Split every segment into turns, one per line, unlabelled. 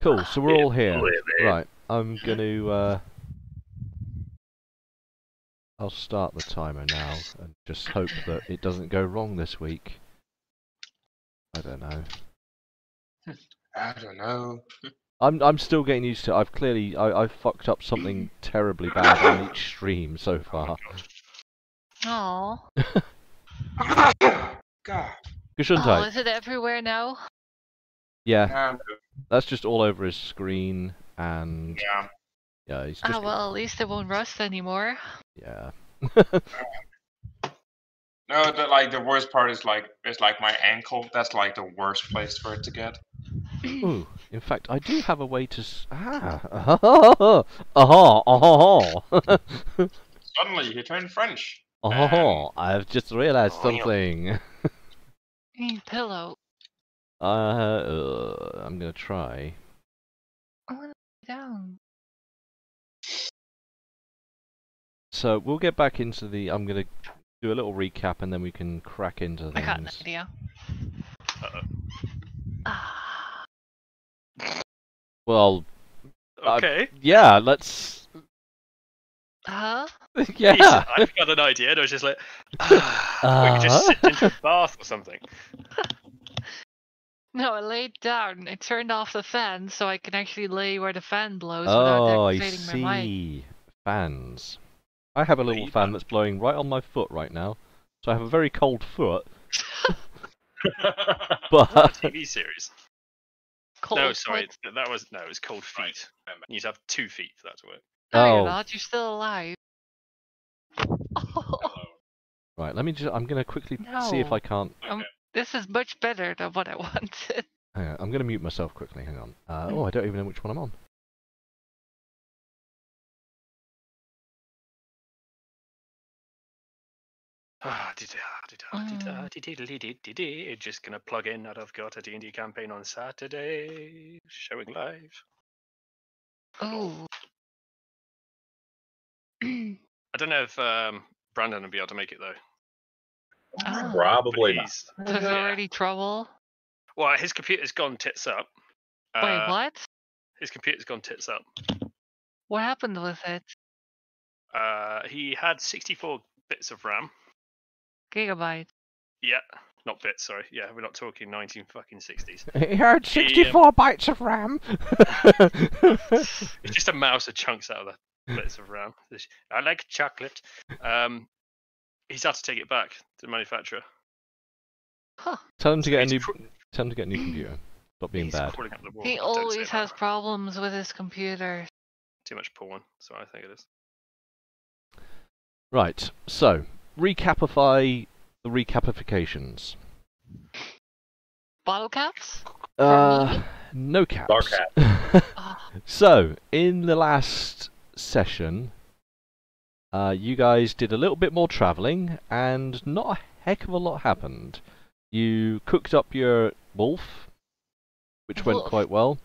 Cool, so we're all here. Right, I'm gonna, I'll start the timer now, and just hope that it doesn't go wrong this week. I don't know.
I don't know.
I'm still getting used to it. I've fucked up something terribly bad on each stream so far.
Oh.
God.
Gesundheit.
Oh, is it everywhere now?
Yeah, that's just all over his screen, and yeah, he's just.
Ah, well, at least it won't rust anymore.
Yeah.
No, the worst part is like my ankle. That's like the worst place for it to get.
Ooh, in fact, I do have a way to.
Suddenly, he turned French.
I've just realised something.
Pillow.
I'm gonna try.
I want to lay down.
So we'll get back into the. I'm gonna do a little recap, and then we can crack into things.
I got an idea.
Well.
Okay.
Yeah, let's.
Huh?
Yeah.
I've got an idea. And I was just like, we could just sit into a bath or something.
No, I laid down. I turned off the fan so I can actually lay where the fan blows
Oh,
without
I
activating my mic.
see. Fans. I have a little fan that's blowing right on my foot right now, so I have a very cold foot. But
a TV series.
Cold
No, sorry,
foot.
it was Cold Feet. You need to have 2 feet for that to work.
No,
Oh.
you're not. You're still alive.
Right, let me just. I'm gonna quickly see if
No.
I can't.
This is much better than what I wanted.
Hang on, I'm gonna mute myself quickly. Hang on. Oh, I don't even know which one I'm on.
Just gonna plug in that I've got a D&D campaign on Saturday, showing live.
Oh.
I don't know if Brandon will be able to make it though.
Oh.
Probably not.
There's already trouble.
Well, his computer's gone tits up.
Wait, what?
His computer's gone tits up.
What happened with it?
He had 64 bits of RAM.
Gigabyte.
Yeah, not bits. Sorry. Yeah, we're not talking 1960s.
He had 64 bytes of RAM.
It's just a mouse that chunks out of the bits of RAM. I like chocolate. He's had to take it back to the manufacturer.
Huh.
Tell him to get a new. Tell him to get a new computer. Stop being
He's
bad.
crawling up the wall.
He
Don't say
always
that.
has problems with his computer.
Too much porn. So I think it is.
Right. So recapify the recapifications.
Bottle caps?
No caps.
Bar cap.
So in the last session, you guys did a little bit more travelling, and not a heck of a lot happened. You cooked up your wolf, which went quite well.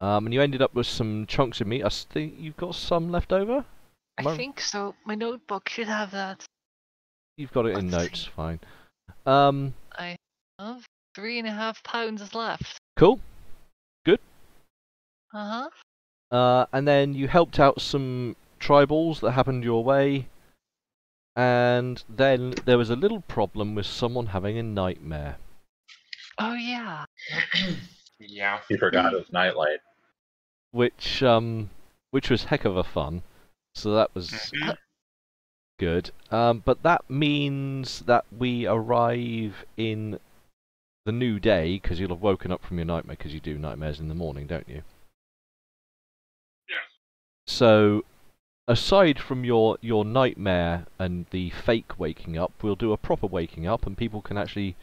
And you ended up with some chunks of meat. I think you've got some left over?
I think so. My notebook should have that.
You've got it in
Let's
notes,
see.
fine.
I have 3.5 pounds left.
Cool. Good.
Uh-huh.
And then you helped out some tribals that happened your way. And then there was a little problem with someone having a nightmare.
Oh, yeah.
Yeah.
He forgot his nightlight.
Which was heck of a fun. So that was good. But that means that we arrive in the new day, because you'll have woken up from your nightmare, because you do nightmares in the morning, don't you?
Yeah.
So, aside from your nightmare and the fake waking up, we'll do a proper waking up, and people can actually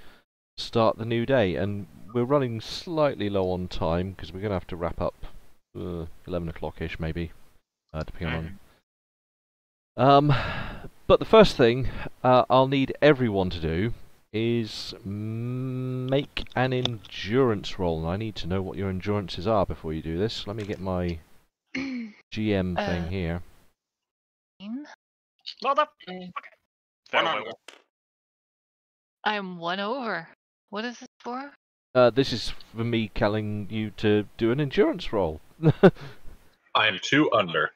start the new day. And we're running slightly low on time, because we're going to have to wrap up 11 o'clock-ish, maybe, depending on... But the first thing I'll need everyone to do is make an endurance roll. And I need to know what your endurances are before you do this. Let me get my GM thing here.
I'm 1 over. What is it for?
This is for me telling you to do an endurance roll.
I am 2 under.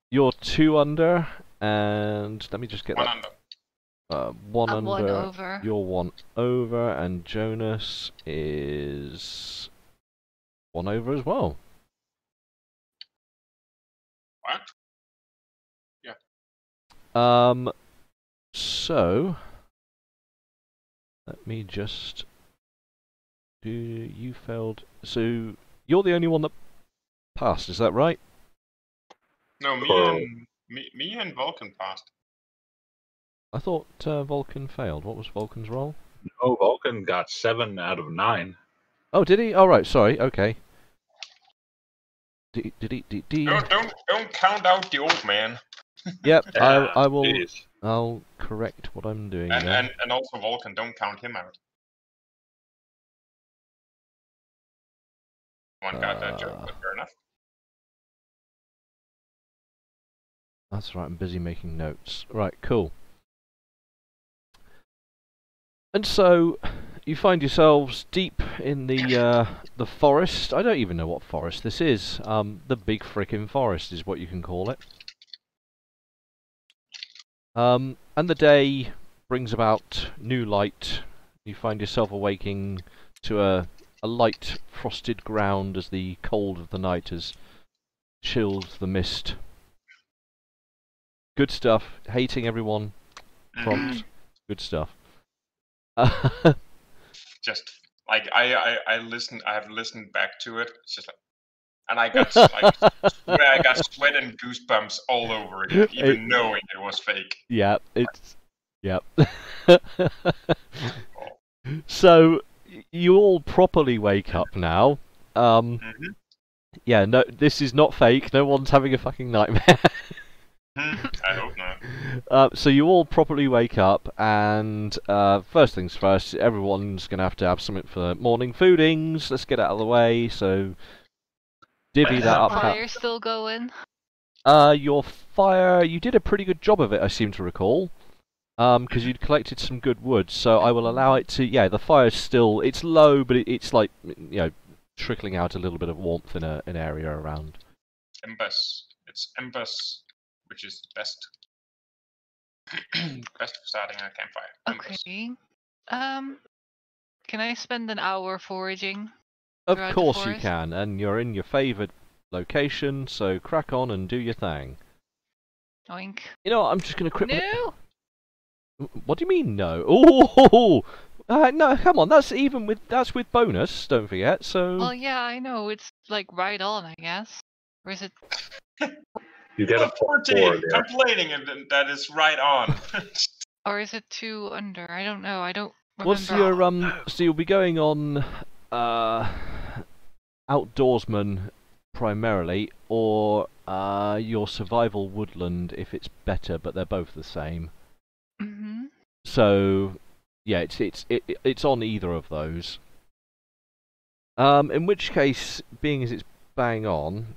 You're 2 under, and let me just get
1
that.
under.
1
I'm
under.
1 over.
You're 1 over, and Jonas is 1 over as well.
What?
So let me just do. You failed. So you're the only one that passed. Is that right?
No, me and Vulcan passed.
I thought Vulcan failed. What was Vulcan's roll?
Oh, Vulcan got 7 out of 9.
Oh, did he? Oh, right. Sorry. Okay. D.
Don't count out the old man.
Yep.
Yeah,
I will.
jeez.
I'll correct what I'm doing there.
And also Vulcan, don't count him out. One got that joke, but fair enough.
That's right. I'm busy making notes. Right. Cool. And so you find yourselves deep in the forest. I don't even know what forest this is. The big frickin' forest is what you can call it. And the day brings about new light. You find yourself awaking to a light frosted ground as the cold of the night has chilled the mist. Good stuff. Hating everyone. Prompt. Good stuff.
Just like I have listened back to it. It's just like, and I got I got sweat and goosebumps all over again, even knowing it was fake.
Yeah, it's So you all properly wake up now. Yeah, no, this is not fake. No one's having a fucking nightmare.
I hope not.
So you all properly wake up, and first things first, everyone's going to have something for morning foodings. Let's get out of the way. So divvy that up.
Fire still going?
Your fire, you did a pretty good job of it, I seem to recall. Because you'd collected some good wood, so I will allow it to. Yeah, the fire's still. It's low, but it's like, you know, trickling out a little bit of warmth in an area around.
Embers. It's embers, which is the best. Best for starting a campfire. Embers.
Okay. Can I spend an hour foraging?
Of
throughout the
course you
forest?
can, and you're in your favoured location, so crack on and do your thing.
Oink.
You know what, I'm just going to quit.
No!
What do you mean no? Oh, no, come on, that's with bonus. Don't forget. So.
Well, yeah, I know. It's like right on, I guess. Or is it?
You get a 4 there.
complaining, and that is right on.
Or is it 2 under? I don't know. I don't remember.
What's your So you'll be going on outdoorsman primarily, or your survival woodland if it's better, but they're both the same.
Mm-hmm.
So yeah, it's on either of those. In which case, being as it's bang on,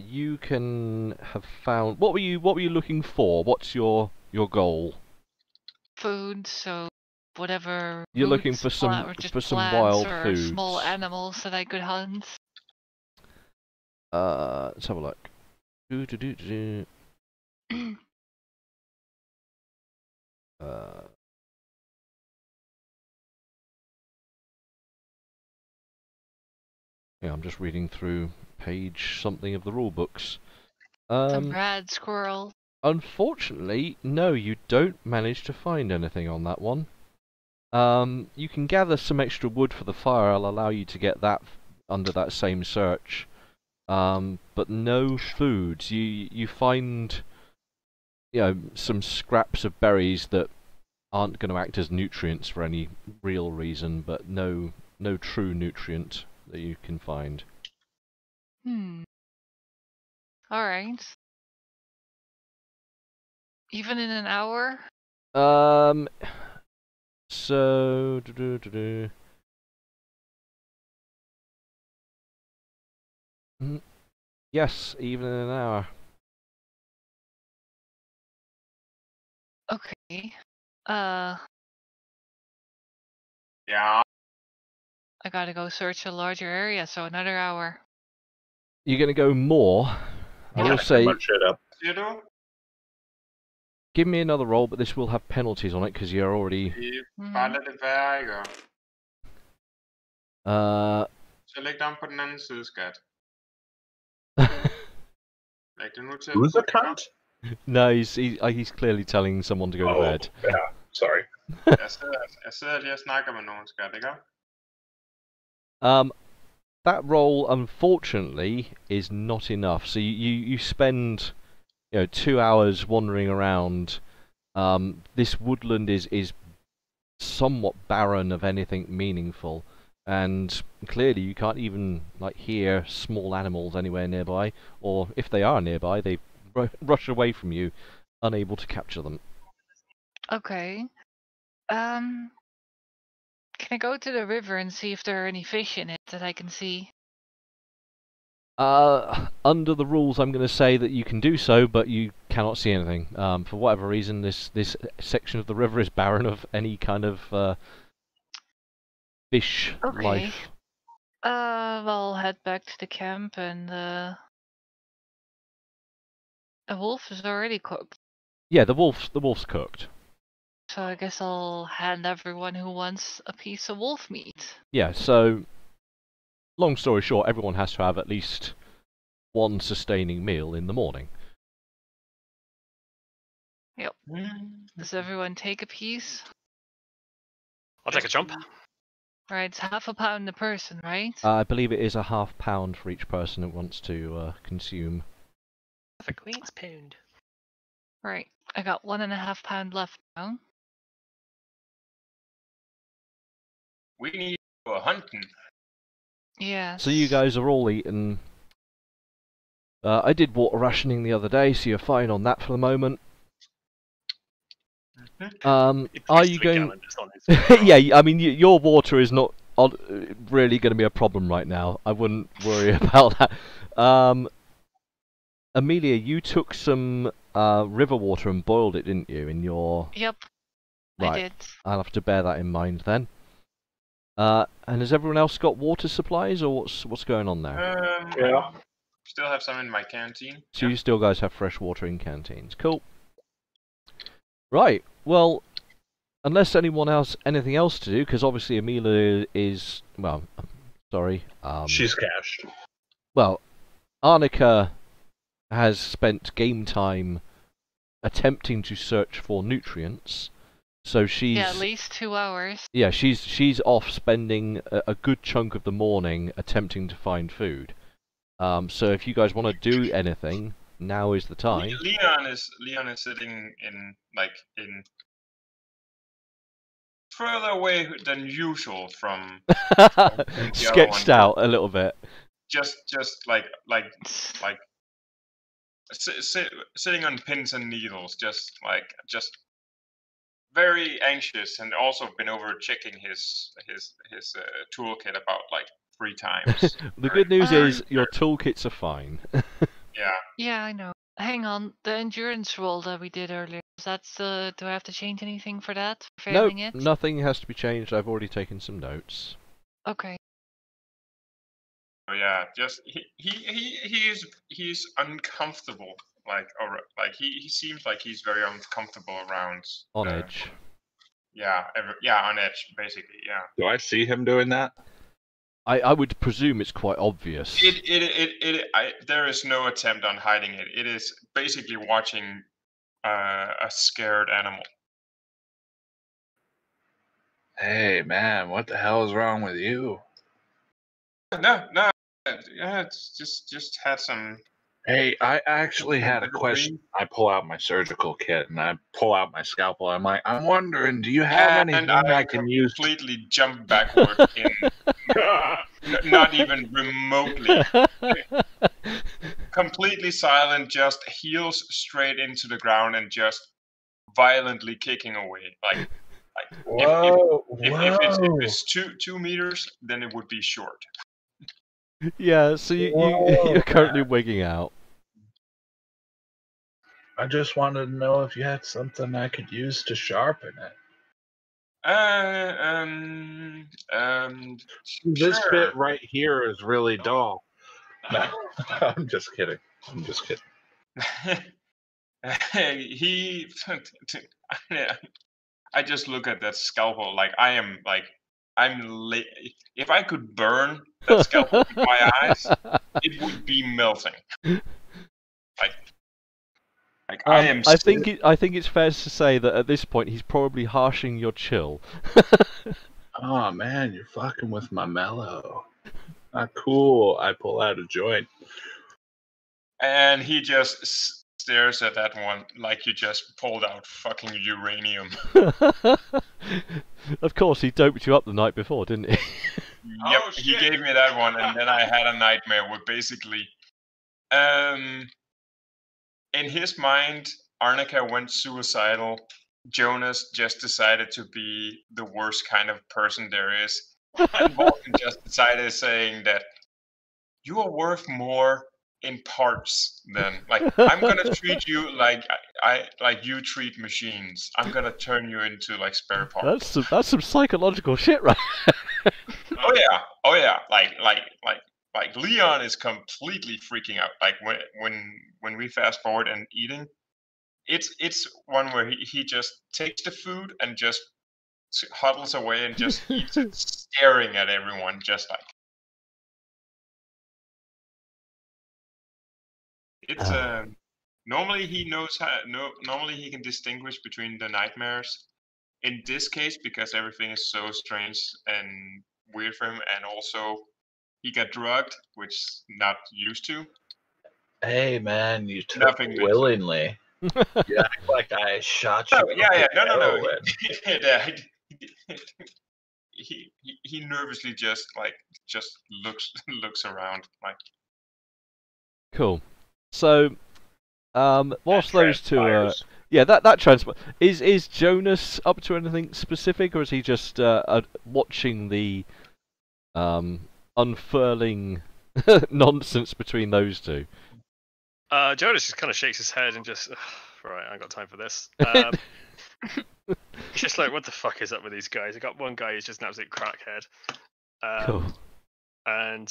you can have found. What were you looking for? What's your goal?
Food, so whatever.
You're looking for
roots,
some
or just
wild
plants or
foods.
small animals that I could hunt.
Let's have a look. Yeah, I'm just reading through page something of the rule books.
Some rad squirrel.
Unfortunately, no, you don't manage to find anything on that one. You can gather some extra wood for the fire. I'll allow you to get that under that same search. But no foods. You find, you know, some scraps of berries that aren't going to act as nutrients for any real reason, but no true nutrient that you can find.
Alright. Even in an hour?
So yes, even in an hour.
Okay.
Yeah.
I gotta go search a larger area, so another hour.
You're going to go more. I
Yeah.
will say,
Much shit up.
You do?
give me another roll, but this will have penalties on it because you're already.
Bare lad det være, ikke? Så læg dig om på den anden side, skat. Læg det nu til.
Who's a cunt?
No, he's clearly telling someone to go to bed.
Yeah, sorry.
Jeg sidder lige og snakker med nogen, skat, ikke?
That roll, unfortunately, is not enough. So you spend, 2 hours wandering around. This woodland is somewhat barren of anything meaningful, and clearly you can't even hear small animals anywhere nearby, or if they are nearby, they rush away from you, unable to capture them.
Okay. Can I go to the river and see if there are any fish in it that I can see?
Under the rules, I'm going to say that you can do so, but you cannot see anything. For whatever reason, this section of the river is barren of any kind of fish life.
Well, I'll head back to the camp, and a wolf is already cooked.
Yeah, the wolf's cooked.
So I guess I'll hand everyone who wants a piece of wolf meat.
Yeah, so long story short, everyone has to have at least one sustaining meal in the morning.
Yep. Does everyone take a piece?
I'll take a jump.
Right, it's half a pound a person, right?
I believe it is a ½ pound for each person that wants to consume.
Half a queen's pound.
Right, I got 1.5 pound left now.
We need to go hunting.
Yeah.
So you guys are all eaten. I did water rationing the other day, so you're fine on that for the moment. Are you going? Yeah, I mean your water is not really going to be a problem right now. I wouldn't worry about that. Amelia, you took some river water and boiled it, didn't you? In your
Yep.
Right.
I did.
I'll have to bear that in mind then. And has everyone else got water supplies, or what's going on there?
Yeah.
Still have some in my canteen.
So you still guys have fresh water in canteens. Cool. Right. Well, unless anyone else anything else to do, because obviously Amelia is sorry.
She's cashed.
Well, Arnica has spent game time attempting to search for nutrients. So she's
Yeah, at least 2 hours.
Yeah, she's off spending a good chunk of the morning attempting to find food. So if you guys want to do anything, now is the time.
Leon is sitting in further away than usual from
Sketched out a little bit.
Just sitting on pins and needles, just very anxious, and also been over checking his toolkit about 3 times.
The good news is your toolkits are fine.
Yeah.
Yeah, I know. Hang on, the endurance roll that we did earlier, do I have to change anything for that? For
No,
failing it?
nothing has to be changed. I've already taken some notes.
Okay.
So yeah, just he's uncomfortable. He seems like he's very uncomfortable around.
On edge.
Yeah, on edge, basically. Yeah.
Do I see him doing that?
I would presume it's quite obvious.
There is no attempt on hiding it. It is basically watching a scared animal.
Hey man, what the hell is wrong with you?
No. Yeah, it's just had some.
Hey, I actually had a question. I pull out my surgical kit and I pull out my scalpel. I'm like, I'm wondering, do you have anything I can use?
Completely jump backward in. Not even remotely. Completely silent, just heels straight into the ground and just violently kicking away. If it's 2 meters, then it would be short.
Yeah, so you're currently wigging out.
I just wanted to know if you had something I could use to sharpen it. This
Sure.
bit right here is really dull. No, I'm just kidding.
He. I just look at that scalpel like I'm if I could burn that scalpel with my eyes, it would be melting. I am.
I think it's fair to say that at this point he's probably harshing your chill.
Oh man, you're fucking with my mellow. Not cool. I pull out a joint.
And he just stares at that one like you just pulled out fucking uranium.
Of course, he doped you up the night before, didn't he?
Yep,
Oh,
he
shit.
gave me that one, and then I had a nightmare where basically, in his mind, Arnica went suicidal. Jonas just decided to be the worst kind of person there is. And Vulcan just decided saying that you are worth more in parts than I'm gonna treat you like like you treat machines. I'm gonna turn you into like spare parts.
That's some psychological shit, right?
Oh yeah. Like Leon is completely freaking out. Like when we fast forward and eating, it's one where he just takes the food and just huddles away and just eats it, staring at everyone, just like it's normally he knows how. No, normally he can distinguish between the nightmares. In this case, because everything is so strange and weird for him, and also he got drugged, which not used to.
Hey man, you took
Nothing
it
major.
willingly. You act like I shot you.
Oh, yeah. No.
Heroin.
He nervously just looks around like.
Cool. So, whilst those two are,
transpires.
yeah, that transpire is Jonas up to anything specific, or is he just watching the unfurling nonsense between those two?
Jonas just kind of shakes his head and just, right, I ain't got time for this. He's just like, what the fuck is up with these guys? I got one guy who's just an absolute crackhead.
Cool.
And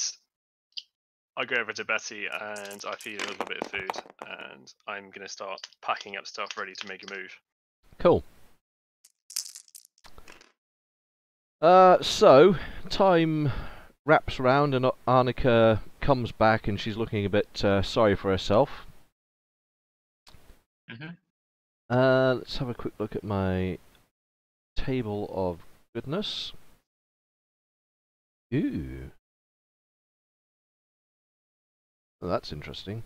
I go over to Betty and I feed her a little bit of food, and I'm gonna start packing up stuff ready to make a move.
Cool. So time wraps around and Arnica comes back and she's looking a bit sorry for herself. Let's have a quick look at my table of goodness. Ooh. Oh, that's interesting.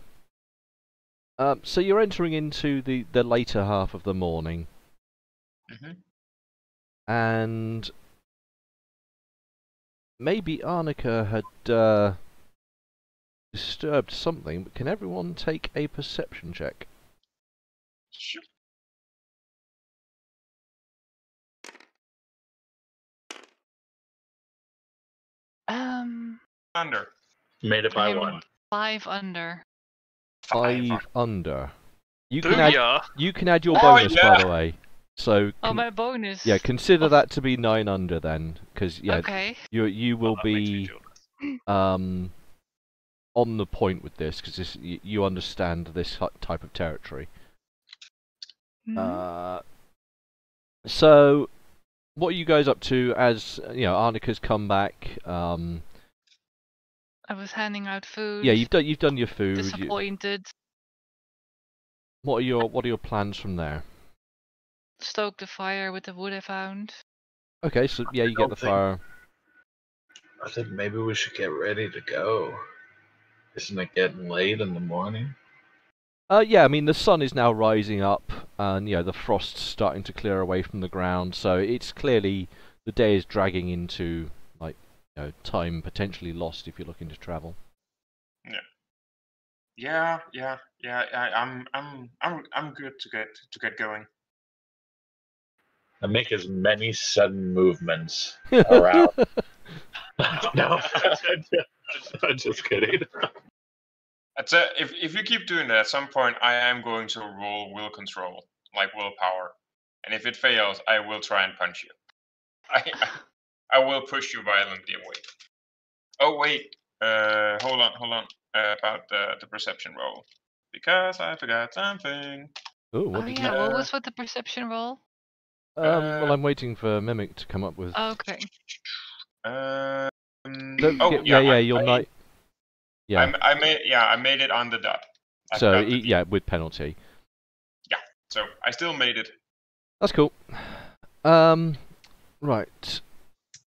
So you're entering into the later half of the morning. And maybe Arnica had disturbed something, but can everyone take a perception check?
Sure. Under.
Made it by
I'm
one.
5 under.
5 under. You can
Booyah!
add your
Oh,
bonus,
yeah.
by the way. So
Oh, my bonus.
yeah, consider that to be 9 under then, because yeah,
Okay.
you will
That makes me
be
jealous.
on the point with this because you understand this type of territory.
Mhm.
So what are you guys up to as Arnica's come back?
I was handing out food.
Yeah, you've done your food.
Disappointed.
What are your plans from there?
Stoke the fire with the wood I found.
Okay, so yeah, you get the fire.
I think maybe we should get ready to go. Isn't it getting late in the morning?
Yeah, I mean the sun is now rising up, and the frost's starting to clear away from the ground. So it's clearly the day is dragging into time potentially lost if you're looking to travel.
Yeah. I'm good to get going.
I make as many sudden movements around. No, I'm just kidding.
If you keep doing that, at some point I am going to roll will control, like willpower, and if it fails, I will try and punch you. I will push you violently away. Oh wait, hold on. About the perception roll, because I forgot something.
Ooh,
Oh
what did
yeah,
you...
what was with the perception roll?
well, I'm waiting for Mimic to come up with...
Okay.
yeah, your night... Yeah.
I made it on the dot.
So, yeah, with penalty.
Yeah, so I still made it.
That's cool. Right.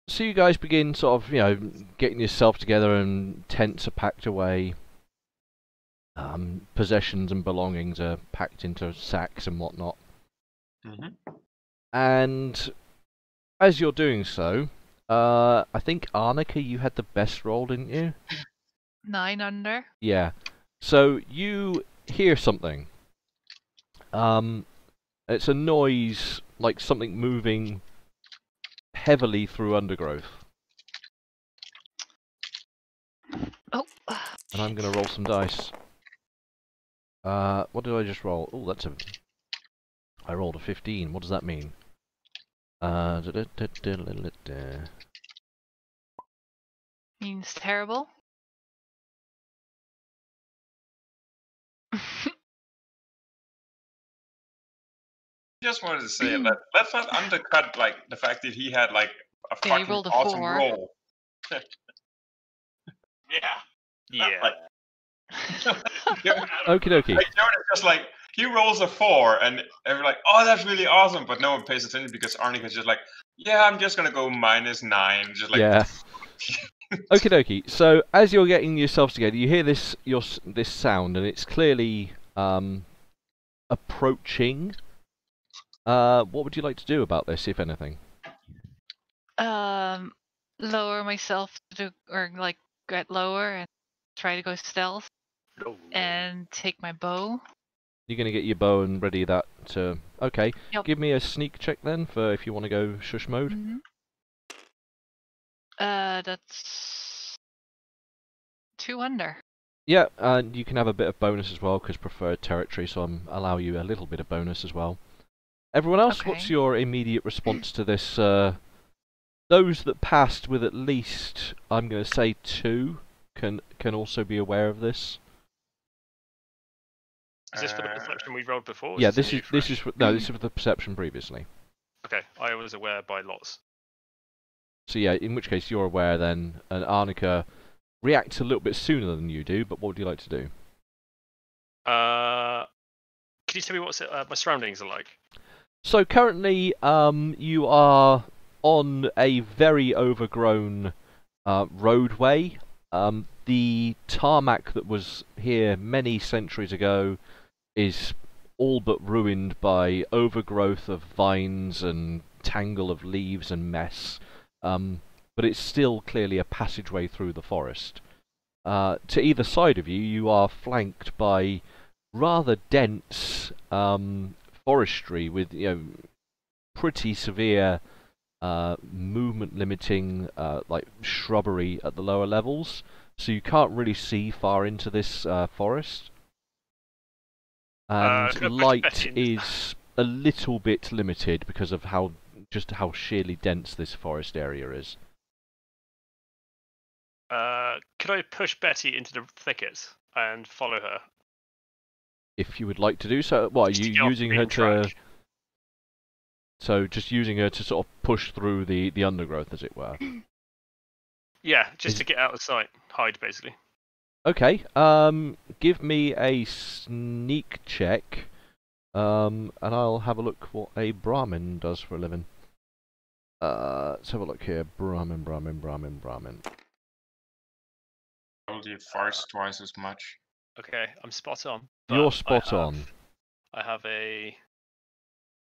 So you guys begin sort of, getting yourself together and tents are packed away. Possessions and belongings are packed into sacks and whatnot.
Mm-hmm.
And as you're doing so, I think Arnica, you had the best roll, didn't you?
9 under.
Yeah. So you hear something. It's a noise like something moving heavily through undergrowth.
Oh.
And I'm going to roll some dice. What did I just roll? Oh, I rolled a 15. What does that mean?
Means terrible.
Just wanted to say, let's not undercut like the fact that he had like a
Yeah, he
fucking
rolled a
awesome
4.
roll.
Yeah.
Okie dokie.
Like, Jonah's just like, he rolls a 4, and we're like, oh, that's really awesome, but no one pays attention because Arnica's just like, yeah, I'm just gonna go -9, just like,
Yeah. Okie dokie. So as you're getting yourselves together, you hear this sound, and it's clearly approaching. What would you like to do about this, if anything?
Lower myself or like get lower and try to go stealth and take my bow.
You're going to get your bow and ready that to... Okay.
Yep.
Give me a sneak check then, for if you want to go shush mode.
Mm-hmm. That's 2 under.
Yeah, and you can have a bit of bonus as well, because preferred territory, so allow you a little bit of bonus as well. Everyone else,
Okay.
what's your immediate response to this? Those that passed with at least, I'm going to say 2, can also be aware of this.
Is this for the perception we rolled before?
Yeah, this is for the perception previously.
Okay, I was aware by lots.
So yeah, in which case you're aware then, and Arnica reacts a little bit sooner than you do, but what would you like to do?
Can you tell me what my surroundings are like?
So currently, you are on a very overgrown roadway. The tarmac that was here many centuries ago is all but ruined by overgrowth of vines and tangle of leaves and mess. But it's still clearly a passageway through the forest. To either side of you, you are flanked by rather dense forestry with pretty severe movement limiting like shrubbery at the lower levels, so you can't really see far into this forest. And light is a little bit limited because of how sheerly dense this forest area is.
Could I push Betty into the thickets and follow her?
If you would like to do so. What, are you using her to... So, just using her to sort of push through the undergrowth, as it were?
Yeah, just to get out of sight. Hide, basically.
Okay, give me a sneak check, and I'll have a look what a Brahmin does for a living. Let's have a look here. Brahmin.
told you farts twice as much.
Okay, I'm spot on.
You're spot on.
I have a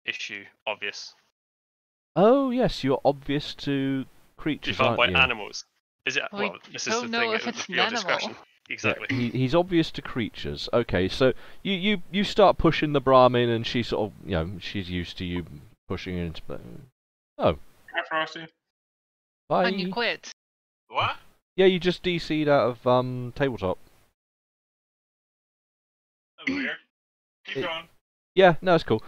issue, obvious.
Oh yes, you're obvious to creatures,
Defined by
aren't you?
animals. Is it?
We
Well, this is
don't
the
know
thing.
if
It would
it's
be
an
your
animal.
discretion. Exactly.
Yeah, he's obvious to creatures. Okay, so you start pushing the Brahmin, and she sort of, she's used to you pushing into. Oh,
Hi, Frosty.
bye.
And you quit.
What?
Yeah, you just DC'd out of tabletop.
That's weird. Keep going.
Yeah, no, it's cool.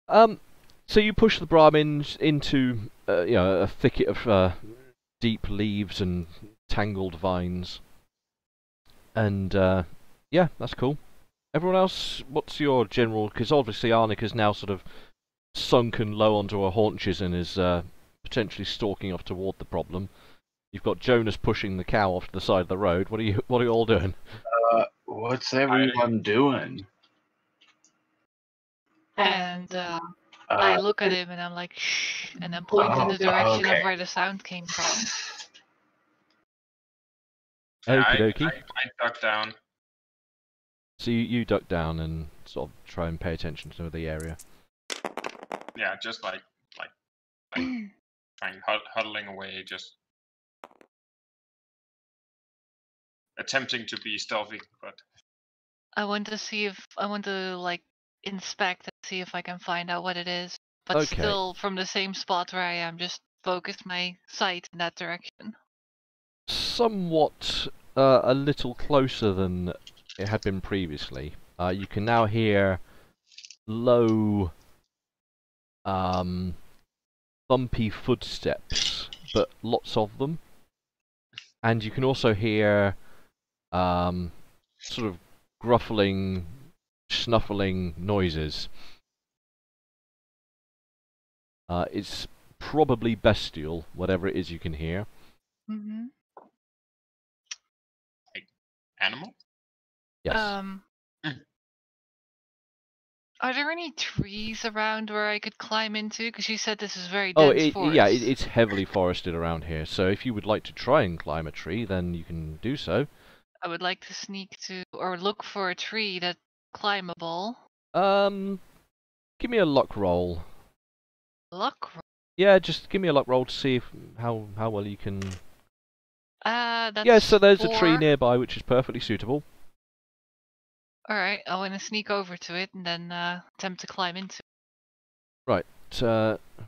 So you push the Brahmins into a thicket of deep leaves and tangled vines. And yeah, that's cool. Everyone else, what's your general? Because obviously Arnica's now sort of sunken low onto her haunches and is potentially stalking off toward the problem. You've got Jonas pushing the cow off to the side of the road. What are you all doing?
What's everyone doing?
And I look at him and I'm like, shh, and then point in the direction of where the sound came from.
Okie dokie.
I duck down.
So you duck down and sort of try and pay attention to the area.
Yeah, just like trying huddling away, just attempting to be stealthy, but
I want to like inspect and see if I can find out what it is, but
Okay.
still from the same spot where I am, just focus my sight in that direction.
Somewhat a little closer than it had been previously. You can now hear low, bumpy footsteps, but lots of them. And you can also hear sort of gruffling, snuffling noises. It's probably bestial, whatever it is you can hear.
Mm-hmm.
animal?
Yes.
Are there any trees around where I could climb into? Because you said this is very dense forest.
Yeah, it's heavily forested around here. So if you would like to try and climb a tree, then you can do so.
I would like to sneak to or look for a tree that's climbable.
Give me a luck roll.
Luck roll?
Yeah, just give me a luck roll to see how well you can.
That's
Yeah, so there's
4.
a tree nearby which is perfectly suitable.
Alright, I want to sneak over to it and then attempt to climb into it.
Right,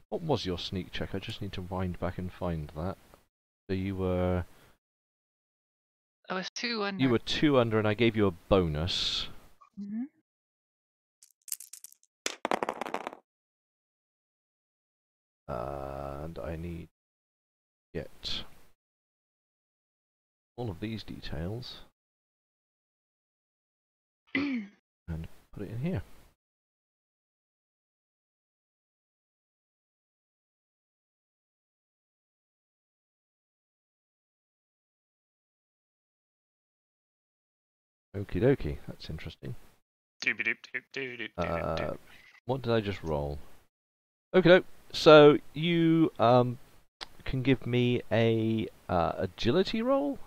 what was your sneak check? I just need to wind back and find that. So you were...
I was 2 under.
You were 2 under and I gave you a bonus.
Mm-hmm.
And I need to get all of these details and put it in here. Okie dokie, that's interesting. What did I just roll? Okie doke. So you can give me a agility roll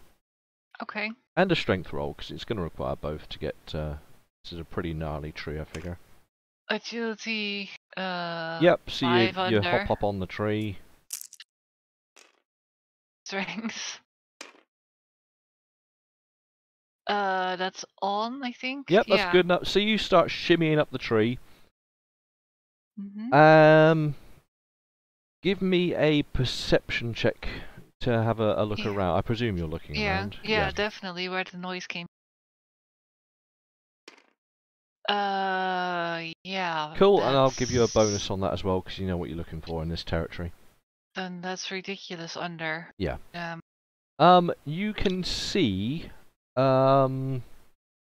Okay.
and a strength roll because it's going to require both to get. This is a pretty gnarly tree, I figure.
Agility.
Yep. So
5
you
under.
hop up on the tree.
Strength. That's on, I think.
Yep, that's
yeah.
good enough. So you start shimmying up the tree.
Mm-hmm.
Give me a perception check to have a look
Yeah.
around. I presume you're looking around.
Yeah, definitely where the noise came. Yeah.
Cool, and I'll give you a bonus on that as well because you know what you're looking for in this territory.
Then that's ridiculous under.
Yeah. You can see,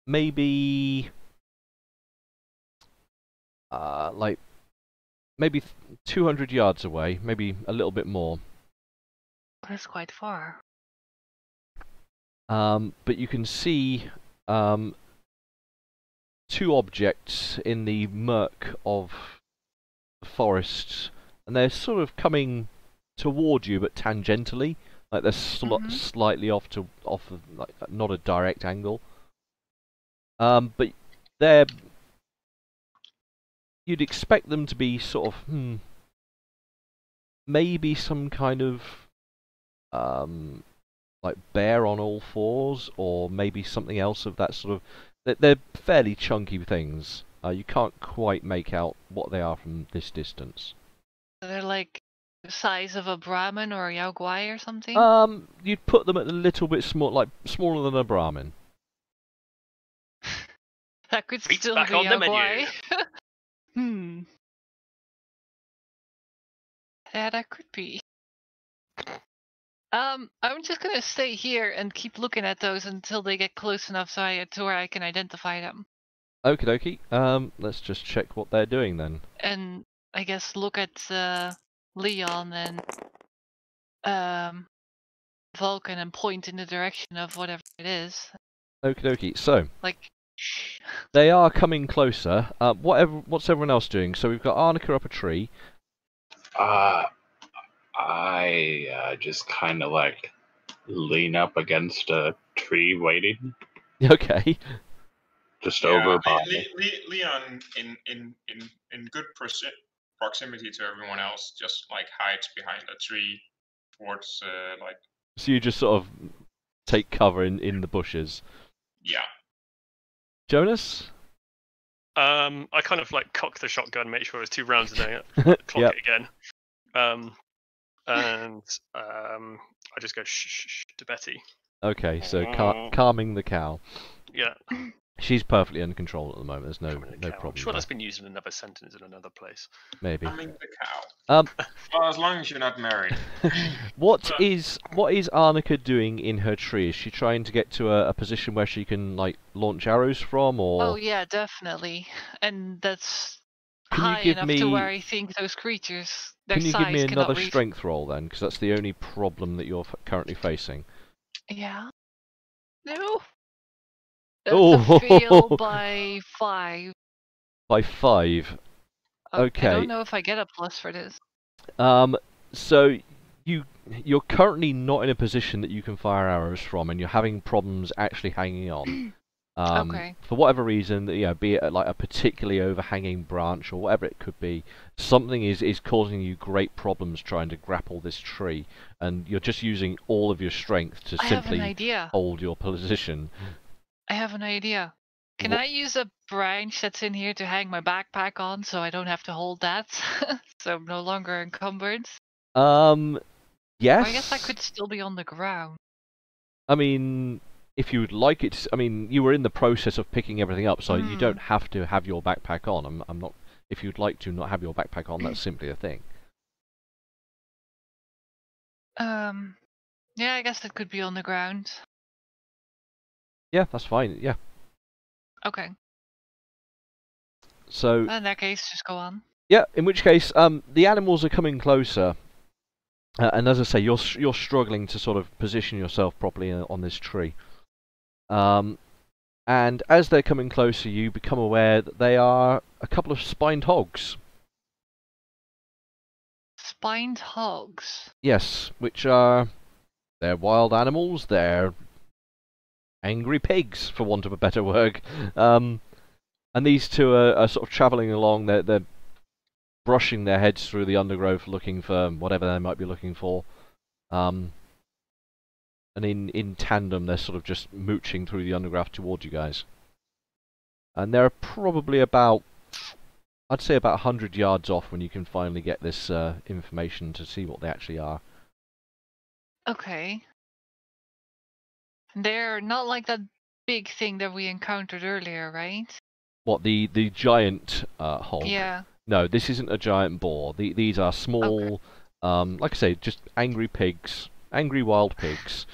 maybe, like, maybe 200 yards away, maybe a little bit more.
That's quite far.
But you can see, 2 objects in the murk of the forest, and they're sort of coming toward you, but tangentially. Like they're slightly off of like not a direct angle. But they're you'd expect them to be sort of maybe some kind of like bear on all 4s, or maybe something else of that sort of. They're fairly chunky things. You can't quite make out what they are from this distance.
They're like the size of a Brahmin or a Yaoguai or something?
You'd put them at a little bit small, like smaller than a Brahmin.
That could
Meat's
still
back
be
on the
Yaoguai.
menu.
Yeah, that could be. I'm just gonna stay here and keep looking at those until they get close enough to where I can identify them.
Okie dokie. Let's just check what they're doing then.
And I guess look at Leon and Vulcan and point in the direction of whatever it is.
Okie dokie. So
Like, shh.
they are coming closer. What's everyone else doing? So we've got Arnica up a tree.
I just kind of like lean up against a tree waiting.
Okay.
Just over by.
Leon in good proximity to everyone else just like hides behind a tree towards like.
So you just sort of take cover in the bushes.
Yeah.
Jonas?
I kind of like cock the shotgun, make sure it's 2 rounds in there, clock
Yep.
it again. And I just go shh to Betty.
Okay, so calming the cow.
Yeah.
She's perfectly under control at the moment. There's no problem.
I'm sure that's been used in another sentence in another place.
Maybe.
I mean the cow. Well, as long as you're not married.
What is Arnica doing in her tree? Is she trying to get to a position where she can like launch arrows from, or?
Oh yeah, definitely. And that's
Can you
high
give
enough
me-
to where I think those creatures, their
Can you
size
give me
cannot
another
reach.
strength roll then? Because that's the only problem that you're currently facing.
Yeah. No. That's
Oh.
a fail by 5.
By 5. Okay.
I don't know if I get a plus for this.
So you're currently not in a position that you can fire arrows from, and you're having problems actually hanging on.
Okay.
For whatever reason, be it like a particularly overhanging branch or whatever it could be, something is causing you great problems trying to grapple this tree, and you're just using all of your strength to
I have an
simply
idea.
hold your position.
I have an idea. Can
Wha-
I use a branch that's in here to hang my backpack on so I don't have to hold that? So I'm no longer encumbered?
Yes.
Or I guess I could still be on the ground.
I mean, if you would like it, I mean, you were in the process of picking everything up, so you don't have to have your backpack on. I'm not. If you'd like to not have your backpack on, that's simply a thing.
Yeah, I guess it could be on the ground.
Yeah, that's fine. Yeah.
Okay.
So.
In that case, just go on.
Yeah. In which case, the animals are coming closer, and as I say, you're struggling to sort of position yourself properly on this tree. And as they're coming closer, you become aware that they are a couple of spined hogs.
Spined hogs?
Yes, they're wild animals, they're angry pigs, for want of a better word. And these two are sort of travelling along, they're brushing their heads through the undergrowth looking for whatever they might be looking for. And in tandem, they're sort of just mooching through the undergrowth towards you guys. And they're probably about, I'd say about 100 yards off when you can finally get this information to see what they actually are.
Okay. They're not like that big thing that we encountered earlier, right?
What, the giant hog?
Yeah.
No, this isn't a giant boar. These are small, like I say, just angry pigs. Angry wild pigs.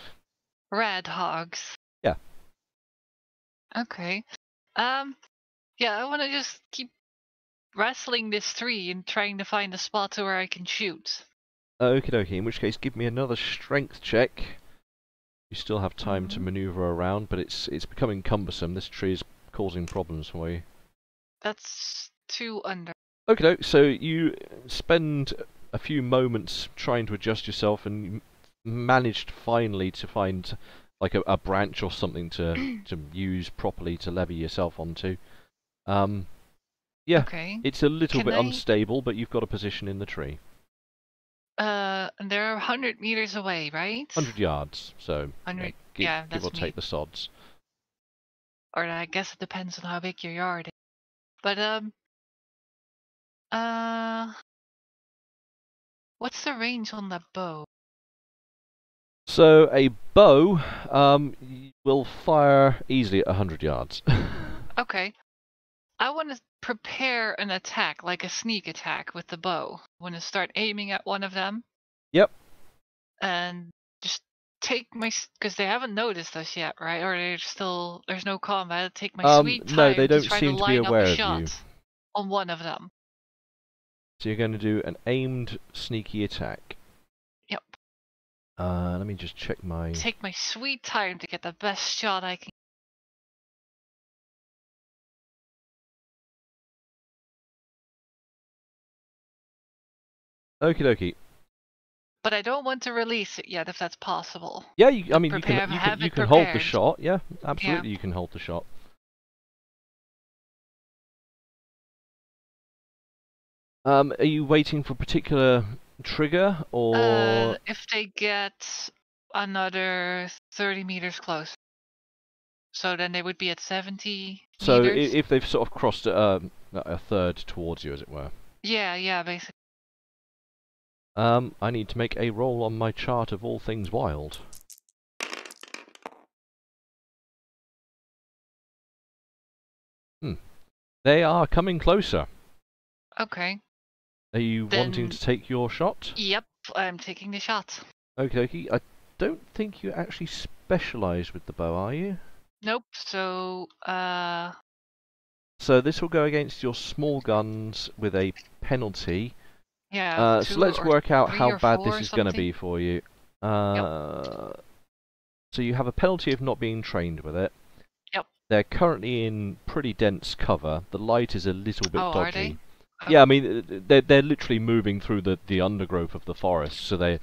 Red hogs.
Yeah.
Okay. Yeah, I want to just keep wrestling this tree and trying to find a spot to where I can shoot.
Okie dokie, in which case give me another strength check. You still have time to maneuver around, but it's becoming cumbersome. This tree is causing problems for you.
That's 2 under.
Okie doke, so you spend a few moments trying to adjust yourself and managed finally to find like a branch or something to use properly to levy yourself onto. Yeah,
Okay.
it's a little
Can
bit
I-
unstable, but you've got a position in the tree.
And they're 100 meters away, right?
100 yards, so
100,
give
yeah,
or
that's me.
take the sods.
Or I guess it depends on how big your yard is. But, what's the range on that bow?
So a bow will fire easily at 100 yards.
Okay. I want to prepare an attack, like a sneak attack with the bow. I want to start aiming at one of them.
Yep.
And just take my, because they haven't noticed us yet, right? Or there's no combat. Take my sweet time
no, they don't
to try
seem
to
to be
line up
aware
a
of
shot
you.
on one of them.
So you're going to do an aimed sneaky attack.
Yep.
Let me just check my...
Take my sweet time to get the best shot I can.
Okie dokie.
But I don't want to release it yet, if that's possible.
Yeah, you can hold the
prepared.
shot. Yeah, absolutely, you can hold the shot. Are you waiting for a particular trigger, or
if they get another 30 meters close, so then they would be at 70
so
meters.
if they've sort of crossed a third towards you, as it were?
Yeah, basically.
I need to make a roll on my chart of all things wild. They are coming closer.
Okay.
Are you wanting to take your shot?
Yep, I'm taking the shot.
Okay. I don't think you actually specialise with the bow, are you?
Nope. So
So this will go against your small guns with a penalty.
yeah.
So let's work out how bad this is going to
something.
be for you. So you have a penalty of not being trained with it.
Yep.
They're currently in pretty dense cover. The light is a little bit dodgy.
Are they?
Yeah, I mean they're literally moving through the undergrowth of the forest, so they're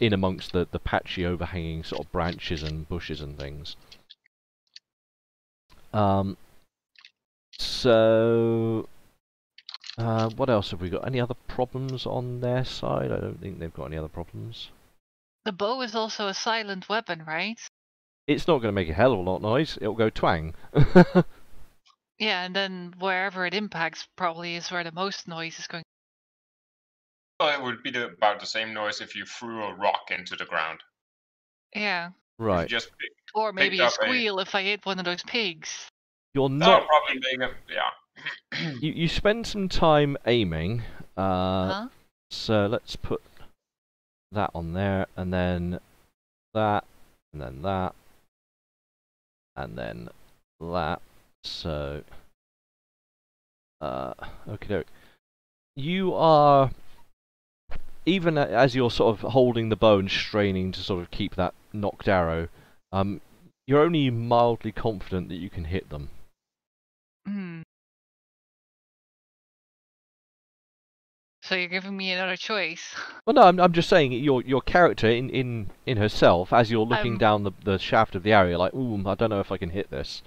in amongst the patchy overhanging sort of branches and bushes and things. So what else have we got? Any other problems on their side? I don't think they've got any other problems.
The bow is also a silent weapon, right?
It's not going to make a hell of a lot of noise. It'll go twang.
Yeah, and then wherever it impacts probably is where the most noise is going.
Well, it would be about the same noise if you threw a rock into the ground.
Yeah.
Right.
If you just
Or maybe
picked
a
up
squeal if I hit one of those pigs.
You're
No,
not.
probably make yeah.
You spend some time aiming.
Huh?
So let's put that on there, and then that, and then that, and then that. So, okay. You are, even as you're sort of holding the bow and straining to sort of keep that knocked arrow, you're only mildly confident that you can hit them.
So you're giving me another choice.
Well, no, I'm just saying your character in herself, as you're looking down the shaft of the arrow, you're like, ooh, I don't know if I can hit this.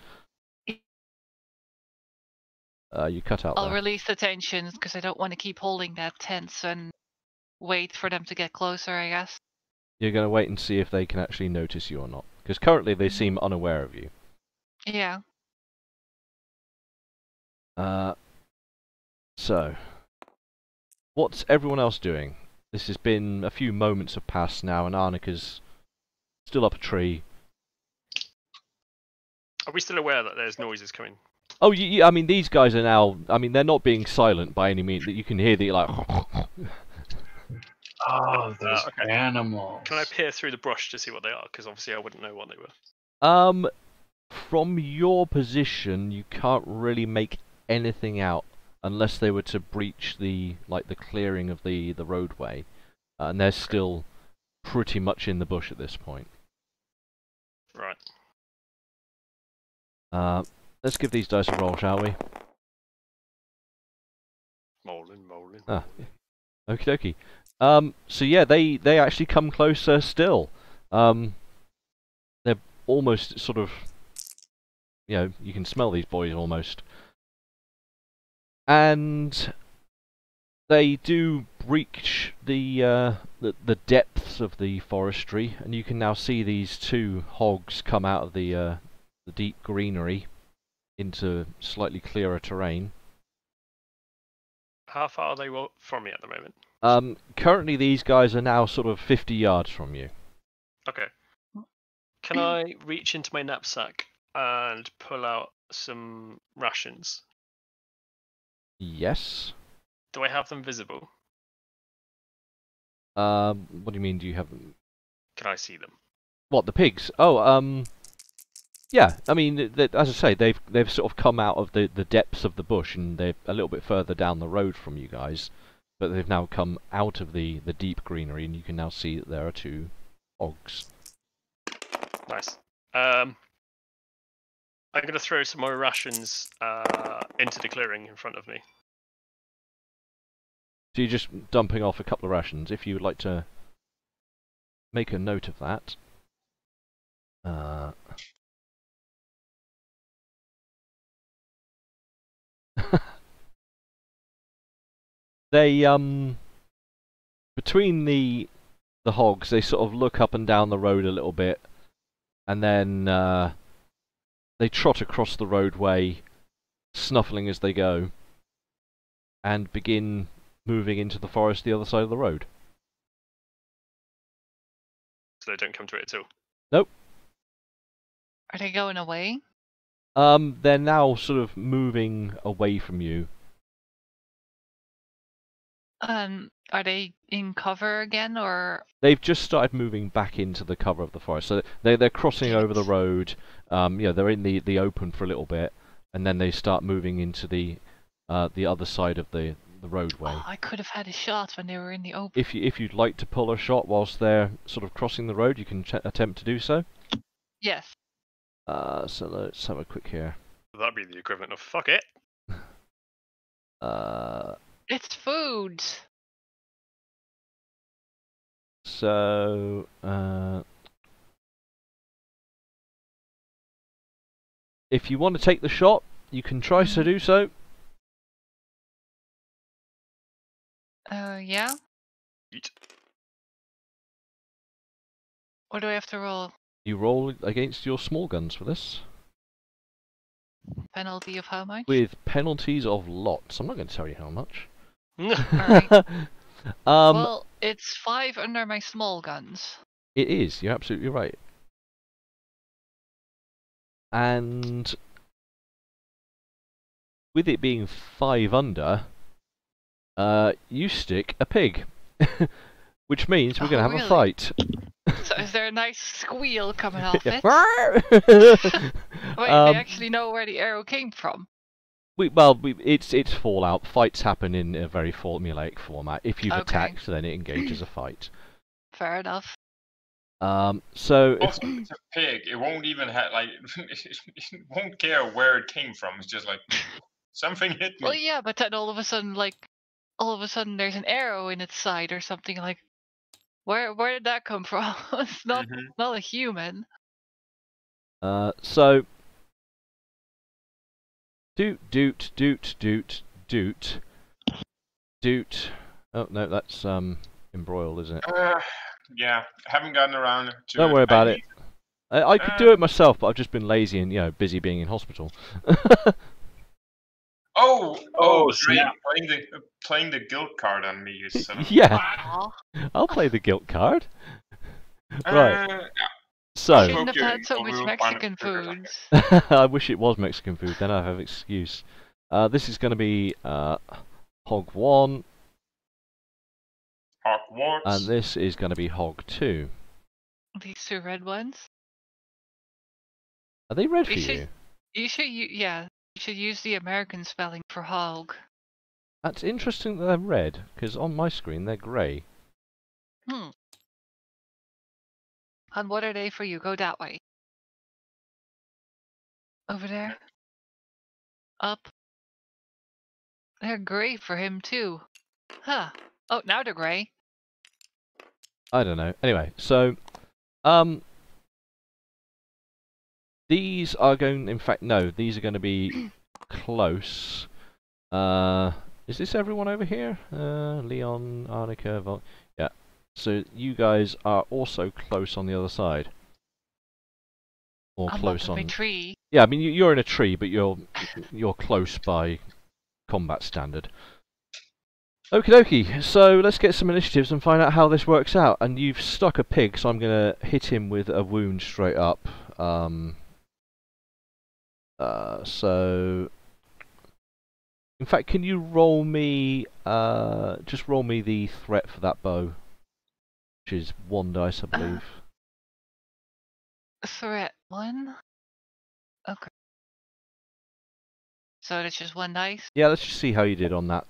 You cut out
I'll
there.
release the tension because I don't want to keep holding that tense and wait for them to get closer, I guess.
You're going to wait and see if they can actually notice you or not, because currently they seem unaware of you.
Yeah.
So, what's everyone else doing? This has been a few moments have passed now, and Arnika's still up a tree.
Are we still aware that there's noises coming?
Oh, I mean, these guys are now. I mean, they're not being silent by any means. You can hear the like.
Oh, those
okay.
animals.
Can I peer through the brush to see what they are? Because obviously I wouldn't know what they were.
From your position, you can't really make anything out unless they were to breach the clearing of the roadway, and they're still pretty much in the bush at this point.
Right.
Let's give these dice a roll, shall we?
Molding.
Ah, okie dokie. So yeah, they actually come closer still. They're almost sort of, you can smell these boys almost. And they do breach the depths of the forestry, and you can now see these two hogs come out of the deep greenery into slightly clearer terrain.
How far are they from me at the moment?
Currently these guys are now sort of 50 yards from you.
Okay. Can I reach into my knapsack and pull out some rations?
Yes.
Do I have them visible?
What do you mean? Do you have
Can I see them?
what, the pigs? Oh, yeah. I mean, as I say, they've sort of come out of the depths of the bush, and they're a little bit further down the road from you guys. But they've now come out of the deep greenery, and you can now see that there are 2 hogs.
Nice. I'm going to throw some more rations into the clearing in front of me.
So you're just dumping off a couple of rations. If you would like to make a note of that. They between the hogs, they sort of look up and down the road a little bit, and then they trot across the roadway, snuffling as they go, and begin moving into the forest the other side of the road.
So they don't come to it at all?
Nope.
Are they going away?
They're now sort of moving away from you.
Are they in cover again, or?
They've just started moving back into the cover of the forest. So they're crossing over the road. They're in the open for a little bit, and then they start moving into the other side of the roadway.
Oh, I could have had a shot when they were in the open.
If you'd like to pull a shot whilst they're sort of crossing the road, you can attempt to do so.
Yes.
So let's have a quick here.
That'd be the equivalent of fuck it.
It's food.
So if you want to take the shot, you can try to do so.
Yeah.
Yeet.
Or do I have to roll?
You roll against your small guns for this.
Penalty of how much?
With penalties of lots. I'm not going to tell you how much.
Alright. Well, it's 5 under my small guns.
It is. You're absolutely right. And with it being 5 under, you stick a pig, which means we're going to have a fight.
So is there a nice squeal coming off it? Wait, they actually know where the arrow came from.
It's Fallout. Fights happen in a very formulaic format. If you've attacked, then it engages a fight.
Fair enough.
So
also, it's a pig. It won't even have it won't care where it came from. It's just like something hit me.
Well, yeah, but then all of a sudden, there's an arrow in its side or something. Like, where did that come from? It's not a human.
So doot. Oh no, that's embroiled, isn't it?
Yeah, haven't gotten around to it.
Don't worry about it. I could do it myself, but I've just been lazy and busy being in hospital.
Oh,
snap.
Playing the guilt card on me. You son of
Yeah,
Aw.
I'll play the guilt card. Right. So
Shouldn't have had so
Okay,
much
we'll
Mexican
find
foods.
I wish it was Mexican food. Then I have an excuse. This is going to be Hog 1,
Hogwarts.
and this is going to be Hog 2.
These 2 red ones.
Are they red for
You should-
you?
You should use the American spelling for hog.
That's interesting that they're red, because on my screen they're grey.
And what are they for you? Go that way. Over there. Up. They're grey for him too. Huh. Oh, now they're grey.
I don't know. Anyway, so these are going. In fact, no, these are going to be close. Is this everyone over here? Leon, Arnica, yeah. So you guys are also close on the other side, or
I'm
close
up in
on.
my tree.
Yeah, I mean you're in a tree, but you're close by combat standard. Okie dokie, so let's get some initiatives and find out how this works out. And you've stuck a pig, so I'm going to hit him with a wound straight up. So In fact, can you roll me, just roll me the threat for that bow, which is 1 dice, I believe.
Threat 1. Okay. So that's just 1 dice.
Yeah, let's just see how you did on that,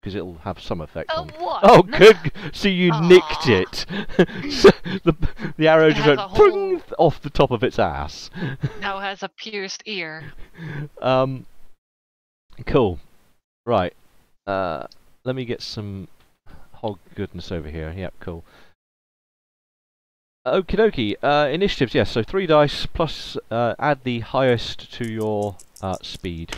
because it'll have some effect on.
What?
Oh, good. So you nicked
Aw.
it. So the arrow
It
just
has
went
a whole-
off the top of its ass.
Now has a pierced ear.
Cool. Right. Let me get some hog goodness over here. Yep, cool. Okie dokie. Initiatives, yes. So 3 dice plus add the highest to your speed.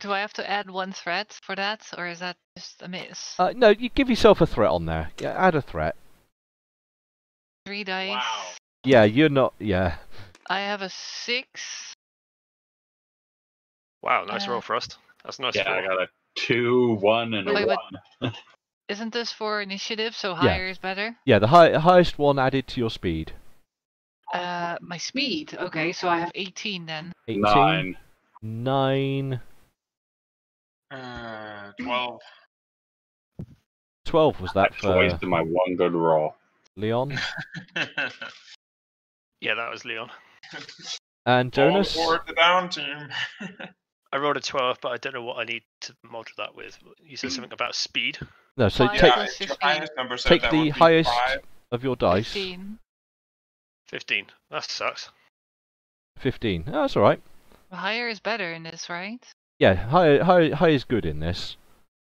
Do I have to add 1 threat for that, or is that just a miss?
No, you give yourself a threat on there. Yeah, add a threat.
3 dice.
Wow.
Yeah, you're not. Yeah.
I have a 6.
Wow, nice roll, Frost. That's a nice
Yeah,
roll.
I got a 2, 1, and
Wait,
a
but-
1.
Isn't this for initiative, so higher is better?
Yeah, the highest one added to your speed.
My speed. Okay, so I have 18 then.
18.
9.
9.
12.
12 was that
I
for
wasted my 1 good roll.
Leon?
Yeah, that was Leon.
And Jonas?
All aboard the down team.
I rolled a 12, but I don't know what I need to model that with. You said something about speed.
No, so
5
take
plus
your
15.
highest number, so
take
that
the
would be
highest
5.
of your dice.
15.
15. That sucks.
15. Oh, that's alright.
Higher is better in this, right?
Yeah, high is good in this.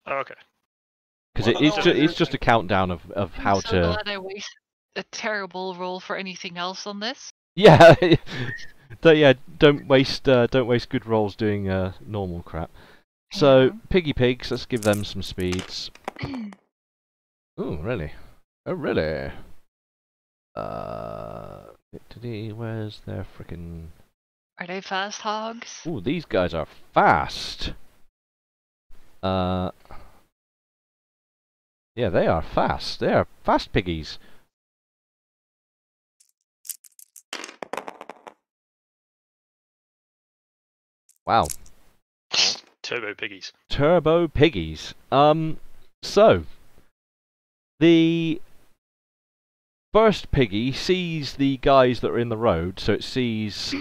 Oh, okay.
Because
Well,
it's just a countdown of how
I'm so
to...
glad I wasted a terrible roll for anything else on this.
Yeah, don't waste good rolls doing normal crap. So
Yeah.
piggy pigs, let's give them some speeds. Oh really? Oh really? Where's their frickin'?
Are they fast hogs?
Ooh, these guys are fast. Yeah, they are fast. They are fast piggies. Wow.
Turbo piggies.
Turbo piggies. So the first piggy sees the guys that are in the road, so it sees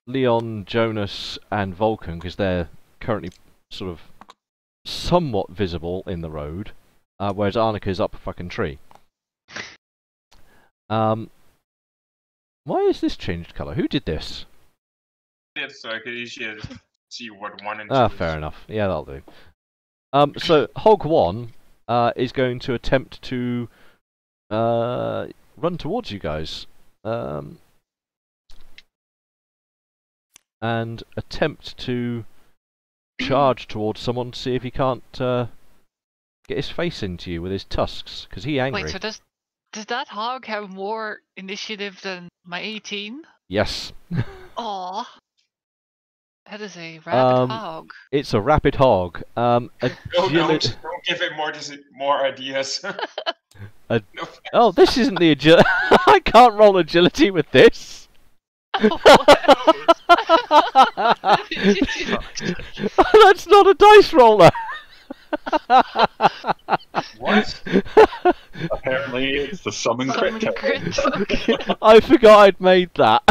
Leon, Jonas, and Vulcan, because they're currently sort of somewhat visible in the road, whereas Arnica's up a fucking tree. Why is this changed colour? Who did this?
So I could easier see what 1 and 2
Ah,
is.
fair enough. Yeah, that'll do. So Hog 1 is going to attempt to run towards you guys. And attempt to charge towards someone to see if he can't get his face into you with his tusks, because he's angry.
Wait, so does that hog have more initiative than my 18?
Yes.
Aw. That is a rabid hog.
It's a rapid hog.
No, don't give it more ideas.
Oh, this isn't the agility. I can't roll agility with this. That's not a dice roller.
What?
Apparently, it's the summon
Summon
crit.
crit token.
I forgot I'd made that.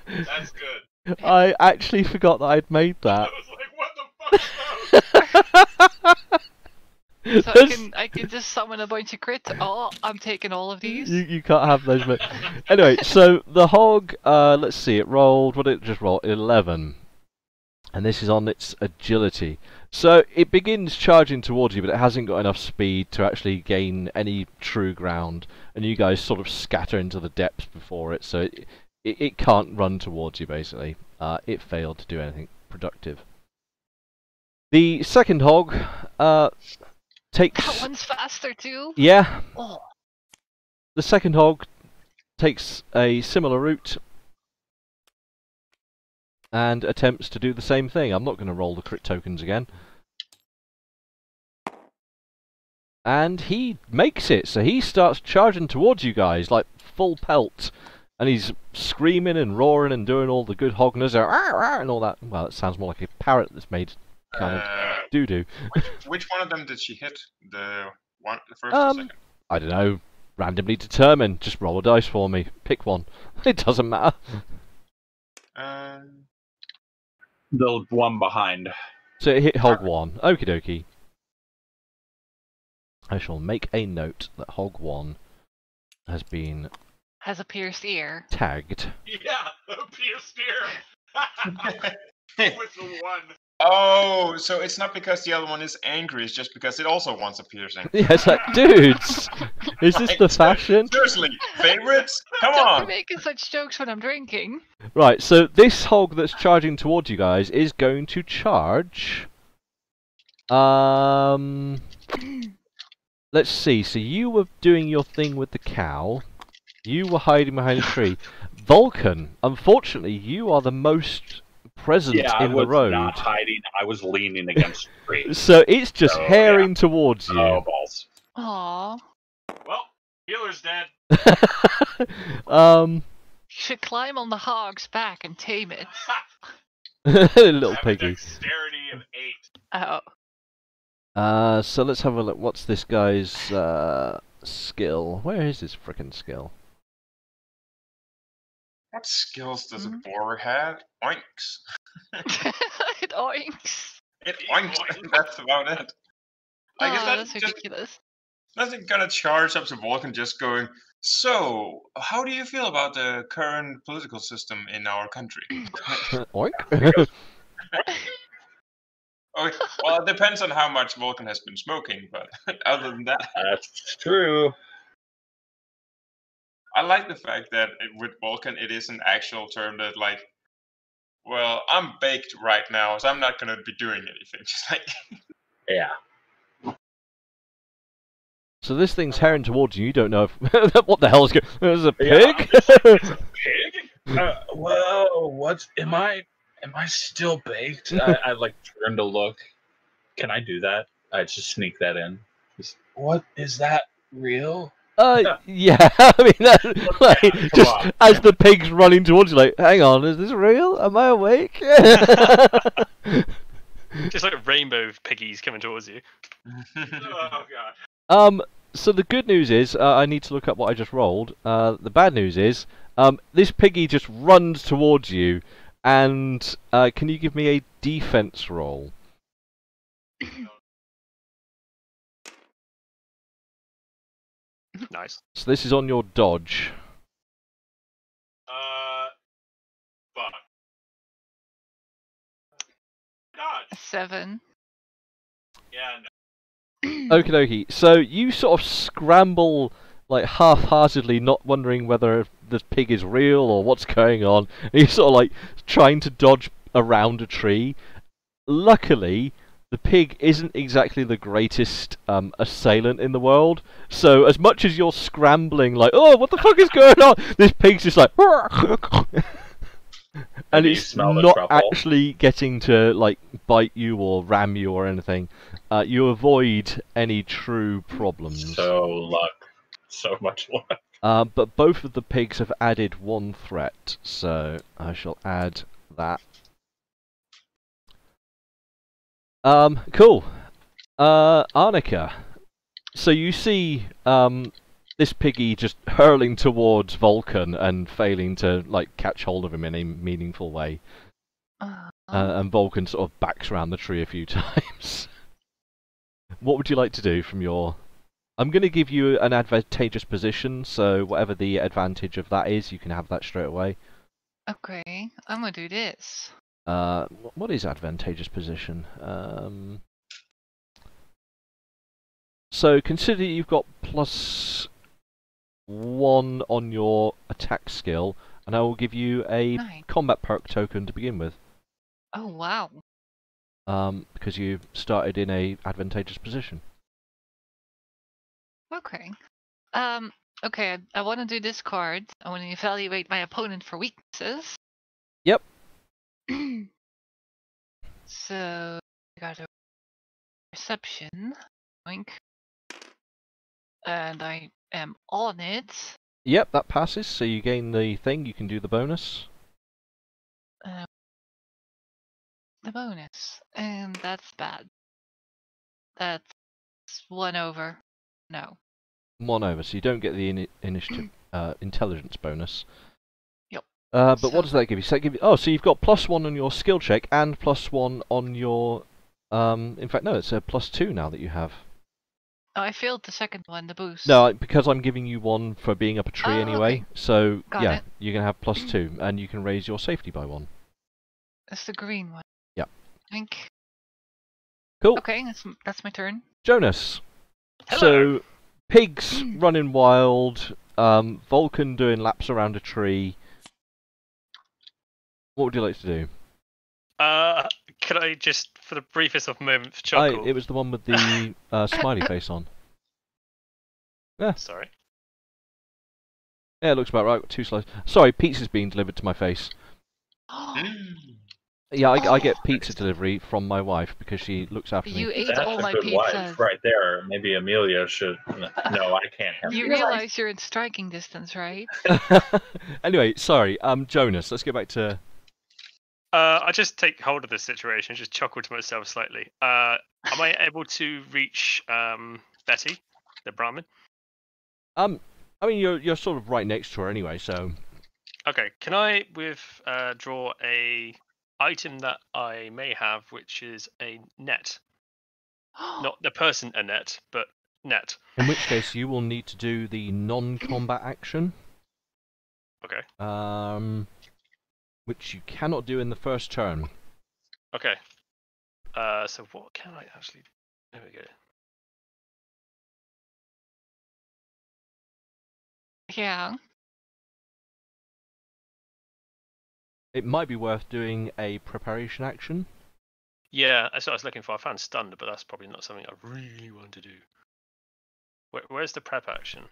That's good.
I actually forgot that I'd made that.
I was like, what the fuck?
So I can just summon a bunch of crit. Oh, I'm taking all of these.
You can't have those. But anyway, so the hog. Let's see. It rolled. What did it just roll? 11. And this is on its agility. So it begins charging towards you, but it hasn't got enough speed to actually gain any true ground. And you guys sort of scatter into the depths before it, so it can't run towards you, basically. It failed to do anything productive. The second hog takes...
That one's faster too.
Yeah.
Oh.
The second hog takes a similar route and attempts to do the same thing. I'm not going to roll the crit tokens again. And he makes it, so he starts charging towards you guys like full pelt. And he's screaming and roaring and doing all the good hogness and all that. Well, it sounds more like a parrot that's made kind of doo-doo.
Which one of them did she hit? The first or second?
I don't know. Randomly determined. Just roll a dice for me. Pick one. It doesn't matter.
The one behind.
So it hit Hog 1. Okie dokie. I shall make a note that Hog 1 has been
Has a pierced ear.
tagged.
Yeah, a pierced ear. With the one.
Oh, so it's not because the other one is angry, it's just because it also wants a piercing.
Yeah, it's like, dudes! Is this the fashion?
Seriously, favorites? Come
Don't
on!
be making such jokes when I'm drinking.
Right, so this hog that's charging towards you guys is going to charge. Let's see. So you were doing your thing with the cow. You were hiding behind a tree. Vulcan, unfortunately, you are the most present in the road.
I was not hiding. I was leaning against the tree.
So it's just herring towards you.
Oh, balls.
Aww.
Well, healer's dead.
You should climb on the hog's back and tame it.
Little
I have a
piggy.
dexterity of 8.
Oh.
So let's have a look. What's this guy's skill? Where is his frickin' skill?
What skills does a boar have? Oinks.
It oinks.
It oinks, that's about it. I guess
That's
just
ridiculous.
nothing gonna charge up to Vulcan just going, so, how do you feel about the current political system in our country?
Oink.
Okay, well, it depends on how much Vulcan has been smoking, but other than that...
That's true.
I like the fact that with Vulcan, it is an actual term that, like, well, I'm baked right now, so I'm not gonna be doing anything. Just like...
Yeah.
So this thing's herring towards you. You don't know if what the hell is going. There's a
Yeah,
pig.
it's a pig? Well, what's... Am I still baked? I like turn to look. Can I do that? I just sneak that in. What is that real?
Yeah. I mean, like, just as the pig's running towards you, like, hang on, is this real? Am I awake?
Just like rainbow piggies coming towards you. Oh god.
So the good news is, I need to look up what I just rolled. The bad news is, this piggy just runs towards you, and can you give me a defense roll?
Nice.
So this is on your dodge.
Fuck. Dodge.
7.
Yeah,
Okie dokie. So you sort of scramble, like, half-heartedly, not wondering whether this pig is real or what's going on. And you're sort of, like, trying to dodge around a tree. Luckily, the pig isn't exactly the greatest assailant in the world. So as much as you're scrambling, like, oh, what the fuck is going on? This pig's just like... And it's not actually getting to, like, bite you or ram you or anything. You avoid any true problems.
So much luck.
But both of the pigs have added 1 threat, so I shall add that. Cool. Arnica. So you see this piggy just hurling towards Vulcan and failing to, like, catch hold of him in a meaningful way. And Vulcan sort of backs around the tree a few times. What would you like to do from your... I'm going to give you an advantageous position, so whatever the advantage of that is, you can have that straight away.
Okay, I'm gonna do this.
What is advantageous position? So consider you've got +1 on your attack skill, and I will give you a combat perk token to begin with.
Oh wow.
Because you started in a advantageous position.
Okay. Okay, I want to do this card. I want to evaluate my opponent for weaknesses.
Yep.
So I got a perception. Oink. And I am on it.
Yep, that passes. So you gain the thing. You can do the bonus.
The bonus, and that's bad. That's 1 over. No.
1 over. So you don't get the initiative intelligence bonus.
Yep.
But what
So-
does that give you? So that give you? Oh, so you've got +1 on your skill check and +1 on your. In fact, no, it's a +2 now that you have.
Oh, I failed the second one, the boost.
No, because I'm giving you 1 for being up a tree
Oh,
anyway.
okay.
So
Got
yeah,
it.
you're gonna have +2, and you can raise your safety by 1.
It's the green one.
Yep.
I think.
Cool.
Okay, that's my turn.
Jonas.
Hello.
So pigs running wild. Vulcan doing laps around a tree. What would you like to do?
Could I just, for the briefest of moments, chuckle?
It was the one with the smiley face on.
Sorry.
Yeah, it looks about right. 2 slices. Sorry, pizza's being delivered to my face. Yeah, I get pizza delivery from my wife because she looks after
You
me.
ate
That's
all
a
my
good
pizzas.
wife right there. Maybe Amelia should. No, I can't have
You
it.
realize you're in striking distance, right?
Anyway, sorry. Jonas, let's get back to.
I just take hold of this situation, just chuckle to myself slightly. Am I able to reach Betty, the Brahmin?
I mean, you're sort of right next to her anyway, so.
Okay, can I draw a item that I may have, which is a net? Not the person a net, but net.
In which case, you will need to do the non-combat action.
Okay.
Which you cannot do in the first turn.
Okay. So what can I actually do? There we go.
Yeah.
It might be worth doing a preparation action.
Yeah, that's what I was looking for. I found stunned, but that's probably not something I really want to do. Where's the prep action?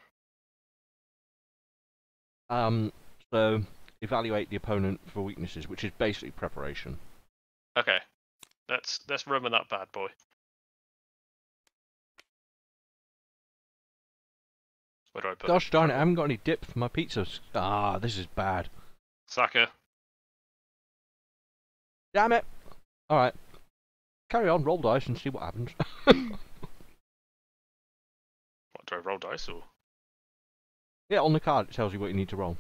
So evaluate the opponent for weaknesses, which is basically preparation.
Okay. Let's run with that bad boy. Where do I put
Gosh
it?
darn it, I haven't got any dip for my pizza. Ah, this is bad.
Saka.
Damn it! Alright. Carry on, roll dice and see what happens.
What, do I roll dice or?
Yeah, on the card it tells you what you need to roll.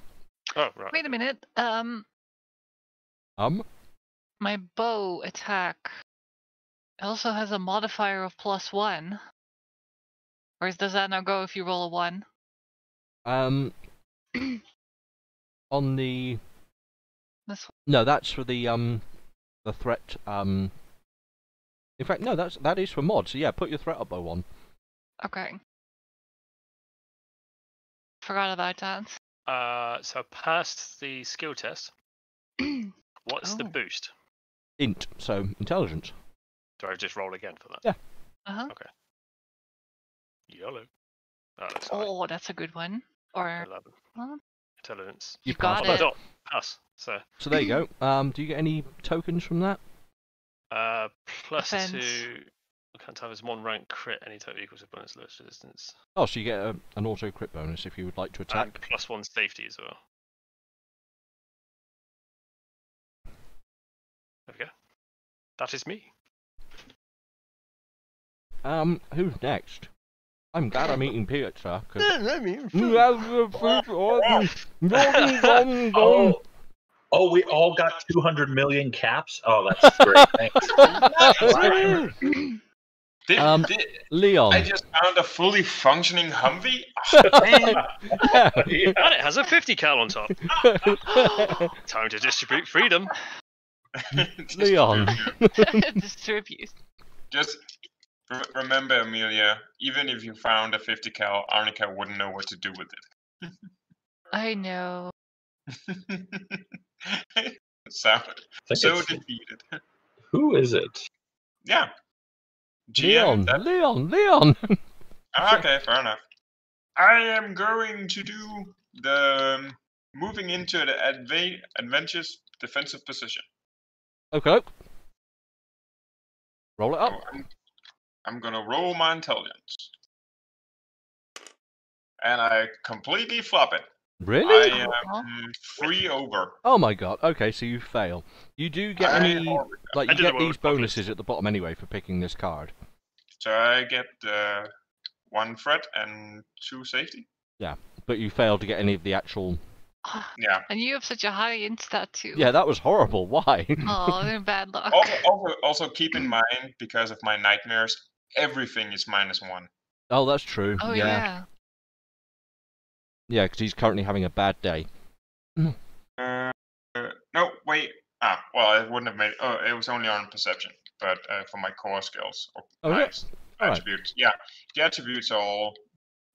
Oh, right.
Wait a minute. My bow attack also has a modifier of +1. Or does that not go if you roll a 1?
On the
This one.
no, that's for the threat. In fact, no, that is for mod. So yeah, put your threat up by 1.
Okay. Forgot about that.
So I passed the skill test. What's the
Oh.
boost?
Int, so intelligence.
Do I just roll again for that?
Yeah.
Uh-huh.
Okay. Yellow. Oh, that's high.
Oh, that's a good one. Or
11.
Huh?
Intelligence.
You
passed
got
both.
it.
Dot. Pass. So,
So there you go. Do you get any tokens from that?
plus
Defense.
2. I can't tell. There's 1 rank crit. Any type equals a bonus lowest resistance.
Oh, so you get an auto crit bonus if you would like to
And
attack.
plus 1 safety as well. There we go. That is me.
Who's next? I'm glad I'm eating pizza.
Oh, we all got 200 million caps. Oh, that's great. Thanks.
Leon.
I just found a fully functioning Humvee.
And it has a 50 cal on top. Time to distribute freedom.
Leon.
Distribute.
Just remember, Amelia, even if you found a 50 cal, Arnica wouldn't know what to do with
I know.
it. So defeated.
Who is it?
Yeah. GM,
Leon.
Okay, fair enough. I am going to do the moving into the advantageous defensive position.
Okay. Roll it up.
So I'm gonna roll my intelligence. And I completely flop it.
Really?
I am 3 over.
Oh my god. Okay, so you fail. You do get any like
I
you
did the
get these
word obvious.
bonuses at the bottom anyway for picking this card.
So I get 1 threat and 2 safety.
Yeah, but you failed to get any of the actual.
Yeah.
And you have such a high instat too.
Yeah, that was horrible. Why?
Oh, they're bad luck.
Also keep in mind, because of my nightmares, everything is -1.
Oh, that's true.
Oh
yeah.
yeah.
Yeah, because he's currently having a bad day.
No, wait. Well, it wouldn't have made. Oh, it was only on perception, but for my core skills or
Okay. Alright.
attributes. Yeah, the attributes are all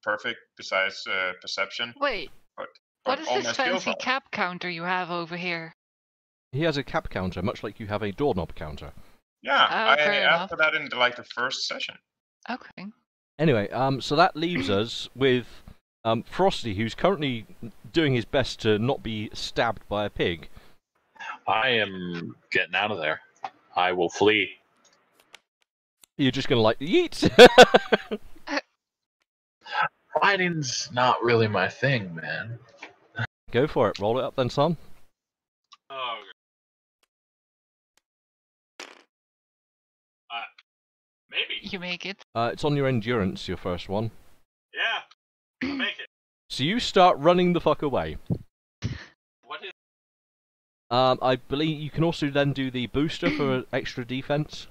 perfect besides perception.
Wait.
But
What is
all
this
my skills
fancy
are.
cap counter you have over here?
He has a cap counter, much like you have a doorknob counter.
Yeah, I
fair
asked
enough.
for that in the first session.
Okay.
Anyway, so that leaves us with Frosty, who's currently doing his best to not be stabbed by a pig.
I am getting out of there. I will flee.
You're just gonna like yeet.
Fighting's not really my thing, man.
Go for it. Roll it up then, son.
Oh. Maybe.
You make it.
It's on your endurance, your first one.
Yeah. I'll make it.
So you start running the fuck away.
What is?
I believe you can also then do the booster for extra defense.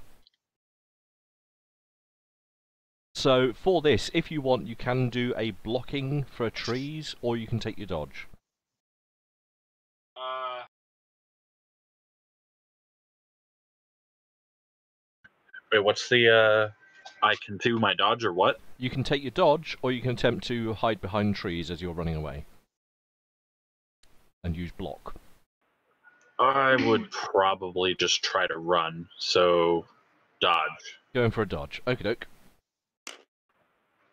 So for this, if you want, you can do a blocking for trees, or you can take your dodge.
Wait, what's the? I can do my dodge or what?
You can take your dodge, or you can attempt to hide behind trees as you're running away. And use block.
I would probably just try to run. So, dodge.
Going for a dodge. Okie doke.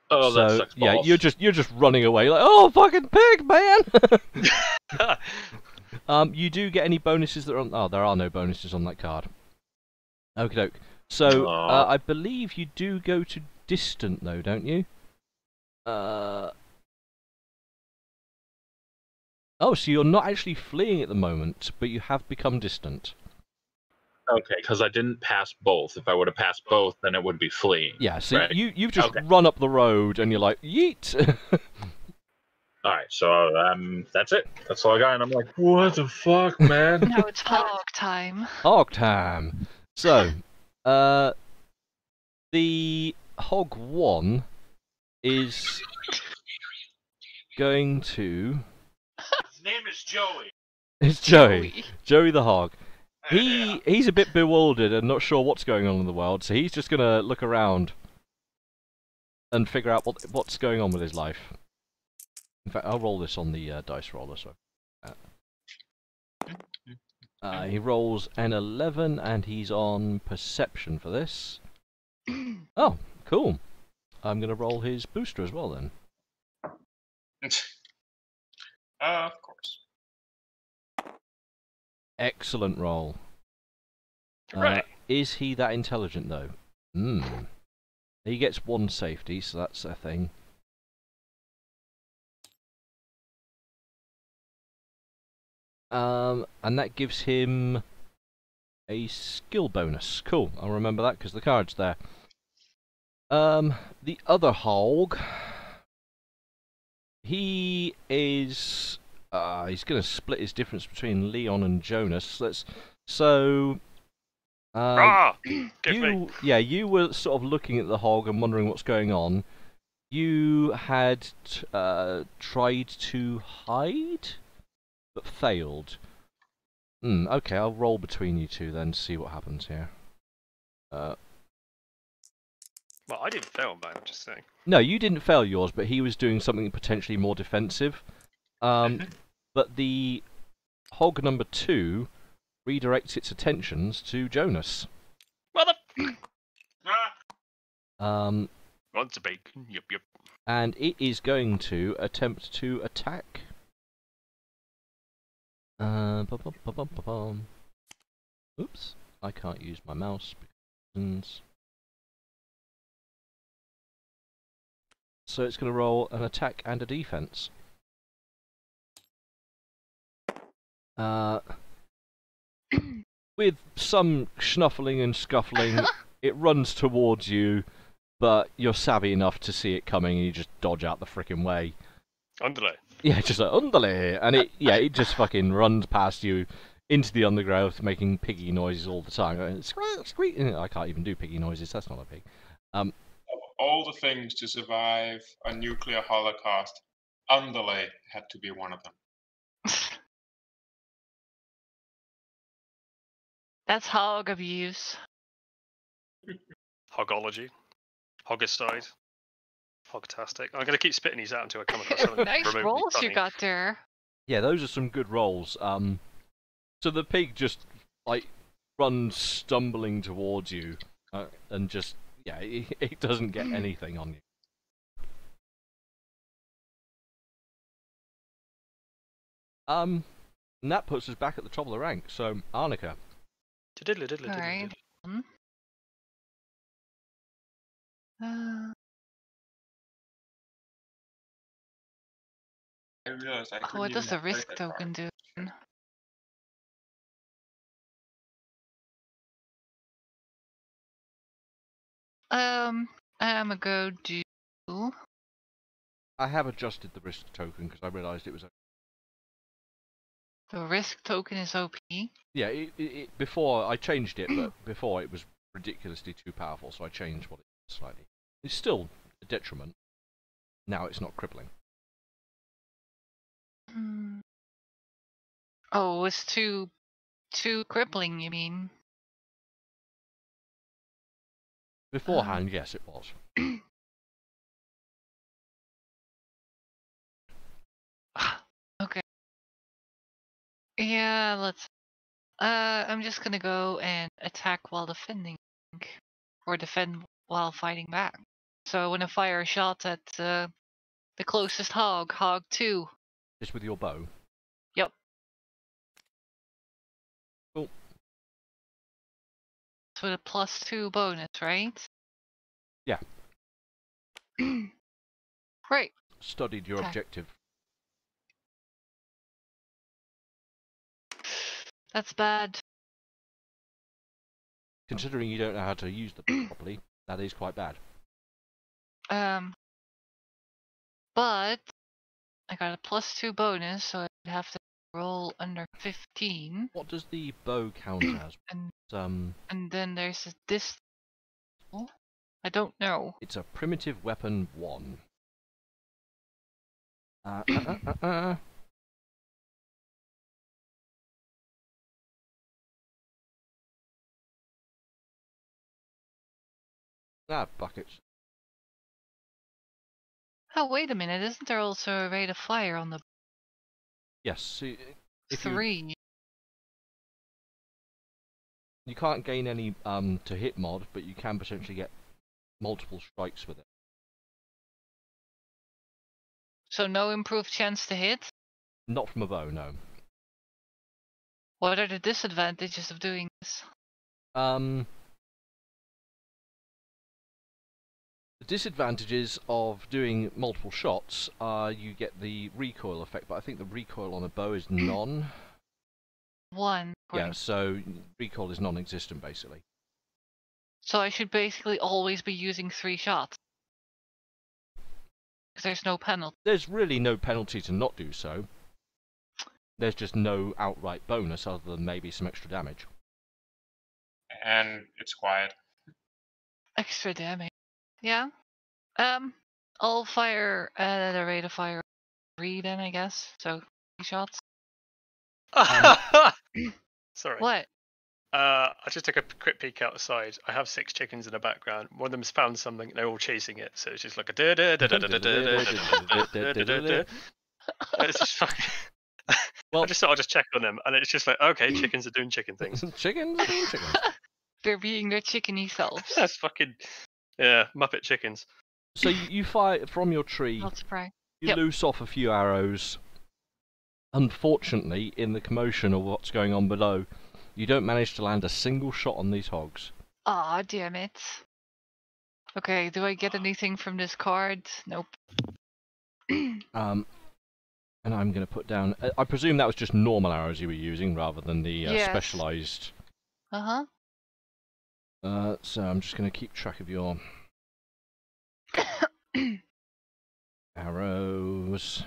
Oh,
So
that sucks
yeah,
balls.
you're just running away like, oh fucking pig, man. You do get any bonuses that are on? Oh, there are no bonuses on that card. Okie doke. So I believe you do go to distant though, don't you? Oh, so you're not actually fleeing at the moment, but you have become distant.
Okay, because I didn't pass both. If I would have passed both, then it would be fleeing.
Yeah, so
right?
you've just
Okay.
run up the road and you're like, yeet!
Alright, so that's it. That's all I got, and I'm like, what the fuck, man?
Now it's hog time.
Hog time! So, the Hog 1 is going to...
His name is Joey.
It's Joey. Joey the Hog. He's a bit bewildered and not sure what's going on in the world, so he's just gonna look around and figure out what's going on with his life. In fact, I'll roll this on the dice roller. So he rolls an 11, and he's on perception for this. Oh, cool. I'm gonna roll his booster as well then.
Of course.
Excellent roll.
Right.
Is he that intelligent though? He gets 1 safety, so that's a thing. And that gives him a skill bonus. Cool, I'll remember that because the card's there. The other hog, he is he's going to split his difference between Leon and Jonas. You were sort of looking at the hog and wondering what's going on. You had tried to hide, but failed. Okay, I'll roll between you two then to see what happens here.
Well, I didn't fail, man. I'm just saying.
No, you didn't fail yours, but he was doing something potentially more defensive. But the hog number 2 redirects its attentions to Jonas.
Mother.
Wants
a bacon. Yep.
And it is going to attempt to attack. Oops, I can't use my mouse. So it's going to roll an attack and a defense. With some snuffling and scuffling, it runs towards you, but you're savvy enough to see it coming and you just dodge out the frickin' way.
Underlay.
Yeah, just like, underlay! And it just fucking runs past you into the undergrowth, making piggy noises all the time. Squeak, squeak. I can't even do piggy noises, that's not a pig.
Of all the things to survive a nuclear holocaust, underlay had to be one of them.
That's hog abuse.
Hogology. Hogicide. Hogtastic. I'm going to keep spitting these out until I come across something
Nice
remotely
rolls
funny.
you got there.
Yeah, those are some good rolls. So the pig just, like, runs stumbling towards you, and just, yeah, it doesn't get anything on you. And that puts us back at the top of the rank, so Arnica.
Alright.
I realized I couldn't
What does
even
the risk
play that
token
card.
do? I'm gonna go do.
I have adjusted the risk token because I realised it was.
The risk token is OP.
Yeah, before I changed it, but before it was ridiculously too powerful, so I changed what it was slightly. It's still a detriment. Now it's not crippling.
Oh, it's too crippling, you mean?
Beforehand, yes, it was.
Okay. Yeah, let's. I'm just gonna go and attack while defending, or defend while fighting back. So I want to fire a shot at the closest hog, hog 2.
Just with your bow.
Yep.
Cool.
So with a +2 bonus, right?
Yeah.
Right.
Studied your
Okay.
objective.
That's bad.
Considering you don't know how to use the bow properly, that is quite bad.
But I got a +2 bonus, so I'd have to roll under 15.
What does the bow count as?
And then there's this. I don't know.
It's a primitive weapon 1. Buckets.
Oh, wait a minute. Isn't there also a rate of fire on the
Yes. See, if
3?
You can't gain any to hit mod, but you can potentially get multiple strikes with it.
So no improved chance to hit?
Not from a bow, no.
What are the disadvantages of doing this?
The disadvantages of doing multiple shots are you get the recoil effect, but I think the recoil on a bow is none.
1.
Yeah, so recoil is non-existent basically.
So I should basically always be using 3 shots. Because there's no penalty.
There's really no penalty to not do so. There's just no outright bonus other than maybe some extra damage.
And it's quiet.
Extra damage. Yeah. I'll fire at a rate of fire 3 then, I guess. So 3 shots.
Sorry.
What?
I just took a quick peek outside. I have 6 chickens in the background. One of them's found something. They're all chasing it, so it's just like a da da da da da da da da da. It's just fucking.
Well,
I just thought I'd just check on them, and it's just like, okay, chickens are doing chicken things.
Chickens are doing chickens.
They're being their chickeny selves.
That's fucking Muppet chickens.
So you fire from your tree.
Not surprised.
You loose off a few arrows. Unfortunately, in the commotion of what's going on below, you don't manage to land a single shot on these hogs.
Aw, damn it. Okay, do I get anything from this card? Nope.
And I'm going to put down... I presume that was just normal arrows you were using rather than the
Yes.
specialised...
Uh-huh.
So I'm just going to keep track of your... arrows.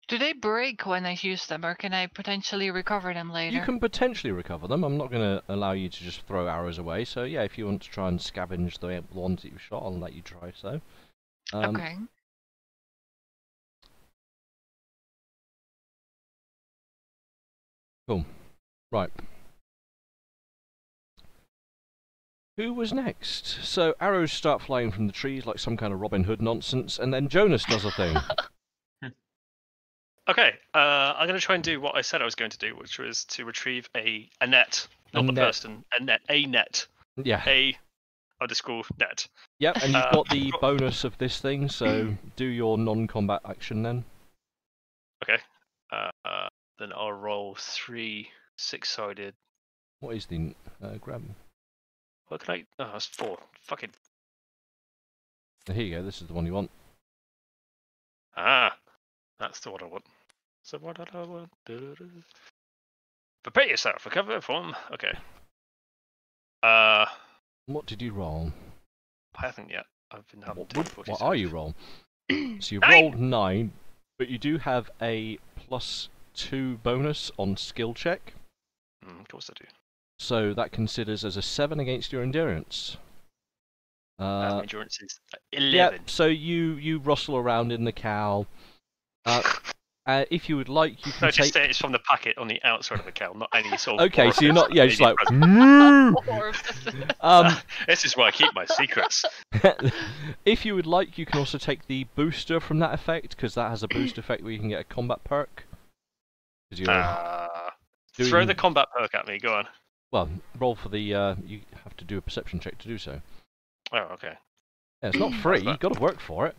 Do they break when I use them, or can I potentially recover them later?
You can potentially recover them. I'm not going to allow you to just throw arrows away. So yeah, if you want to try and scavenge the ones that you've shot, I'll let you try so.
Okay.
Cool. Right. Who was next? So arrows start flying from the trees like some kind of Robin Hood nonsense, and then Jonas does a thing.
Okay, I'm going to try and do what I said I was going to do, which was to retrieve a net, not the person, a net.
Yeah.
A underscore net.
Yep, and you've got the bonus of this thing, so do your non-combat action then.
Okay. Then I'll roll 3 6-sided.
What is the grab?
What can I? Oh, that's 4. Fucking.
Here you go. This is the one you want.
Ah, that's the one I want. So what did I want? Prepare yourself. Recover from. Okay.
What did you roll?
I haven't yet. I've been having
What are you roll? So you
9!
rolled 9, but you do have a +2 bonus on skill check.
Of course I do.
So that considers as a 7 against your endurance.
My endurance is 11.
Yeah, so you rustle around in the cow. If you would like, you can
No,
take...
just say it's from the packet on the outside of the cow, not any sort of...
Okay, so you're not... Yeah, just like...
This is where I keep my secrets.
If you would like, you can also take the booster from that effect, because that has a boost effect where you can get a combat perk.
Throw the combat perk at me, go on.
Well, roll for the... you have to do a perception check to do so.
Oh, okay.
Yeah, it's not free, you've got to work for it.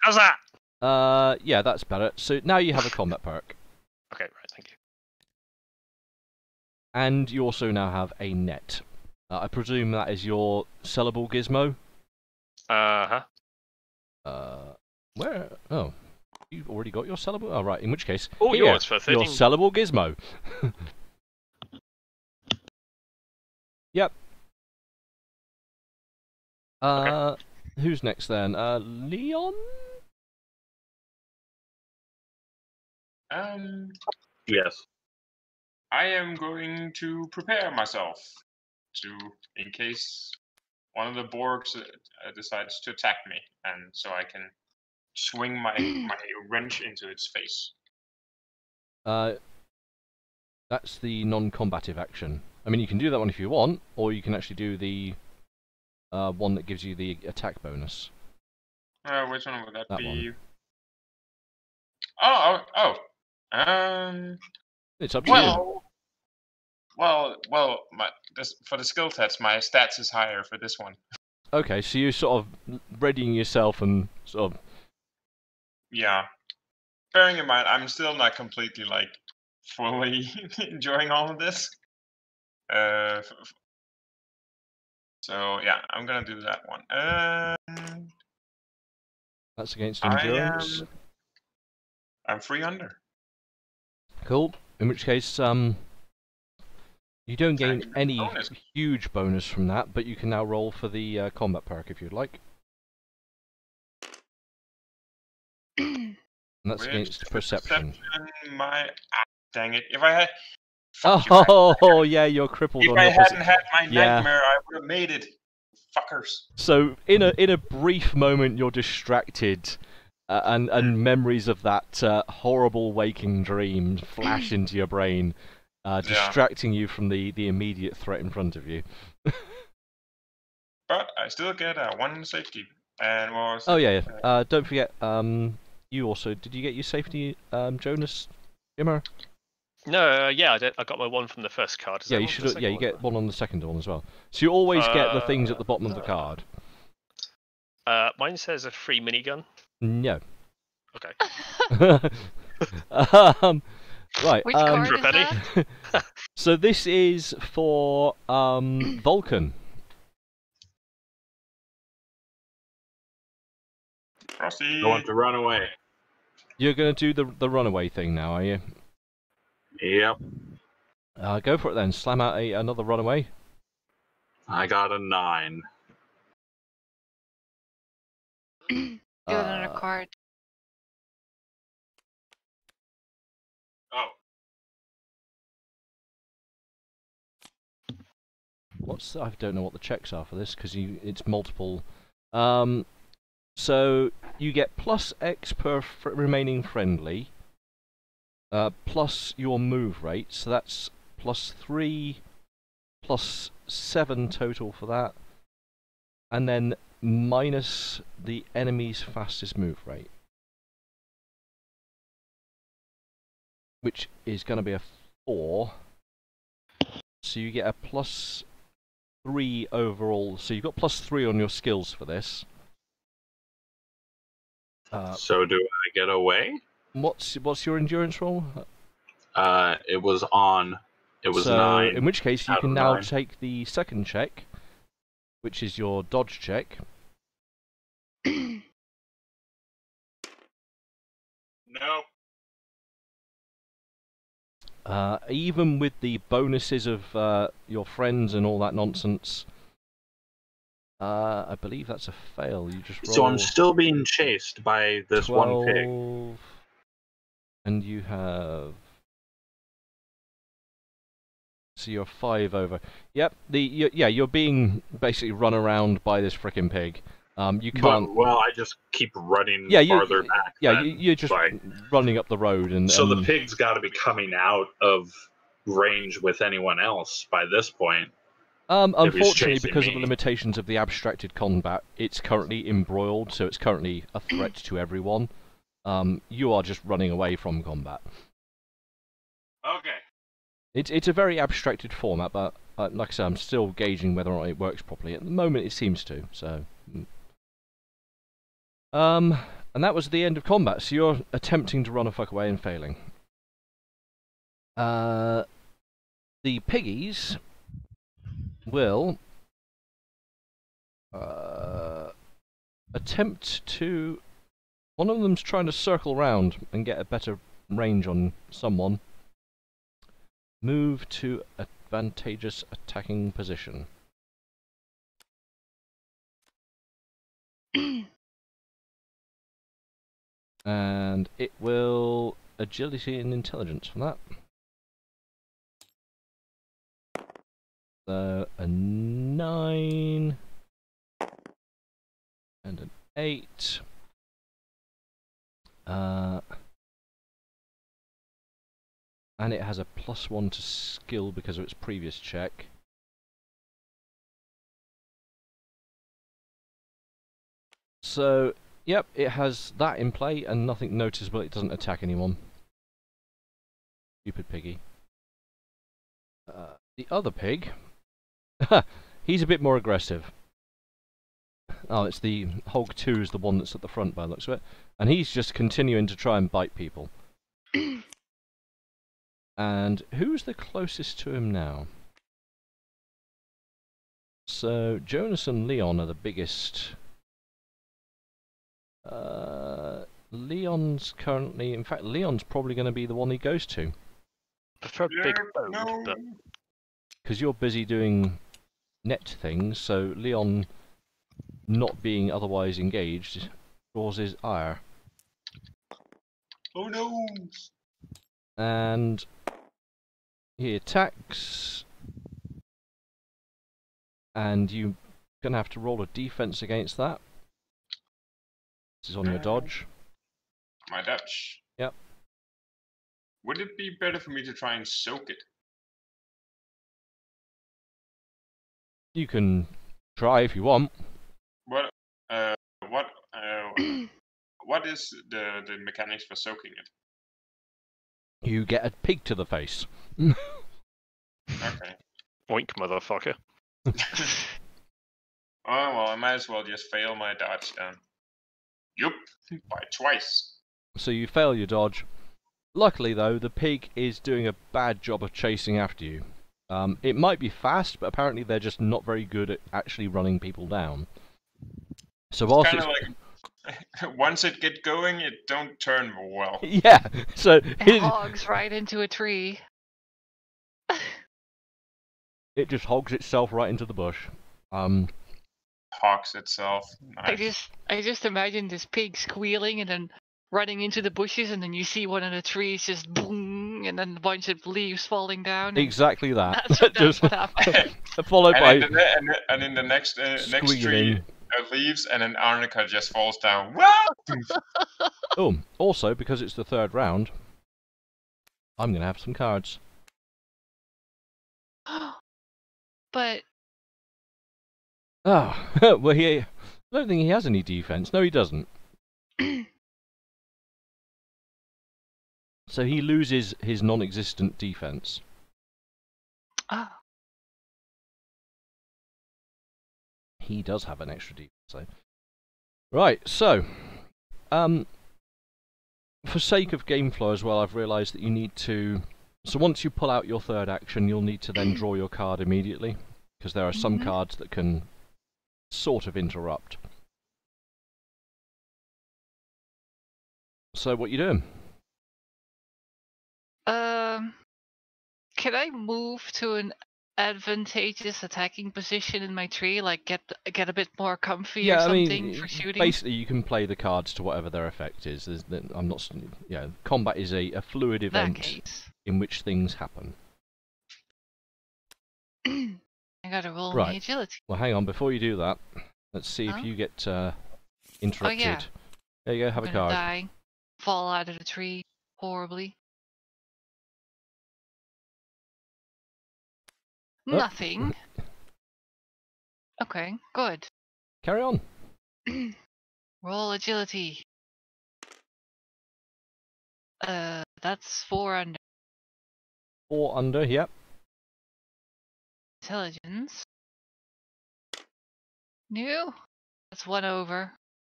How's that?
Yeah, that's better. So now you have a combat perk.
Okay, right, thank you.
And you also now have a net. I presume that is your sellable gizmo?
Uh-huh.
Where? Oh, you've already got your sellable? Oh, right, in which case...
Oh,
here,
yours for 13.
your sellable gizmo. Yep.
Okay.
Who's next then? Leon?
Yes.
I am going to prepare myself in case one of the Borgs decides to attack me, and so I can swing my wrench into its face.
That's the non-combative action. I mean, you can do that one if you want, or you can actually do the one that gives you the attack bonus.
Which one would that
One.
be?
It's up to you.
Well, for the skill tests, my stats is higher for this one.
Okay, so you're sort of readying yourself and sort of...
Yeah. Bearing in mind, I'm still not completely, fully enjoying all of this. So, yeah, I'm gonna do that one.
That's against endurance.
I'm 3 under.
Cool. In which case, you don't gain any huge bonus from that, but you can now roll for the combat perk if you'd like. And that's against perception.
Dang it! If I had.
Oh, yeah, you're crippled
if
on
I
the opposite.
hadn't had my nightmare, I would have made it. Fuckers.
So, in a brief moment, you're distracted. And memories of that horrible waking dream flash into your brain, distracting you from the immediate threat in front of you.
But I still get 1 safety. And what was
Oh yeah. Don't forget. You also did you get your safety, Jonas, Jimmer?
No, yeah, I did. I got my 1 from the first card.
Yeah, you should. Yeah, you get 1 on the second one as well. So you always get the things at the bottom of the card.
Mine says a free minigun.
No.
Okay.
Right.
Which card is that?
So this is for Vulcan.
Proceed.
I want to run away.
You're going to do the runaway thing now, are you?
Yep.
Go for it then. Slam out another runaway.
I got a 9.
Do another card.
Oh.
I don't know what the checks are for this because it's multiple. So you get plus X per remaining friendly, plus your move rate. So that's plus 3, plus 7 total for that, and then minus the enemy's fastest move rate, which is going to be a 4. So you get a plus 3 overall. So you've got plus 3 on your skills for this.
So do I get away?
What's your endurance roll?
It was on. It was 9.
In which case you
out
can
of
now
9.
take the second check, which is your dodge check.
Nope.
Even with the bonuses of your friends and all that nonsense, I believe that's a fail. You just roll.
So I'm still being chased by this
12,
one pig.
and you have. So you're 5 over. Yep. You're being basically run around by this frickin' pig. You can't.
Well, I just keep running farther back.
Yeah,
then.
you're just
Like,
running up the road, and
so the pig's got to be coming out of range with anyone else by this point.
Unfortunately, because of
me.
the limitations of the abstracted combat, it's currently embroiled, so it's currently a threat to everyone. You are just running away from combat.
Okay.
It's a very abstracted format, but like I said, I'm still gauging whether or not it works properly. At the moment, it seems to. So. And that was the end of combat. So you're attempting to run a fuck away and failing. The piggies will attempt to. One of them's trying to circle round and get a better range on someone. Move to advantageous attacking position. And it will agility and intelligence from that. So a 9 and an 8. And it has a +1 to skill because of its previous check. So, yep, it has that in play and nothing noticeable. It doesn't attack anyone. Stupid piggy. The other pig, he's a bit more aggressive. Oh, it's the Hog 2 is the one that's at the front by the looks of it. And he's just continuing to try and bite people. And who's the closest to him now? So, Jonas and Leon are the biggest. Leon's currently... In fact, Leon's probably going to be the one he goes to.
Prefer big boat,
No.
but
Because you're busy doing net things, so Leon, not being otherwise engaged, draws his ire.
Oh no.
And he attacks, and you're going to have to roll a defense against that. This is on your dodge.
My dodge.
Yep.
Would it be better for me to try and soak it?
You can try if you want.
What? What is the mechanics for soaking it?
You get a pig to the face.
Okay.
oink, motherfucker.
Oh well, I might as well just fail my dodge then. Yup, by twice.
So you fail your dodge. Luckily though, the pig is doing a bad job of chasing after you. It might be fast, but apparently they're just not very good at actually running people down. So whilst
Kind of once it get going, it don't turn well.
Yeah. So
It hogs right into a tree.
it just hogs itself right into the bush.
Hogs itself. Nice.
I just imagine this pig squealing and then running into the bushes, and then you see one of the trees just boom, and then a bunch of leaves falling down. And
Exactly that.
that's what happened.
Followed by
And in the next tree,
squealing.
leaves, and then Arnica just falls down. Whoa!
Oh, also because it's the third round, I'm gonna have some cards.
But
Oh, well, I don't think he has any defense. No, he doesn't. So he loses his non-existent defense.
ah,
He does have an extra defense, though. Right, so, for sake of game flow as well, I've realised that you need to... So once you pull out your third action, you'll need to then draw your card immediately, because there are some cards that can sort of interrupt. So what you doing?
can I move to an advantageous attacking position in my tree, like get a bit more comfy or something for shooting?
Basically, you can play the cards to whatever their effect is. I'm not, combat is a fluid event in which things happen.
I gotta roll
Right.
my agility.
Well, hang on. Before you do that, let's see if you get interrupted.
yeah.
There you go. Have
I'm
a
gonna
card.
die, fall out of the tree horribly.
Oh.
Nothing. Okay, good.
Carry on.
Roll agility. That's 4 under.
4 under. Yep.
Intelligence. New. That's 1 over.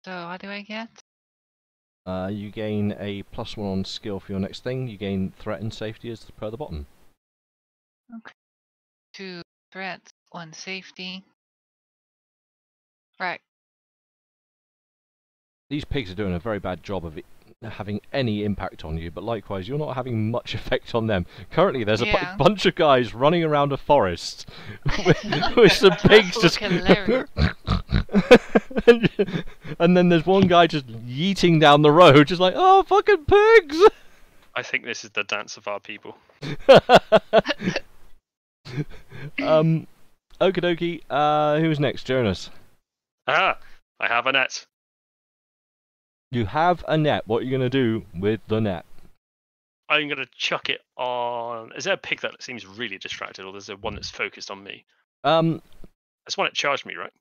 So what do I get?
You gain a +1 on skill for your next thing. You gain threat and safety as per the bottom.
Okay. 2 threat, 1 safety. Right.
These pigs are doing a very bad job of having any impact on you, but likewise, you're not having much effect on them. Currently, there's a bunch of guys running around a forest with some pigs just... and then there's one guy just yeeting down the road, just like, oh, fucking pigs!
I think this is the dance of our people.
Okie dokie, who's next? Jonas.
Ah, I have a net.
You have a net. What are you going to do with the net?
I'm going to chuck it on... Is there a pig that seems really distracted, or is there one that's focused on me? That's one that charged me, right?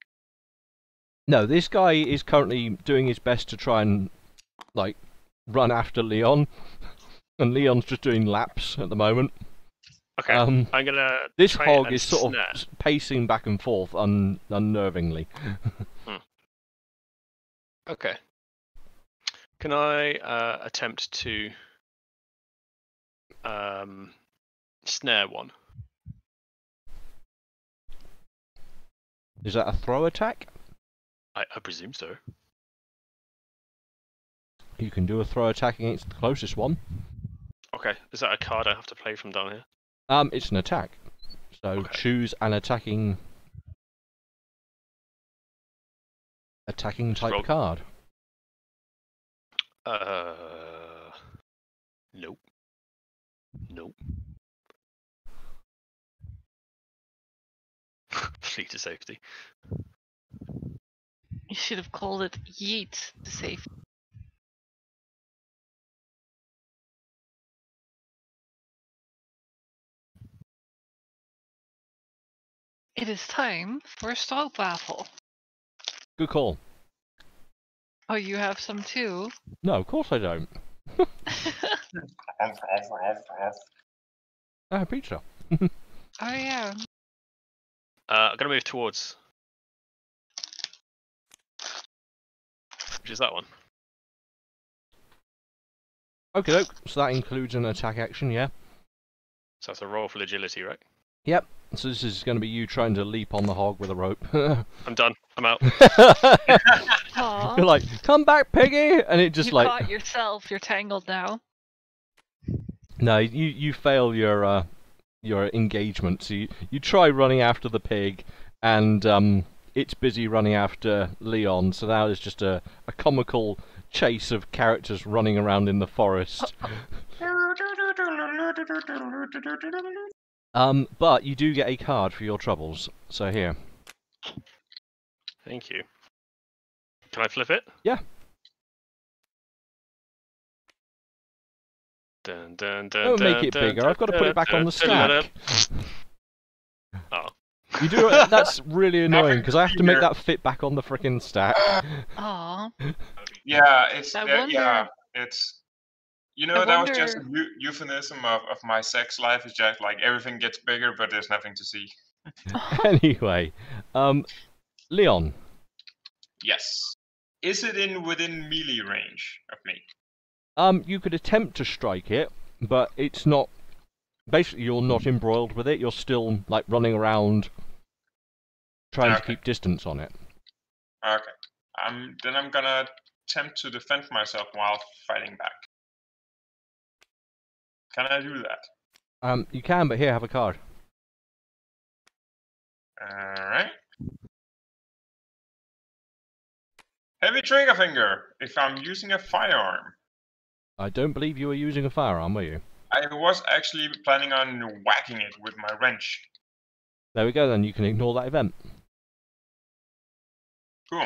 No, this guy is currently doing his best to try and, like, run after Leon. And Leon's just doing laps at the moment.
Okay, I'm going to...
This hog is sort of pacing back and forth unnervingly.
Okay. Can I attempt to snare one?
Is that a throw attack?
I presume so.
You can do a throw attack against the closest one.
Okay, is that a card I have to play from down here?
It's an attack. So choose an attacking type card.
Nope. Nope. Flee to safety.
You should have called it yeet to safety. It is time for a stroopwafel.
Good call.
Oh, you have some too?
No, of course I don't. Pizza.
Oh yeah.
I'm gonna move towards. Which is that one?
Okay, so that includes an attack action, yeah.
So that's a roll for agility, right?
Yep. So this is going to be you trying to leap on the hog with a rope.
I'm done. I'm out.
Aw.
You're like, come back, piggy! And it just
You
like...
caught yourself. You're tangled now.
No, you fail your engagement. So you try running after the pig, and it's busy running after Leon. So now there's just a comical chase of characters running around in the forest. But you do get a card for your troubles. So here.
Thank you. Can I flip it?
Yeah.
Dun, dun, dun,
Don't make it bigger. I've got to put it back on the stack.
Oh.
You do. That's really annoying because I have to make that fit back on the frickin' stack.
Aw.
Yeah, it's
I
yeah,
wonder-
it's
I
that was just a
wonder-
euphemism of my sex life. It's just like everything gets bigger, but there's nothing to see.
Anyway, Leon.
Yes. Is it within melee range of me?
You could attempt to strike it, but it's not. Basically, you're not embroiled with it. You're still like running around, trying to keep distance on it.
Okay. Then I'm gonna attempt to defend myself while fighting back. Can I do that?
You can, but here, have a card.
Alright. Heavy trigger finger if I'm using a firearm.
I don't believe you were using a firearm, were you?
I was actually planning on whacking it with my wrench.
There we go. Then you can ignore that event.
Cool.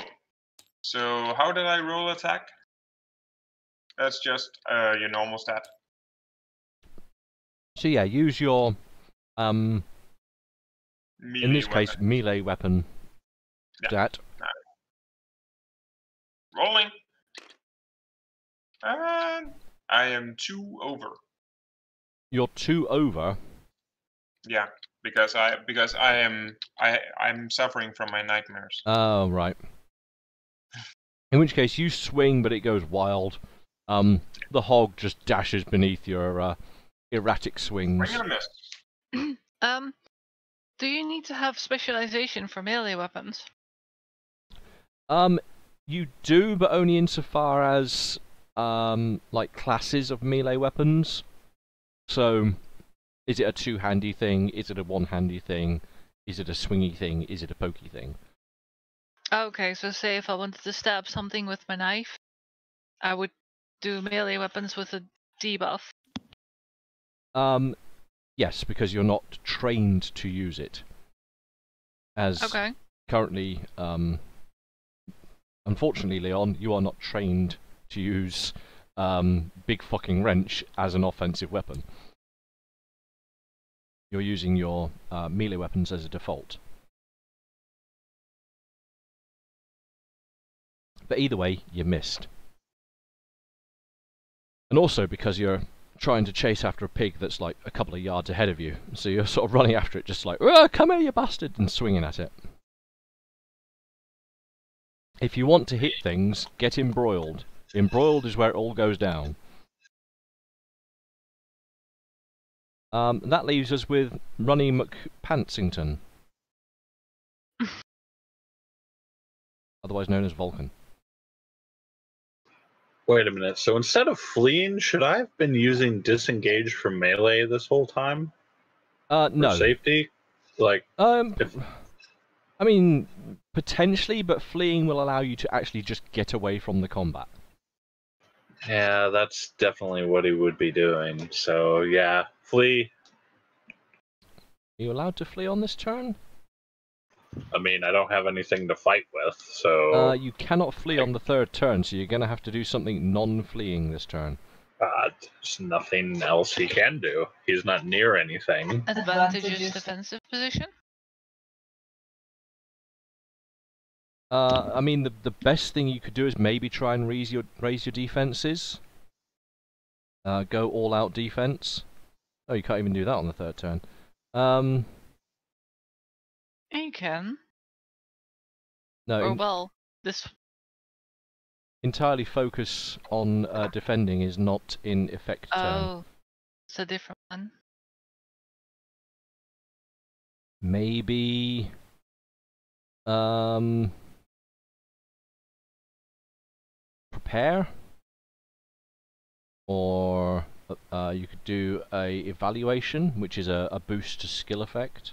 So how did I roll attack? That's just your normal stat.
So yeah, use your
Melee
in this case
weapon.
melee weapon stat.
Rolling. And I am 2 over.
You're 2 over.
Yeah, because I'm suffering from my nightmares.
Oh right. In which case you swing, but it goes wild. The hog just dashes beneath your erratic swings.
I'm gonna miss.
Do you need to have specialization for melee weapons?
You do, but only insofar as like classes of melee weapons. So, is it a two-handy thing? Is it a one-handy thing? Is it a swingy thing? Is it a pokey thing?
Okay, so say if I wanted to stab something with my knife, I would do melee weapons with a debuff.
Yes, because you're not trained to use it. As
Okay.
currently, unfortunately, Leon, you are not trained to use big fucking wrench as an offensive weapon. You're using your melee weapons as a default. But either way, you missed. And also because you're trying to chase after a pig that's like a couple of yards ahead of you. So you're sort of running after it just like, "Oh, come here, you bastard," and swinging at it. If you want to hit things, get embroiled. Embroiled is where it all goes down. That leaves us with Ronnie McPantsington. Otherwise known as Vulcan.
Wait a minute. So instead of fleeing, should I have been using disengage from melee this whole time?
No.
For safety? Like,
I mean, potentially, but fleeing will allow you to actually just get away from the combat.
yeah, that's definitely what he would be doing. So, yeah, flee.
Are you allowed to flee on this turn?
I mean, I don't have anything to fight with, so...
You cannot flee on the third turn, so you're going to have to do something non-fleeing this turn.
There's nothing else he can do. He's not near anything.
Advantageous defensive position?
I mean, the best thing you could do is maybe try and raise your defenses. Go all out defense. Oh, you can't even do that on the third turn.
You can.
No,
Or well, this.
entirely focus on defending is not in effect turn.
Oh, it's a different one.
maybe prepare, or you could do a evaluation, which is a boost to skill effect.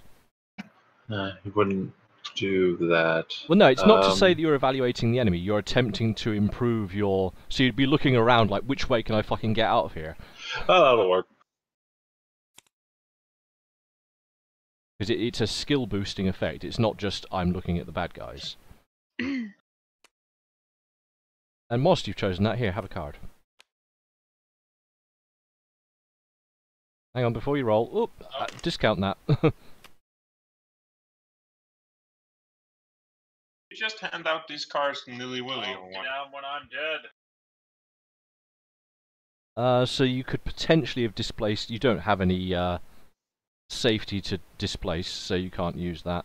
You wouldn't do that.
Well, no, it's not to say that you're evaluating the enemy. You're attempting to improve your. So you'd be looking around like, which way can I fucking get out of here?
Oh, that'll work.
Because it's a skill boosting effect. It's not just I'm looking at the bad guys. And whilst you've chosen that, here, have a card. Hang on, before you roll. Oop, discount that.
You just hand out these cards nilly-willy or what?
Down when I'm dead.
So you could potentially have displaced. You don't have any safety to displace, so you can't use that.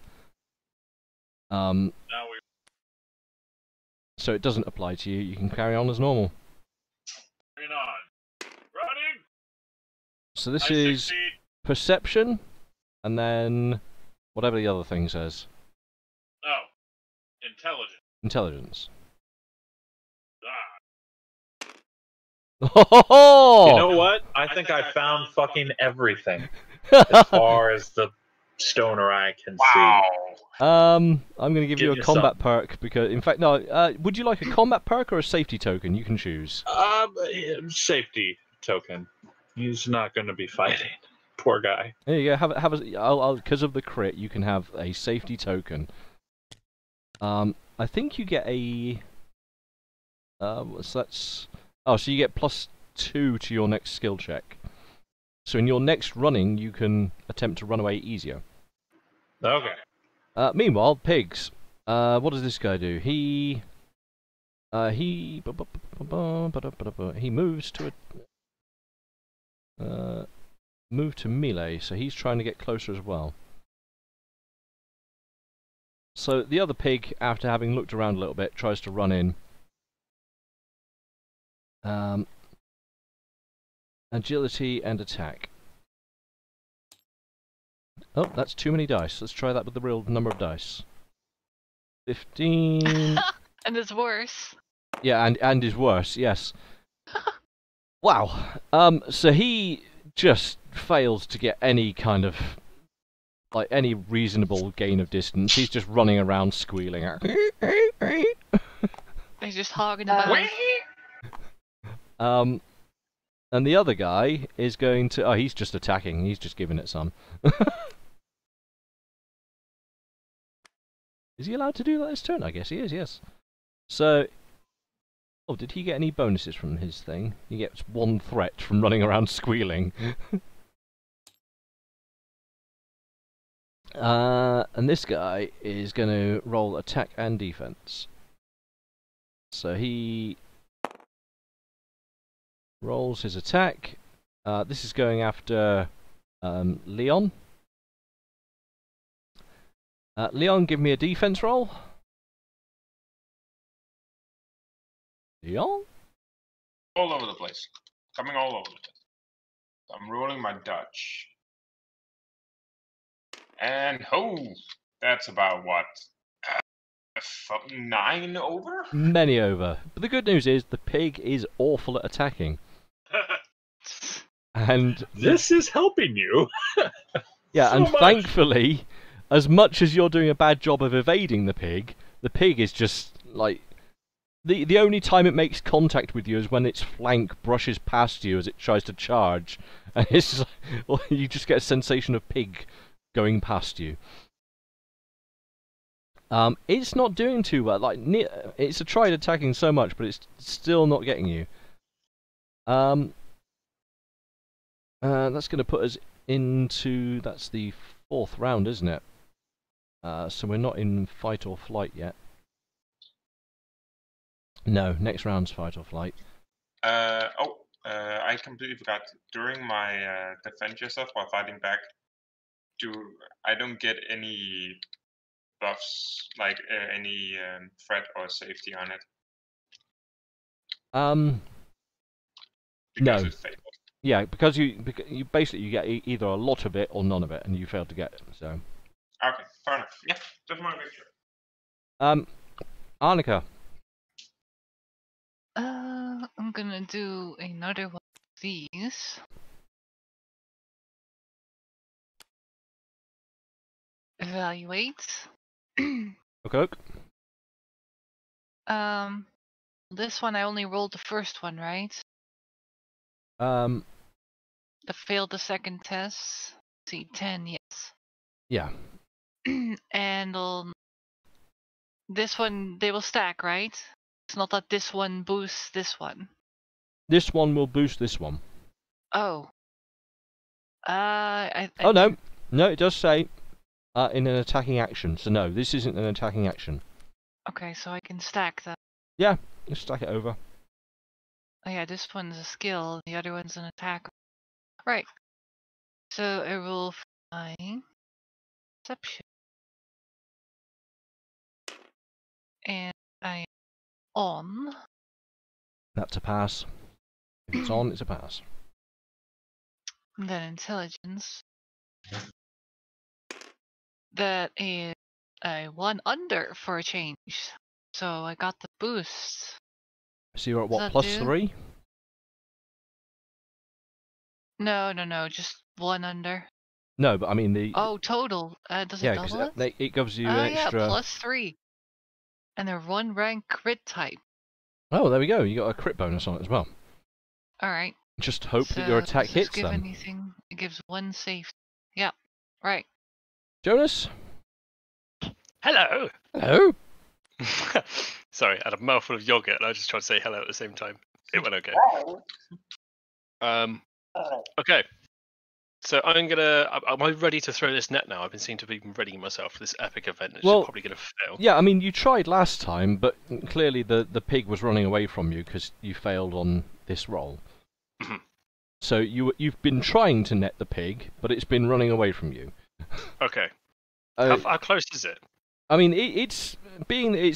So it doesn't apply to you. You can carry on as normal.
Running.
So this is perception, and then whatever the other thing says.
Oh, intelligence.
Intelligence.
You know what? I think I found fucking everything as far as the stoner eye can see.
I'm going to give you a
you
combat
some.
perk because, in fact, no. Would you like a combat perk or a safety token? You can choose.
Safety token. He's not going to be fighting. Poor guy.
There you go. Have a. Because of the crit, you can have a safety token. I think you get a. So that's. Oh, so you get +2 to your next skill check. So in your next running, you can attempt to run away easier.
Okay.
Meanwhile, pigs. What does this guy do? He moves to a move to melee, so he's trying to get closer as well. So the other pig, after having looked around a little bit, tries to run in. Agility and attack. Oh, that's too many dice. Let's try that with the real number of dice. 15.
And it's worse.
Yeah, and is worse, yes. Wow. So he just fails to get any kind of, like, any reasonable gain of distance. He's just running around squealing.
He's just hogging about.
And the other guy is going to... Oh, he's just attacking. He's just giving it some. Is he allowed to do that this turn? I guess he is, yes. So... Oh, did he get any bonuses from his thing? He gets 1 threat from running around squealing. And this guy is going to roll attack and defense. So he... rolls his attack. This is going after Leon. Leon, give me a defense roll. Leon?
All over the place. Coming all over the place. I'm rolling my Dutch. And that's about what? 9 over?
Many over. But the good news is the pig is awful at attacking. And
This is helping you.
yeah,
so
and
much.
thankfully, as much as you're doing a bad job of evading the pig is just like the only time it makes contact with you is when its flank brushes past you as it tries to charge, and it's just, well, you just get a sensation of pig going past you. It's not doing too well. Like it's tried attacking so much, but it's still not getting you. That's going to put us into... That's the 4th round, isn't it? So we're not in fight or flight yet. No, next round's fight or flight.
I completely forgot. During my defend yourself while fighting back, I don't get any buffs, like any threat or safety on it. Because
No.
it's fatal.
Yeah, because you basically you get either a lot of it or none of it, and you failed to get it. So.
Okay, fair enough. Yeah, just want to make sure.
Arnica.
I'm gonna do another one of these. Evaluate.
Okay.
This one I only rolled the first one, right?
Um,
I failed the second test. Let's see, 10, yes.
yeah.
And this one, they will stack, right? It's not that this one boosts this one.
This one will boost this one.
Oh.
Oh, no. No, it does say in an attacking action. So, no, this isn't an attacking action.
Okay, so I can stack that.
Yeah, just stack it over.
Oh yeah, this one's a skill, the other one's an attack. Right. So I roll flying. Perception. And I am on.
That's a pass. If it's on, it's a pass.
And then intelligence. That is a 1 under for a change. So I got the boost.
So you're at what,
Does that
plus
do?
3?
No, just 1 under.
No, but I mean the...
Oh, total. Does it
yeah,
double
because
it?
it gives you
Oh
an extra...
yeah, plus 3. And they're 1 rank crit type.
Oh, there we go. You got a crit bonus on it as well.
Alright.
Just hope that your attack
does this
hits
give
them.
anything? It gives 1 safe. Yeah. Right.
Jonas?
Hello.
Hello?
Sorry, I had a mouthful of yogurt and I just tried to say hello at the same time. It went okay. Okay. So I'm gonna. Am I ready to throw this net now? I've been seeming to be readying myself for this epic event. It's
Well,
probably gonna fail.
Yeah, I mean, you tried last time, but clearly the pig was running away from you because you failed on this roll.
Mhm.
So you've been trying to net the pig, but it's been running away from you.
Okay.
Uh,
How close is it?
I mean, it's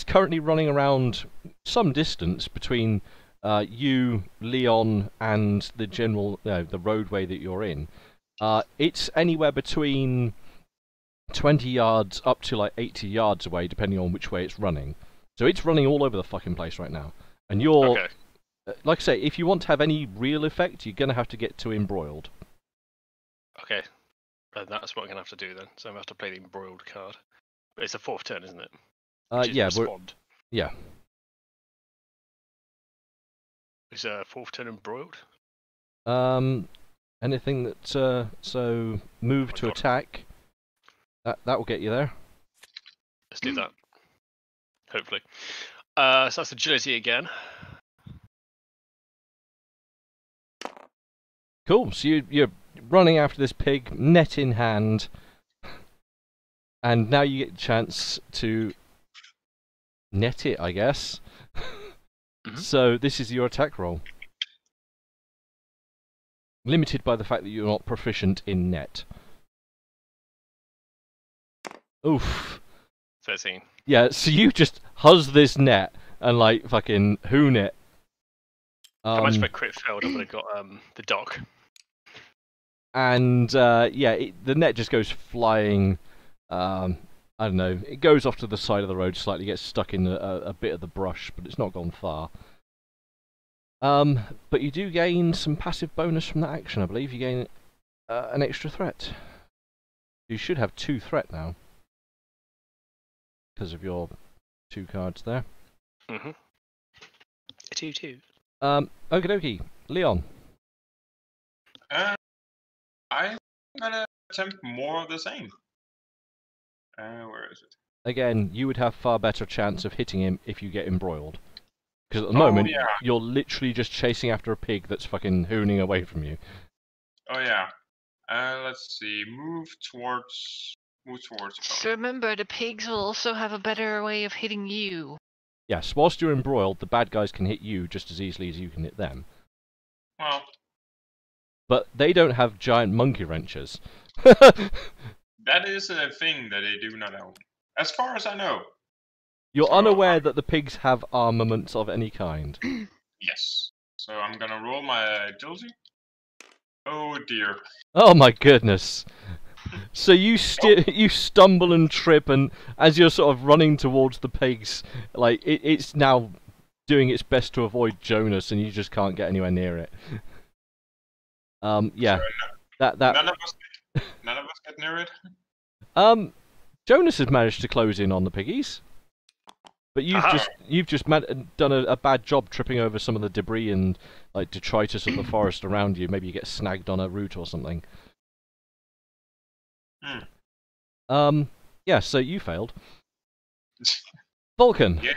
currently running around some distance between you, Leon, and the general the roadway that you're in. It's anywhere between 20 yards up to like 80 yards away, depending on which way it's running. So it's running all over the fucking place right now. And you're,
Okay.
like I say, if you want to have any real effect, you're going to have to get to embroiled.
Okay. And that's what I'm gonna have to do then. So I'm gonna have to play the embroiled card. But it's a 4th turn, isn't it? Which is
Yeah,
respond.
yeah.
Is a 4th turn embroiled?
Anything that so move to
God.
attack. That will get you there.
Let's do that. Hopefully. So that's agility again.
Cool. So you're running after this pig, net in hand, and now you get a chance to net it, I guess.
Mhm.
So this is your attack roll. Limited by the fact that you're not proficient in net. Oof.
13.
Yeah, so you just huzz this net and like fucking hoon it.
How much if I crit failed? I would have got the dock.
And yeah, the net just goes flying. I don't know. It goes off to the side of the road slightly, gets stuck in a bit of the brush, but it's not gone far. But you do gain some passive bonus from that action, I believe. You gain an extra threat. You should have 2 threat now because of your 2 cards there.
Mhm. 2/2.
Okie dokie, Leon.
I'm gonna attempt more of the same. Where is it?
Again, you would have far better chance of hitting him if you get embroiled. Because at the
Oh,
moment,
yeah.
you're literally just chasing after a pig that's fucking hooning away from you.
Oh yeah. Let's see. Move towards.
Just remember, the pigs will also have a better way of hitting you.
Yes, whilst you're embroiled, the bad guys can hit you just as easily as you can hit them.
Well,
But they don't have giant monkey wrenches.
that is a thing that they do not own, as far as I know.
You're
So,
unaware that the pigs have armaments of any kind.
Yes. So I'm gonna roll my agility. Oh dear.
Oh my goodness. So you stumble and trip, and as you're sort of running towards the pigs, like it's now doing its best to avoid Jonas, and you just can't get anywhere near it. Yeah,
Sorry,
that
none of us get near it.
Jonas has managed to close in on the piggies, but you've just done a bad job tripping over some of the debris and like detritus of the forest around you. Maybe you get snagged on a root or something. Yeah, so you failed. Vulcan.
Yeah.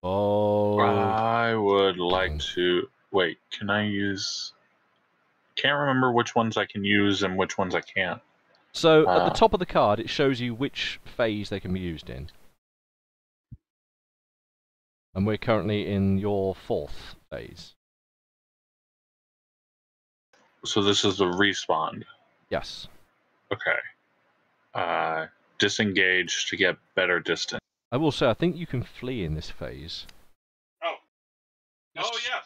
Oh.
I would like to wait. Can I use? Can't remember which ones I can use and which ones I can't.
So at the top of the card, it shows you which phase they can be used in. And we're currently in your 4th phase.
So this is the respawn.
Yes.
Okay. Disengage to get better distance.
I will say, I think you can flee in this phase.
Oh. Oh, yes.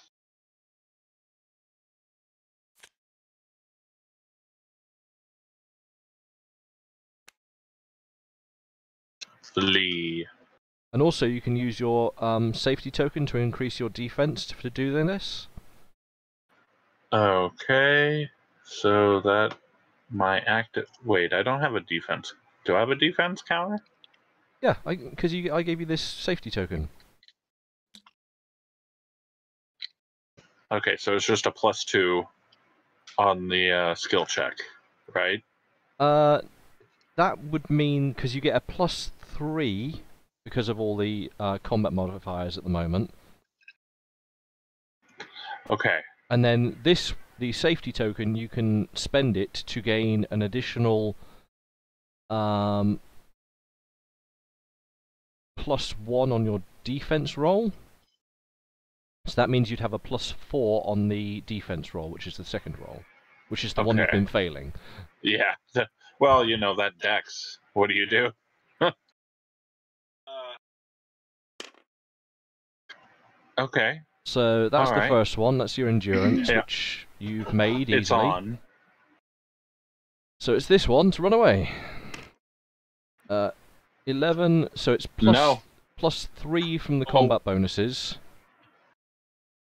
Flee.
And also, you can use your safety token to increase your defense to do this.
Okay. So that my active. Wait, I don't have a defense. Do I have a defense counter?
Yeah, because I gave you this safety token.
Okay, so it's just a +2 on the skill check, right?
That would mean, because you get a +3 because of all the combat modifiers at the moment.
Okay.
And then the safety token, you can spend it to gain an additional +1 on your defense roll. So that means you'd have a +4 on the defense roll, which is the second roll, which is the one you've been failing.
Yeah. Well, you know, that dex. What do you do? Okay.
So that's the first one. That's your endurance, which you've made easily.
It's on.
So it's this one to run away. 11. So it's +3 from the combat bonuses.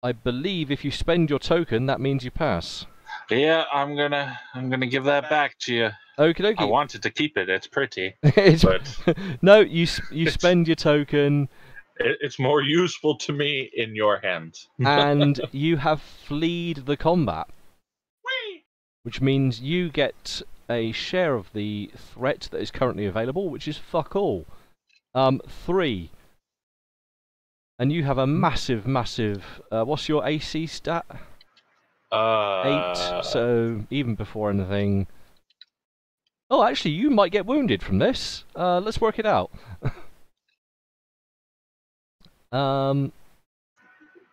I believe if you spend your token, that means you pass.
Yeah, I'm gonna give that back to you.
Okie dokie.
I wanted to keep it. It's pretty.
No, you spend your token.
It's more useful to me in your hands.
And you have fleed the combat. Which means you get a share of the threat that is currently available, which is fuck all. 3. And you have a massive, what's your AC stat? 8, so even before anything... Oh, actually, you might get wounded from this. Let's work it out.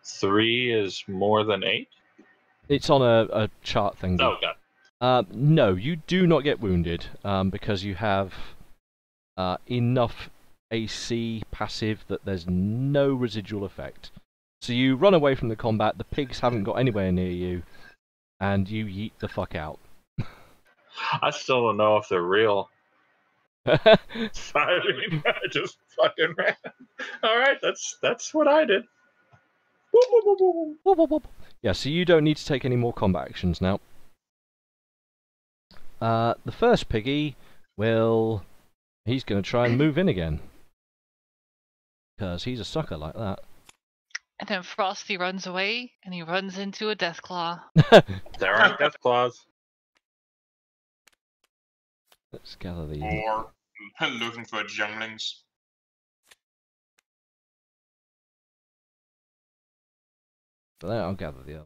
3 is more than 8?
It's on a chart thing.
Oh, God.
No, you do not get wounded, because you have enough AC passive that there's no residual effect. So you run away from the combat, the pigs haven't got anywhere near you, and you yeet the fuck out.
I still don't know if they're real. I mean, I just fucking ran. Alright, that's what I did.
Yeah, so you don't need to take any more combat actions now. The first piggy he's going to try and move in again. Because he's a sucker like that.
And then Frosty runs away, and he runs into a death claw.
There are death claws.
Let's gather these.
Or looking for junglings.
But there, I'll gather the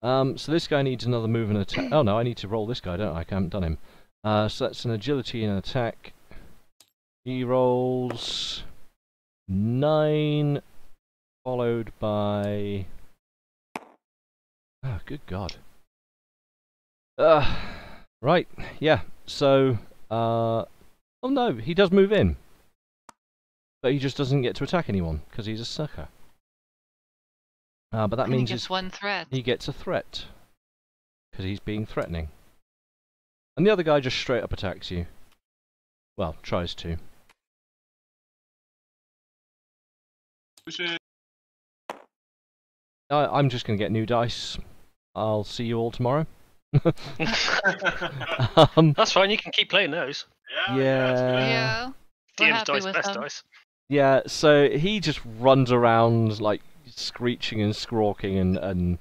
other. So this guy needs another move and attack. Oh no, I need to roll this guy, don't I? I haven't done him. So that's an agility and an attack. He rolls 9, followed by... Oh, good God. Right, yeah, so... oh no, he does move in. But he just doesn't get to attack anyone, because he's a sucker. But that means
he gets one threat.
he gets a threat. because he's being threatening. And the other guy just straight up attacks you. Well, tries to. I'm just going to get new dice. I'll see you all tomorrow.
That's fine, you can keep playing those.
Yeah. We're
DM's
happy
dice,
with
best
them.
dice.
Yeah, so he just runs around like screeching and squawking and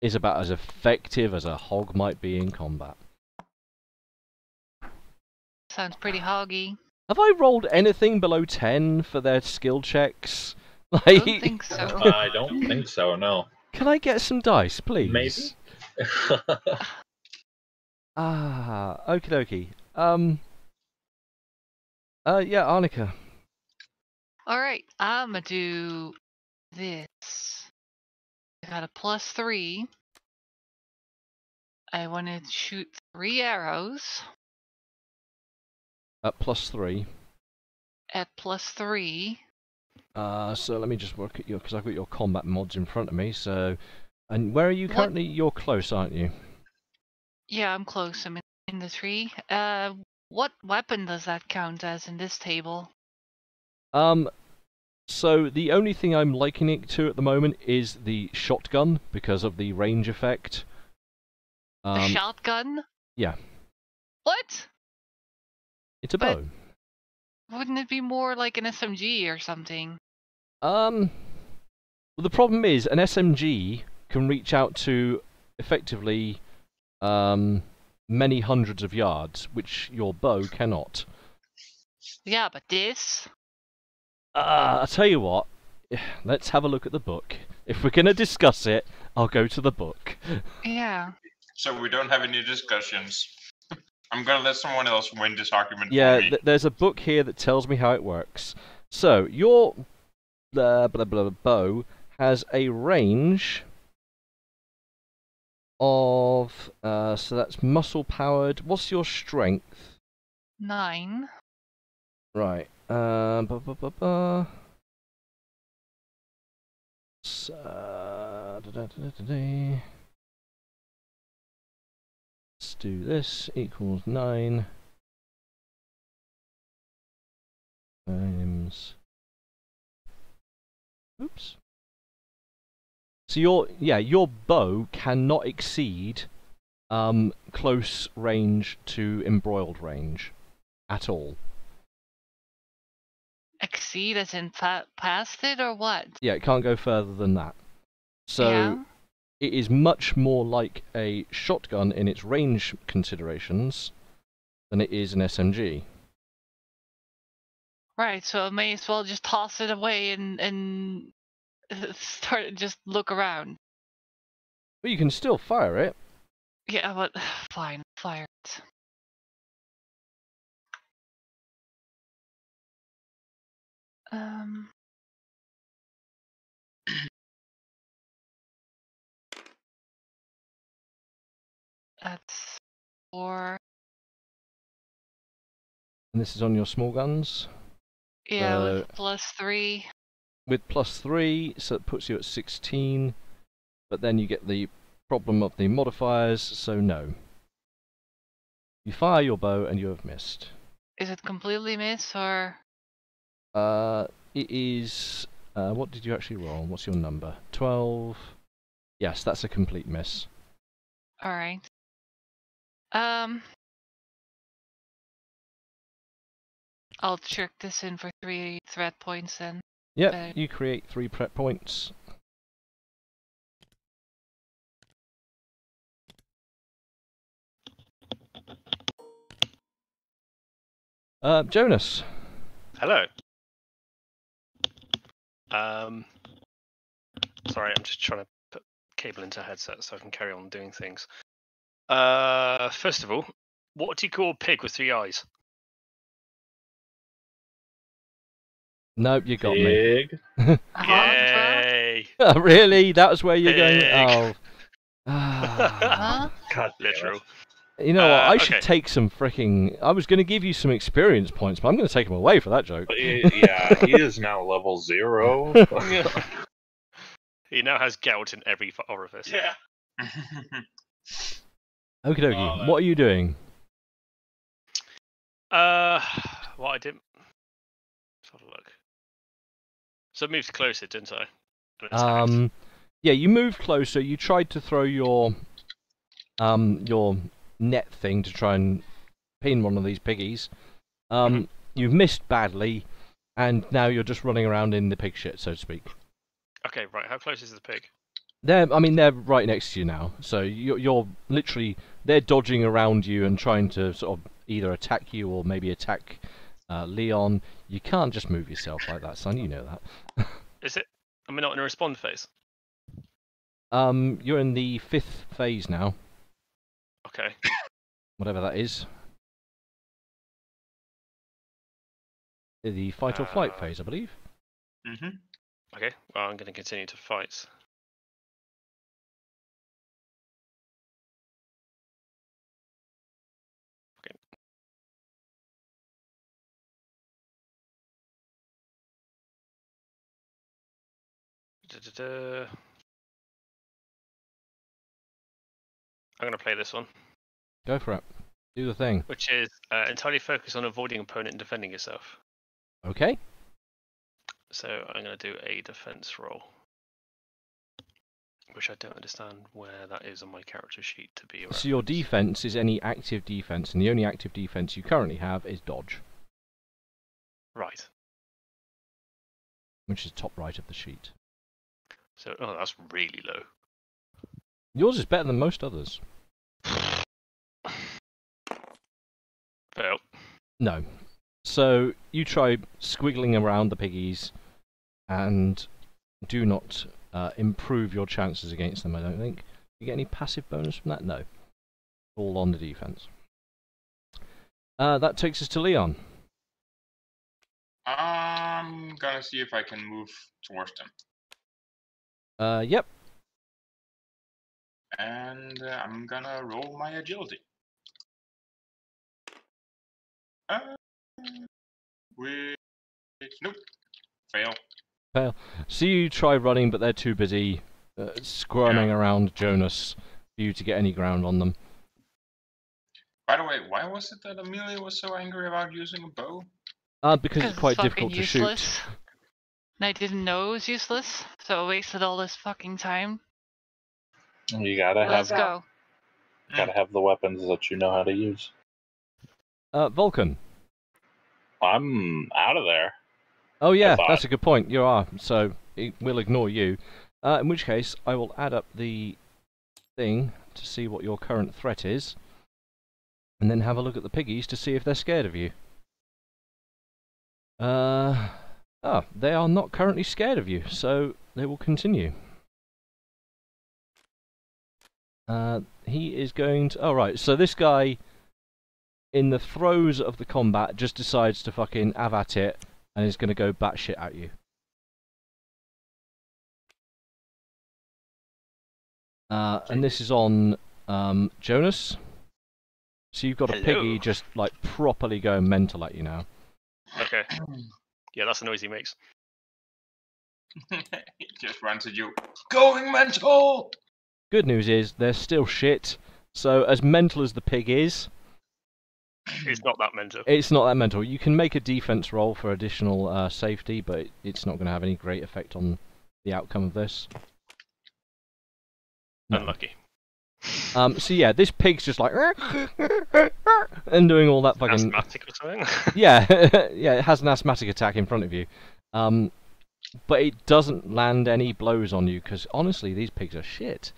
is about as effective as a hog might be in combat.
Sounds pretty hoggy.
Have I rolled anything below 10 for their skill checks?
I
Like,
don't think so.
I don't think so. No.
can I get some dice, please?
Maybe.
Okie dokie. Yeah, Arnica.
Alright, I'm gonna do this. I got a +3. I want to shoot 3 arrows
At +3.
at +3.
So let me just work at your, because I've got your combat mods in front of me. So, and where are you
What-
currently? You're close, aren't you?
Yeah, I'm close. I'm in the tree. What weapon does that count as in this table?
So the only thing I'm likening it to at the moment is the shotgun because of the range effect.
The shotgun?
yeah.
What?
It's a
But-
bow.
Wouldn't it be more like an SMG or something?
Well, the problem is an SMG can reach out to effectively many hundreds of yards, which your bow cannot.
Yeah, but this?
I'll tell you what. Let's have a look at the book. If we're going to discuss it, I'll go to the book.
Yeah.
So we don't have any discussions. I'm gonna let someone else win this argument
Yeah,
for me.
there's a book here that tells me how it works. So, your bow has a range of, so that's muscle powered. What's your strength?
9.
Right. So, let's do this. Equals 9 times. Oops. So your bow cannot exceed close range to embroiled range at all.
Exceed as in past it or what?
Yeah, it can't go further than that. So
Yeah.
it is much more like a shotgun in its range considerations than it is an SMG.
Right, so I may as well just toss it away and start just look around.
But you can still fire it.
Yeah, but fine, fire it. That's 4.
And this is on your small guns.
Yeah, with +3.
With +3, so it puts you at 16. But then you get the problem of the modifiers, so no. You fire your bow and you have missed.
Is it completely miss or?
It is. What did you actually roll? What's your number? 12. Yes, that's a complete miss.
All right. I'll trick this in for 3 threat points then.
Yep,
Okay.
you create 3 prep points. Jonas.
Hello. Sorry, I'm just trying to put cable into a headset so I can carry on doing things. First of all, what do you call a pig with 3 eyes?
Nope, you got me.
Pig.
Yay!
Really? That was where you're going?
Pig.
Oh.
Huh?
God, damn it.
Literal.
You know what? I should
okay.
take some freaking. I was going to give you some experience points, but I'm going to take them away for that joke.
But yeah, he is now level 0.
He now has gout in every orifice.
Yeah.
Okie dokie. What are you doing?
What I did. Let's have a look. So I moved closer, didn't I? And attacked.
Yeah, you moved closer. You tried to throw your net thing to try and pin one of these piggies. You've missed badly, and now you're just running around in the pig shit, so to speak.
Okay, right. How close is the pig?
They're right next to you now. So you're literally, they're dodging around you and trying to sort of either attack you or maybe attack Leon. You can't just move yourself like that, son. You know that.
Is it? Am I not in a respond phase?
You're in the 5th phase now.
Okay.
Whatever that is. The fight or flight phase, I believe.
Okay, well, I'm going to continue to fight. Okay. I'm going to play this one.
Go for it. Do the thing.
Which is entirely focused on avoiding opponent and defending yourself.
Okay.
So I'm going to do a defense roll. Which I don't understand where that is on my character sheet to be.
So your defense is any active defense, and the only active defense you currently have is dodge.
Right.
Which is top right of the sheet.
So, oh, that's really low.
Yours is better than most others.
Fail.
No. So you try squiggling around the piggies and do not improve your chances against them, I don't think. You get any passive bonus from that? No. All on the defense. That takes us to Leon.
I'm gonna see if I can move towards them.
Yep.
And I'm gonna roll my agility. Nope. Fail.
Fail. So you try running, but they're too busy squirming around Jonas for you to get any ground on them.
By the way, why was it that Amelia was so angry about using a bow?
Because it's quite difficult to shoot.
And I didn't know it was useless, so I wasted all this fucking time.
You gotta
Let's go.
Gotta have the weapons that you know how to use.
Vulcan.
I'm out of there.
Oh yeah, that's a good point. You are, so we'll ignore you. In which case, I will add up the thing to see what your current threat is, and then have a look at the piggies to see if they're scared of you. They are not currently scared of you, so they will continue. He is going to... Oh, right, so this guy, in the throes of the combat, just decides to fucking have at it, and is going to go batshit at you. And this is on Jonas. So you've got a piggy just, like, properly going mental at you now.
Okay. Yeah, that's the noise he makes.
He just runs at you. Going mental!
Good news is, they're still shit. So, as mental as the pig is...
It's not that mental.
It's not that mental. You can make a defense roll for additional safety, but it's not going to have any great effect on the outcome of this. No.
Unlucky.
So yeah, this pig's just like... and doing all that fucking...
Asthmatic or something?
Yeah, yeah, it has an asthmatic attack in front of you. But it doesn't land any blows on you, because honestly, these pigs are shit.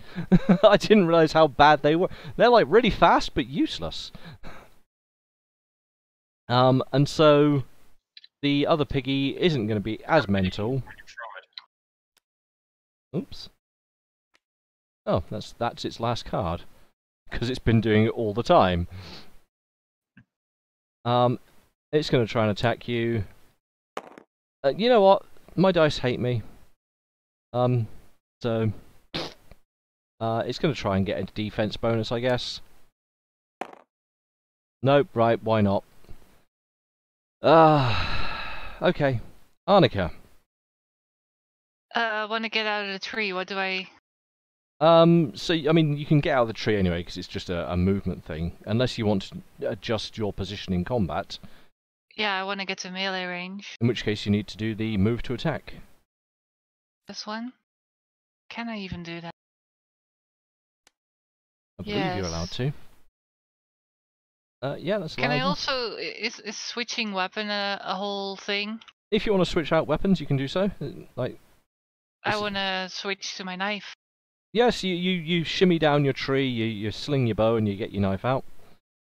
I didn't realise how bad they were. They're like really fast, but useless. And so the other piggy isn't going to be as mental. Oops. Oh, that's its last card, because it's been doing it all the time. It's going to try and attack you. You know what? My dice hate me. So it's going to try and get a defense bonus, I guess. Nope, right, why not? Okay. Arnica.
I want to get out of the tree. What do I
So I mean, you can get out of the tree anyway because it's just a movement thing, unless you want to adjust your position in combat.
Yeah, I want to get to melee range.
In which case, you need to do the move to attack.
This one? Can I even do that?
I believe you're allowed to. Yeah, that's allowed.
Can I also... Is switching weapon a whole thing?
If you want to switch out weapons, you can do so. Like,
I want to switch to my knife.
yes, you shimmy down your tree, you sling your bow, and you get your knife out,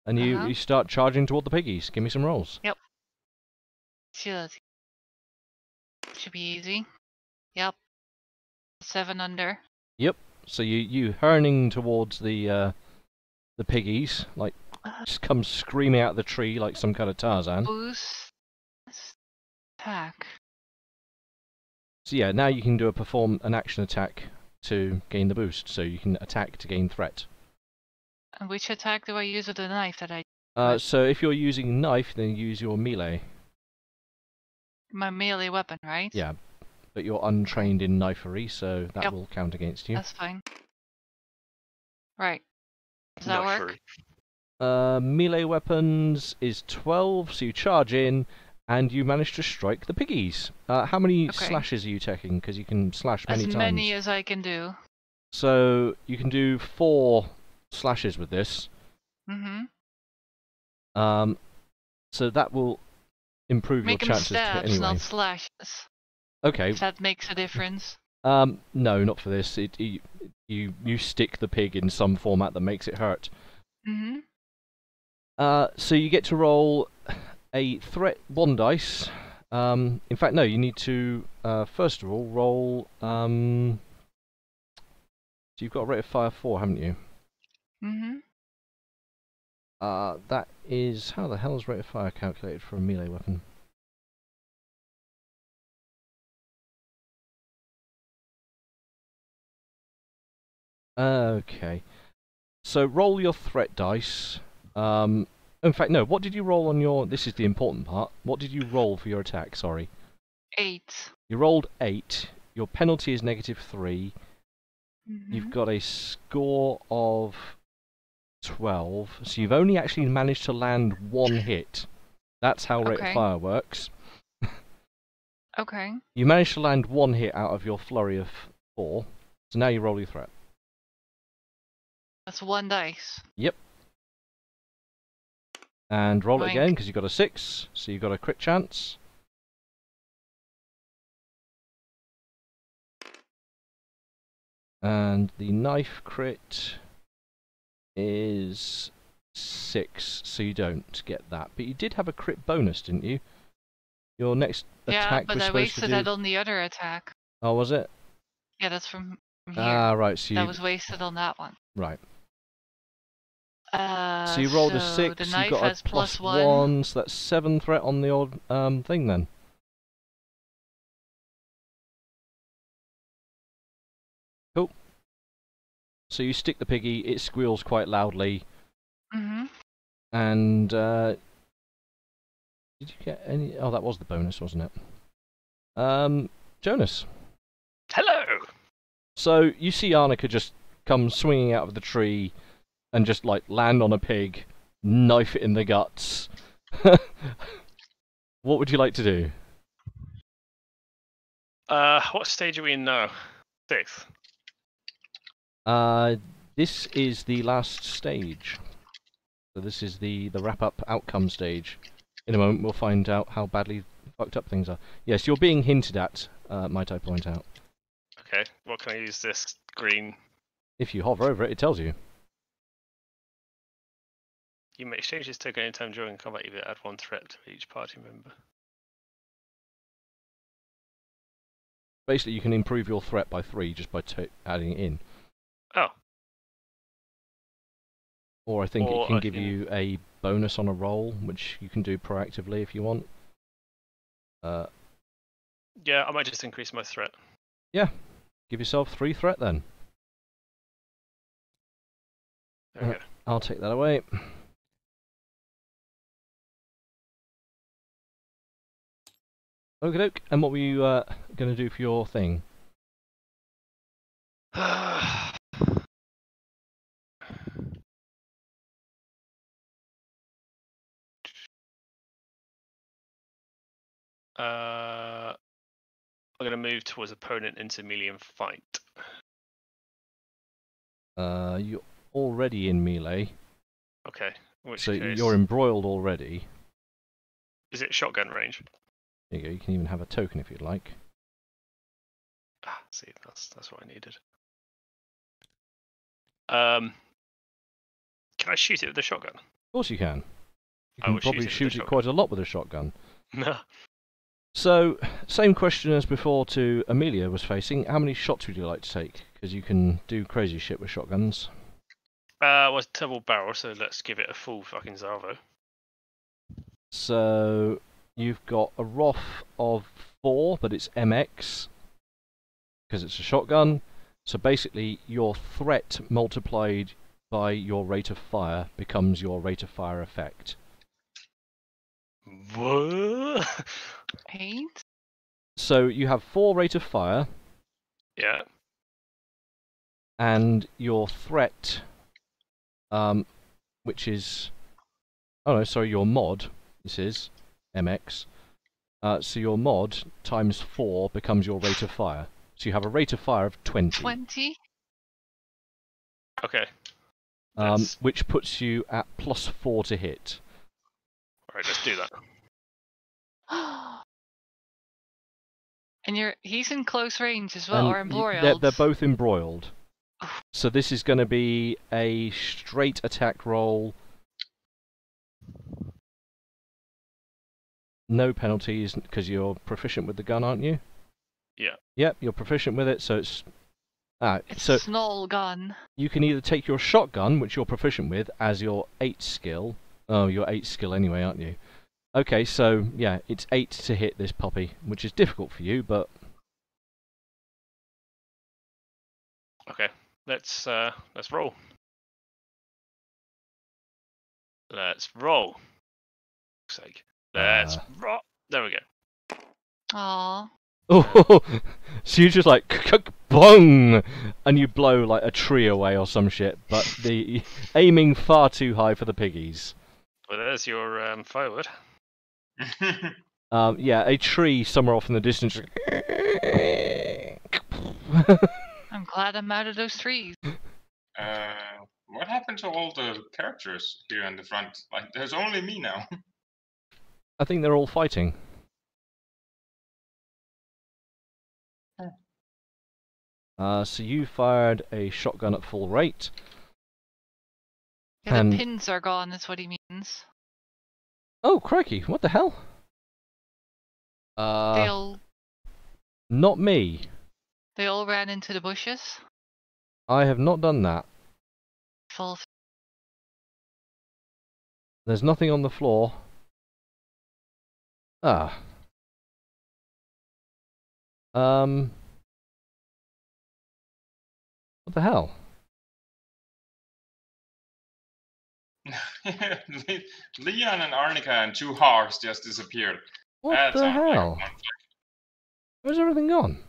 and you start charging toward the piggies. Give me some rolls.
Yep. Should be easy. Yep. 7 under.
Yep. So you hurning towards the piggies, like just come screaming out of the tree like some kind of Tarzan.
Boost. Attack.
So yeah, now you can perform an action attack to gain the boost. So you can attack to gain threat.
And which attack do I use with the knife that I...
So if you're using knife, then use your melee.
My melee weapon, right?
Yeah, but you're untrained in knifery, so that will count against you.
That's fine. Right. Does that work?
Melee weapons is 12, so you charge in, and you manage to strike the piggies. How many slashes are you taking? Because you can slash many times.
As many as I can do.
So you can do 4 slashes with this.
Mm-hmm.
So that will improve
Make
your chances
them stabs,
to hit anyway.
not slashes.
Okay.
If that makes a difference.
No, not for this. You stick the pig in some format that makes it hurt.
Mm-hmm.
So you get to roll a threat 1 dice. In fact, no, you need to first of all roll. So you've got a rate of fire 4, haven't you?
Mm-hmm.
That is, how the hell is rate of fire calculated for a melee weapon? Okay. So roll your threat dice. In fact, no. What did you roll on your... This is the important part. What did you roll for your attack? Sorry.
8.
You rolled 8. Your penalty is -3.
Mm-hmm.
You've got a score of 12. So you've only actually managed to land 1 hit. That's how rate of fire works.
Okay.
You managed to land 1 hit out of your flurry of 4. So now you roll your threat.
That's 1 dice.
Yep. And roll it
Boink.
again, because you've got a 6, so you've got a crit chance. And the knife crit is 6, so you don't get that. But you did have a crit bonus, didn't you? Your next attack
but
was
I
supposed
wasted
to do...
that on the other attack.
Oh, was it?
Yeah, that's from here.
Ah, right. So
that was wasted on that one.
Right. So you rolled a 6,
the
you
knife
got
has
a +1, so that's 7 threat on the old thing then. Cool. So you stick the piggy, it squeals quite loudly.
Mm-hmm.
And did you get any... Oh, that was the bonus, wasn't it? Jonas.
Hello!
So you see Arnica just come swinging out of the tree and just, like, land on a pig, knife it in the guts. What would you like to do?
What stage are we in now? 6th?
This is the last stage. So this is the wrap-up outcome stage. In a moment we'll find out how badly fucked up things are. Yes, you're being hinted at, might I point out.
Okay, what can I use this green?
If you hover over it, it tells you.
You may exchange this token anytime during combat, either add 1 threat to each party member.
Basically, you can improve your threat by 3 just by adding it in.
Oh.
Or I think it can give you a bonus on a roll, which you can do proactively if you want.
Yeah, I might just increase my threat.
Yeah. Give yourself 3 threat then.
There we go.
I'll take that away. Okie doke. And what were you going to do for your thing?
I'm going to move towards opponent into melee and fight.
You're already in melee,
Okay. In which
so
case,
you're embroiled already.
is it shotgun range?
There you go. You can even have a token if you'd like.
Ah, see, that's what I needed. Can I shoot it with the shotgun?
Of course you can. You
I
can
will
probably
shoot it
shoot
with
it
a
quite a lot with a shotgun.
No.
So, same question as before to Amelia was facing. How many shots would you like to take? Because you can do crazy shit with shotguns.
Well, it's double barrel, so let's give it a full fucking salvo.
So, you've got a ROF of 4, but it's MX, because it's a shotgun. So basically, your threat multiplied by your rate of fire becomes your rate of fire effect.
What?
8?
So you have 4 rate of fire,
Yeah.
and your threat, which is, oh no, sorry, your mod, this is MX. So your mod times 4 becomes your rate of fire. So you have a rate of fire of 20.
20?
Okay. That's-
Which puts you at +4 to hit.
Alright, let's do that.
And he's in close range as well, or
And
embroiled.
they're both embroiled. So this is going to be a straight attack roll. No penalties, because you're proficient with the gun, aren't you?
Yeah.
Yep, you're proficient with it, so it's...
It's
so
a small gun.
you can either take your shotgun, which you're proficient with, as your 8 skill. Oh, you're 8 skill anyway, aren't you? Okay, so, yeah, it's 8 to hit this puppy, which is difficult for you, but...
Okay. Let's roll. Let's roll. For fuck's sake. Let's roll. There we go.
Aww.
Oh, so you just like bong, and you blow like a tree away or some shit, but the aiming far too high for the piggies.
Well, there's your firewood.
Yeah, a tree somewhere off in the distance.
I'm glad I'm out of those trees.
What happened to all the characters here in the front? Like, there's only me now.
I think they're all fighting. So you fired a shotgun at full rate.
Yeah,
And-
the pins are gone, is what he means.
Oh, crikey, what the hell? Not me.
They all ran into the bushes.
I have not done that.
Full.
There's nothing on the floor. Ah. What the hell?
Leon and Arnica and 2 hogs just disappeared.
What
That
the
sounds like a
hell?
conflict.
Where's everything gone?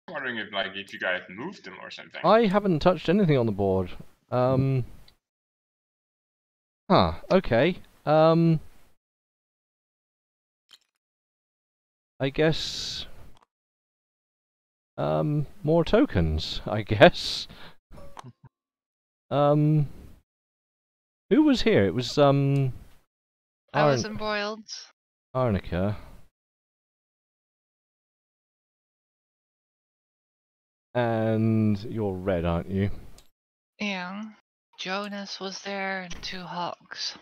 I'm wondering if you guys moved them or something.
I haven't touched anything on the board. Huh, okay. I guess... more tokens, I guess. Who was here? It was,
I was embroiled.
Arnica. And you're red, aren't you?
Yeah. Jonas was there and 2 hogs.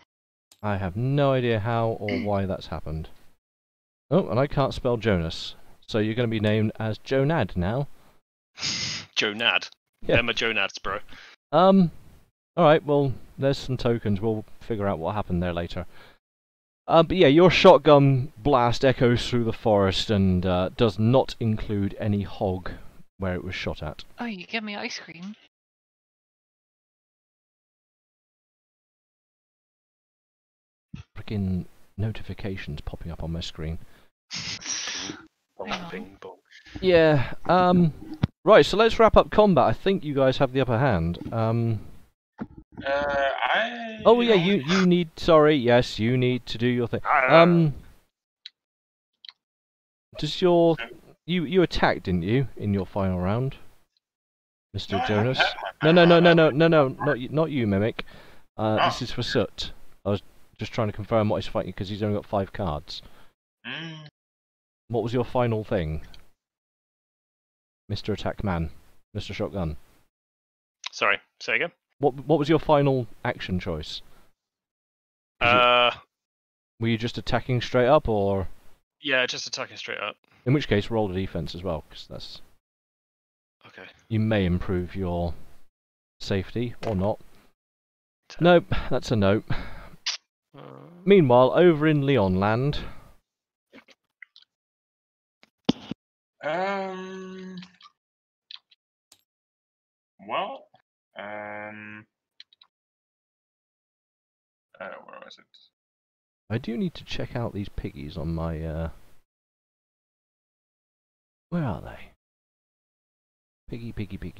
I have no idea how or why that's happened. Oh, and I can't spell Jonas. So you're going to be named as Jonad now.
Jonad.
Yeah.
Them are Jonads, bro.
Alright, well, there's some tokens. We'll figure out what happened there later. But yeah, your shotgun blast echoes through the forest and does not include any hog where it was shot at.
Oh, you give me ice cream.
Frickin' notifications popping up on my screen.
Hang on.
Bing bong.
Yeah, right, so let's wrap up combat. I think you guys have the upper hand. Oh yeah, you need. Sorry, yes, you need to do your thing. Does your you attacked, didn't you, in your final round, Mr.
No, I
Jonas?
haven't had my
No,
final round.
not you, Mimic. This
Oh.
is for Soot. I was just trying to confirm what he's fighting because he's only got 5 cards.
Mm.
What was your final thing, Mr. Attack Man, Mr. Shotgun?
Sorry, say again.
What was your final action choice? Were you just attacking straight up, or
Yeah, just attacking straight up.
in which case roll the defense as well, because that's
Okay.
you may improve your safety or not. Nope, that's a nope. Meanwhile, over in Leon Land,
Well, where was it?
I do need to check out these piggies on my. Where are they? Piggy.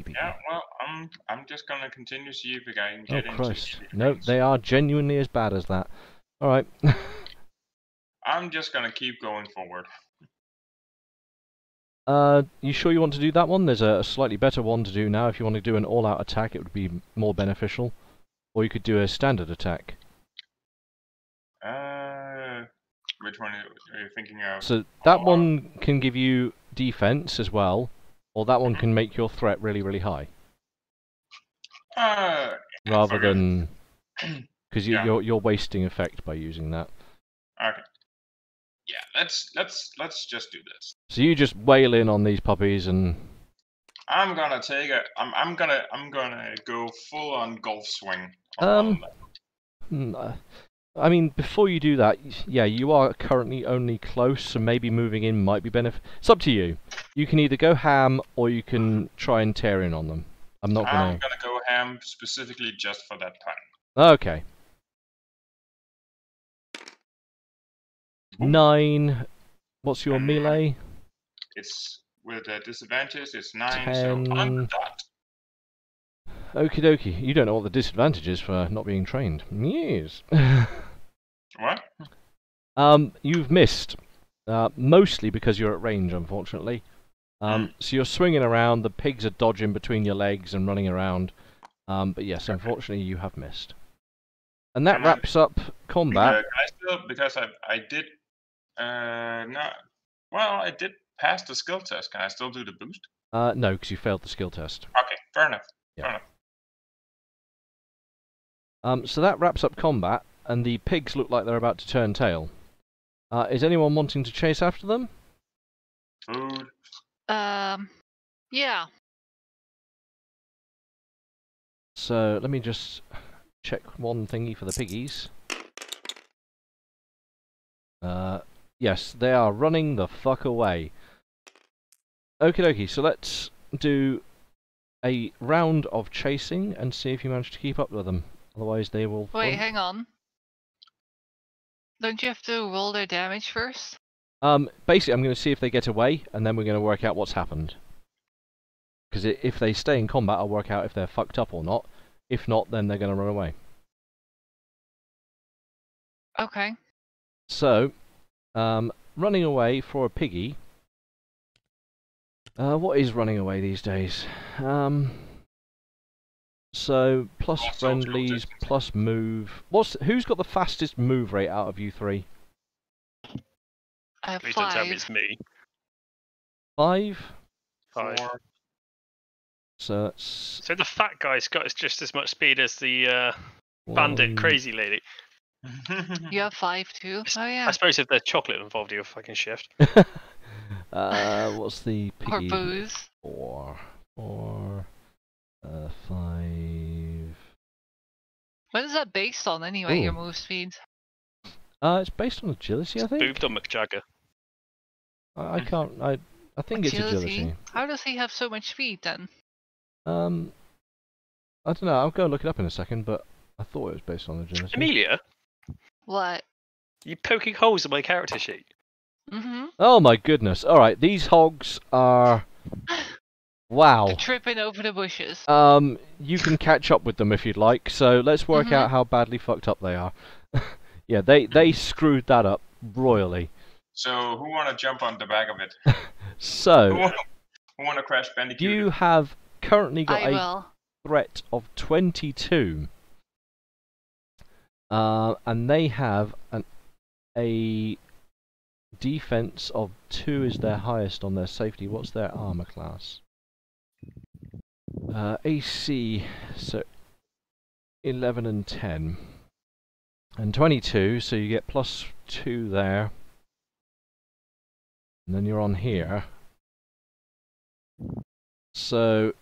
Yeah, well, I'm just gonna continue to see if I can get
Oh
into
Christ!
these
No,
things.
they are genuinely as bad as that. All right.
I'm just gonna keep going forward.
You sure you want to do that one? There's a slightly better one to do now. If you want to do an all-out attack, it would be more beneficial. Or you could do a standard attack.
Which one are you thinking of?
So that one can give you defense as well, or that one can make your threat really, really high. Rather
forget it.
than because
Yeah.
you're wasting effect by using that.
Okay. Yeah, let's just do this.
So you just wail in on these puppies and.
I'm gonna take a. I'm gonna go full on golf swing. On
I mean, before you do that, yeah, you are currently only close, so maybe moving in might be It's up to you. You can either go ham or you can try and tear in on them. I'm gonna
go ham specifically just for that plan.
Okay. 9. What's your melee?
It's with a disadvantage. It's 9.
10.
So on the dot.
Okie dokie. You don't know what the disadvantage is for not being trained. Yes.
What?
You've missed. Mostly because you're at range, unfortunately. So you're swinging around, the pigs are dodging between your legs and running around. But yes, unfortunately you have missed. And that wraps up combat.
Because I did no. Well, I did pass the skill test. Can I still do the boost?
No, because you failed the skill test.
Okay, fair enough.
Yeah.
Fair enough.
So that wraps up combat, and the pigs look like they're about to turn tail. Is anyone wanting to chase after them?
Food.
Yeah.
So let me just check one thingy for the piggies. Yes, they are running the fuck away. Okie dokie, so let's do a round of chasing and see if you manage to keep up with them. Otherwise they will...
Wait, hang on. Don't you have to roll their damage first?
Basically I'm going to see if they get away, and then we're going to work out what's happened. Because if they stay in combat, I'll work out if they're fucked up or not. If not, then they're going to run away.
Okay.
So, running away for a piggy. What is running away these days? So plus friendlies, plus move. Who's got the fastest move rate out of you three?
I have
Please don't tell me
5.
it's me.
5?
5.
4.
So that's...
So the fat guy's got just as much speed as the bandit crazy lady.
You have 5 too? Oh yeah.
I suppose if there's chocolate involved, you'll fucking shift.
What's the piggy?
Or booze.
4. 5.
What is that based on anyway, your move speed?
It's based on agility, I think.
Moved on McJagger.
I can't... I think it's agility.
How does he have so much speed then?
I don't know, I'll go look it up in a second, but I thought it was based on agility.
Amelia?
What?
You poking holes in my character sheet.
Mm-hmm.
Oh my goodness. Alright, these hogs are Wow.
They're tripping over the bushes.
You can catch up with them if you'd like. So let's work out how badly fucked up they are. Yeah, they screwed that up royally.
So who want to jump on the back of it?
So
Who want to crash Bandicoot?
you have currently got
I
a
will.
threat of 22. And they have a defense of 2 is their highest on their safety. What's their armor class? AC, so 11 and 10. And 22, so you get +2 there. And then you're on here. So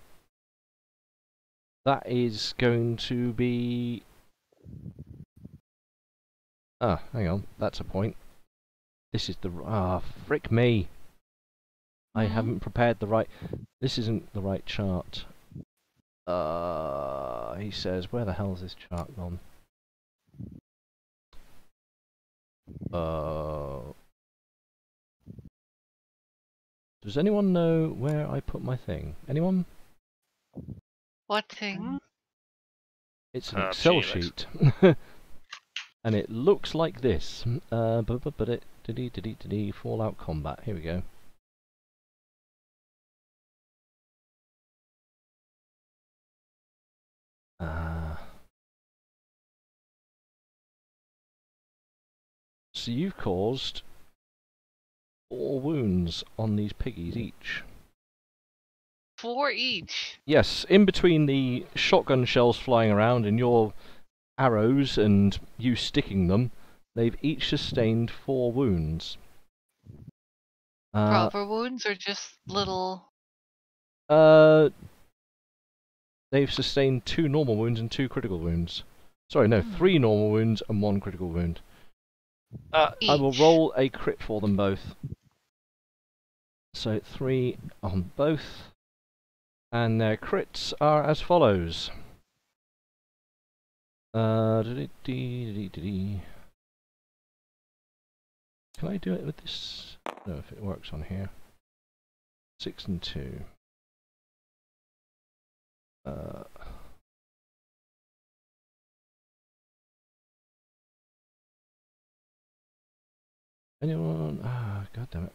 that is going to be... Ah, hang on, that's a point. This is the... Ah, frick me! I haven't prepared the right... This isn't the right chart. He says, where the hell is this chart gone? Does anyone know where I put my thing? Anyone?
What thing?
It's an Excel
gee,
sheet. And it looks like this. But it... Fallout Combat. Here we go. So you've caused 4 wounds on these piggies each.
4 each.
Yes, in between the shotgun shells flying around and your arrows and you sticking them, they've each sustained 4 wounds.
Proper wounds or just little...
They've sustained 2 normal wounds and 2 critical wounds. Sorry, no, 3 normal wounds and 1 critical wound. I will roll a crit for them both. So 3 on both. And their crits are as follows. Can I do it with this? No, if it works on here. 6 and 2. Anyone? Ah, god damn it.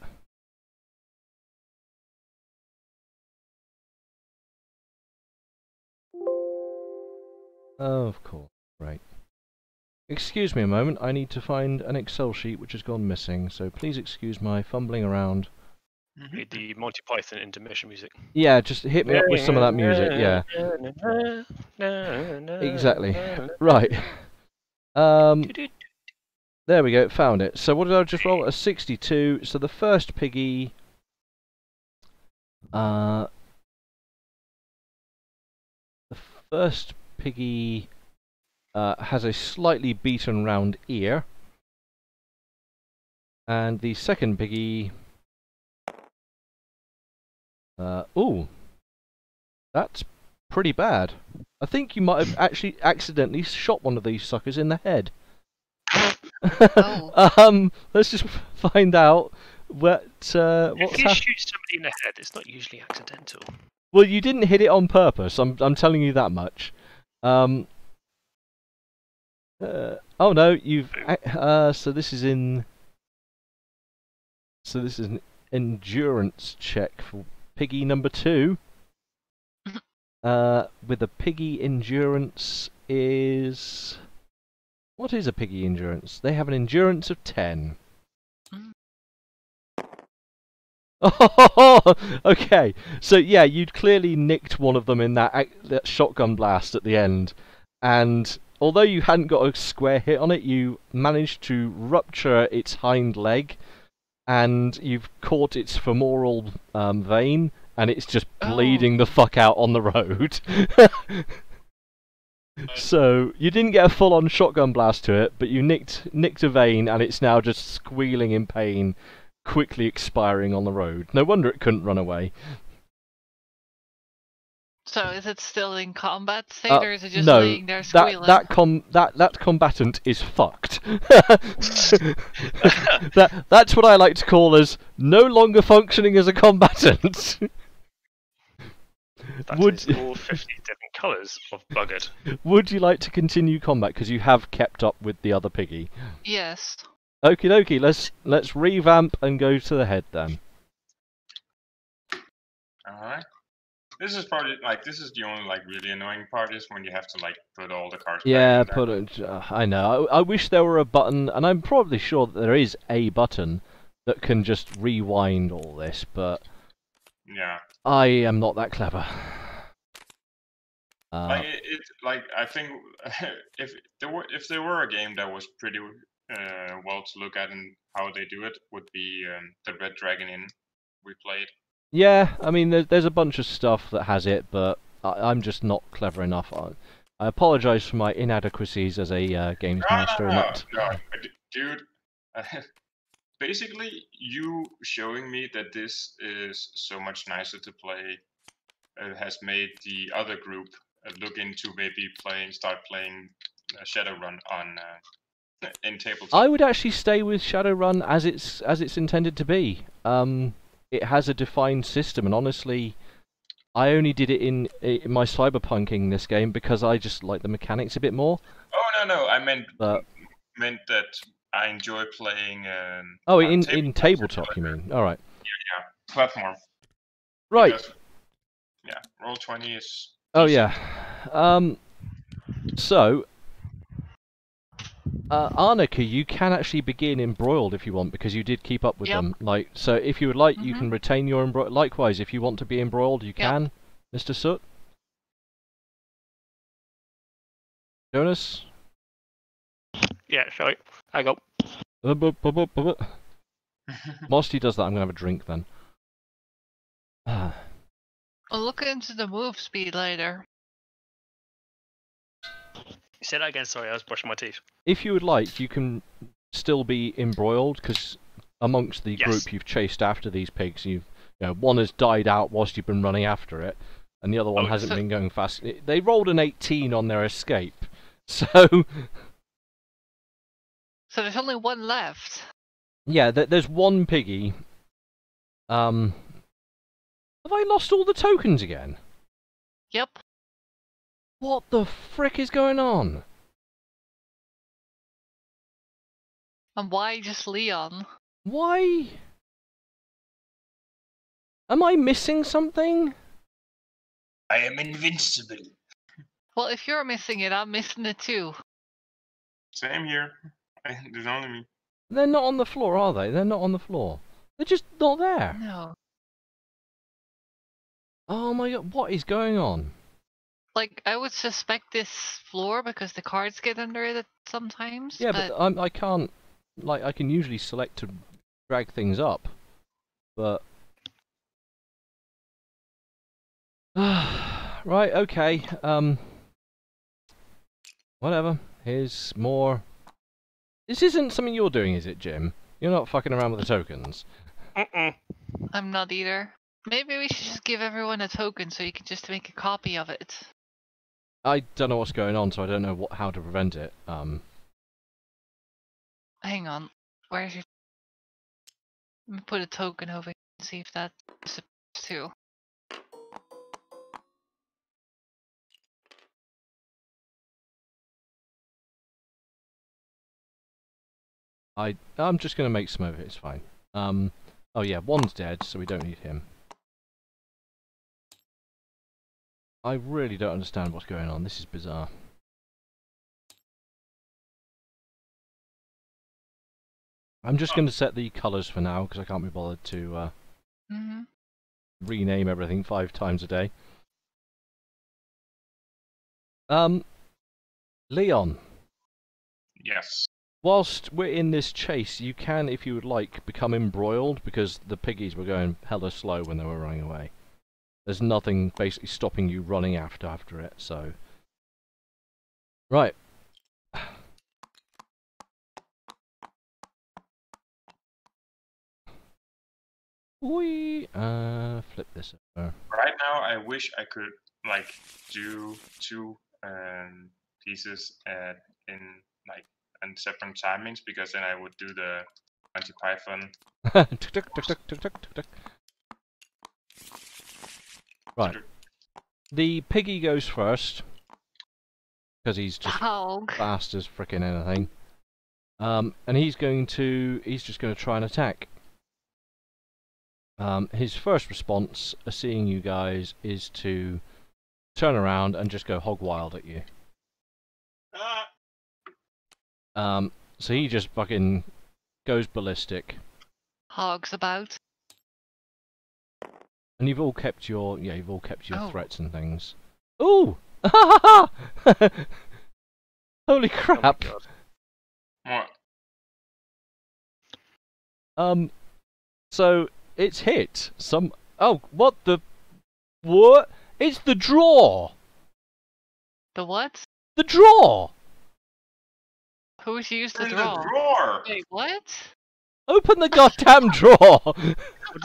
Oh, of course. Right. Excuse me a moment, I need to find an Excel sheet which has gone missing, so please excuse my fumbling around.
Need the Monty Python intermission music.
Yeah, just hit me up with some of that music, yeah. Exactly. Right. There we go, found it. So what did I just roll? A 62. So the first piggy... the first piggy has a slightly beaten round ear. And the second piggy... ooh. That's pretty bad. I think you might have actually accidentally shot one of these suckers in the head.
Oh.
Let's just find out what
If you shoot somebody in the head, it's not usually accidental.
Well, you didn't hit it on purpose. I'm telling you that much. Oh no, you've so this is in. So this is an endurance check for piggy number 2. With a piggy endurance is. What is a piggy endurance? They have an endurance of 10. Oh, okay. So yeah, you'd clearly nicked one of them in that shotgun blast at the end, and although you hadn't got a square hit on it, you managed to rupture its hind leg, and you've caught its femoral vein, and it's just bleeding the fuck out on the road. So you didn't get a full-on shotgun blast to it, but you nicked a vein, and it's now just squealing in pain, quickly expiring on the road. No wonder it couldn't run away.
So is it still in combat state, or is it just
no,
laying there squealing?
that combatant is fucked. That's what I like to call as no longer functioning as a combatant.
That
Would-
is all 50 different colours of buggered.
Would you like to continue combat? Because you have kept up with the other piggy.
Yes.
Okie dokie, let's revamp and go to the head then.
Alright. This is probably this is the only really annoying part is when you have to put all the cards
Yeah,
back in there.
put it. I know. I wish there were a button, and I'm probably sure that there is a button that can just rewind all this, but
Yeah.
I am not that clever.
I think if there were a game that was pretty well to look at and how they do it would be the Red Dragon Inn we played.
Yeah, I mean, there's a bunch of stuff that has it, but I'm just not clever enough. I apologise for my inadequacies as a games master.
No, dude. Basically, you showing me that this is so much nicer to play has made the other group look into maybe start playing Shadowrun on in tabletop.
I would actually stay with Shadowrun as it's intended to be. It has a defined system, and honestly, I only did it in my cyberpunking this game because I just like the mechanics a bit more.
Oh no, I meant
But
that I enjoy playing.
in tabletop, you mean? All right.
Yeah, platform.
Right.
Because, yeah, Roll20 is.
Oh yeah. So, Arnica, you can actually begin embroiled if you want, because you did keep up with
Yep.
them. So if you would like, you
Mhm.
can retain your embroiled. Likewise, if you want to be embroiled, you can, Mr. Soot. Jonas.
Yeah, sorry. I go.
Whilst he does that, I'm gonna have a drink then.
I'll look into the move speed later.
Say that again, sorry, I was brushing my teeth.
If you would like, you can still be embroiled, because amongst the
Yes.
group you've chased after these pigs, one has died out whilst you've been running after it, and the other one
Oh,
hasn't
so-
been going fast. They rolled an 18 on their escape, so
So there's only one left.
yeah, there's one piggy. Have I lost all the tokens again?
Yep.
What the frick is going on?
And why just Leon?
Why? Am I missing something?
I am invincible.
Well, if you're missing it, I'm missing it too.
Same here. There's only me.
They're not on the floor, are they? They're not on the floor. They're just not there.
No.
Oh my god, what is going on?
Like, I would suspect this floor because the cards get under it sometimes.
Yeah, but I can't. I can usually select to drag things up, but. Right, okay. Whatever. Here's more. This isn't something you're doing, is it, Jim? You're not fucking around with the tokens.
I'm not either. Maybe we should just give everyone a token so you can just make a copy of it.
I don't know what's going on, so I don't know how to prevent it.
Hang on. Where's your... Let me put a token over here and see if that disappears too.
I'm just gonna make some of it. It's fine. Oh yeah, one's dead, so we don't need him. I really don't understand what's going on. This is bizarre. I'm just going to set the colours for now, because I can't be bothered to rename everything 5 times a day. Leon.
Yes.
Whilst we're in this chase, you can, if you would like, become embroiled, because the piggies were going hella slow when they were running away. There's nothing basically stopping you running after it, so... Right. We flip this over.
Right now, I wish I could do 2 pieces in separate timings, because then I would do the anti-python.
Right. The piggy goes first because he's just
Hog.
fast as frickin' anything. And he's just going to try and attack. His first response, seeing you guys, is to turn around and just go hog wild at you. So he just fucking goes ballistic.
Hogs about.
And you've all kept your
Oh.
threats and things. Ooh! Holy crap!
Oh my God.
What?
So it's hit. Oh, what the? What? It's the draw.
The what?
The draw.
Who's used
They're
the
in the
draw?
drawer.
Wait, what?
Open the goddamn drawer.
What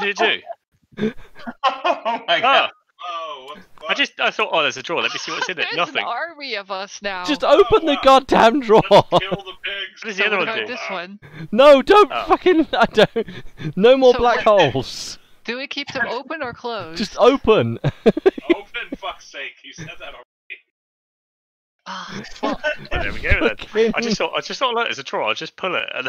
did you do?
Oh my god.
Oh, what the fuck?
I thought, oh, there's a drawer. Let me see what's in it.
There's
Nothing.
an army of us now.
Just open the
wow.
goddamn drawer.
Let's kill the pigs.
What does
So
the other
what
one
about
do?
this one?
No, don't
Oh.
fucking. I don't. No more
So
black
what-
holes.
Do we keep them open or closed?
Just open.
Open, fuck's sake. You said that already.
Ah, well,
Well, there we go then.
Fucking-
I just thought, look, there's a drawer. I'll just pull it. And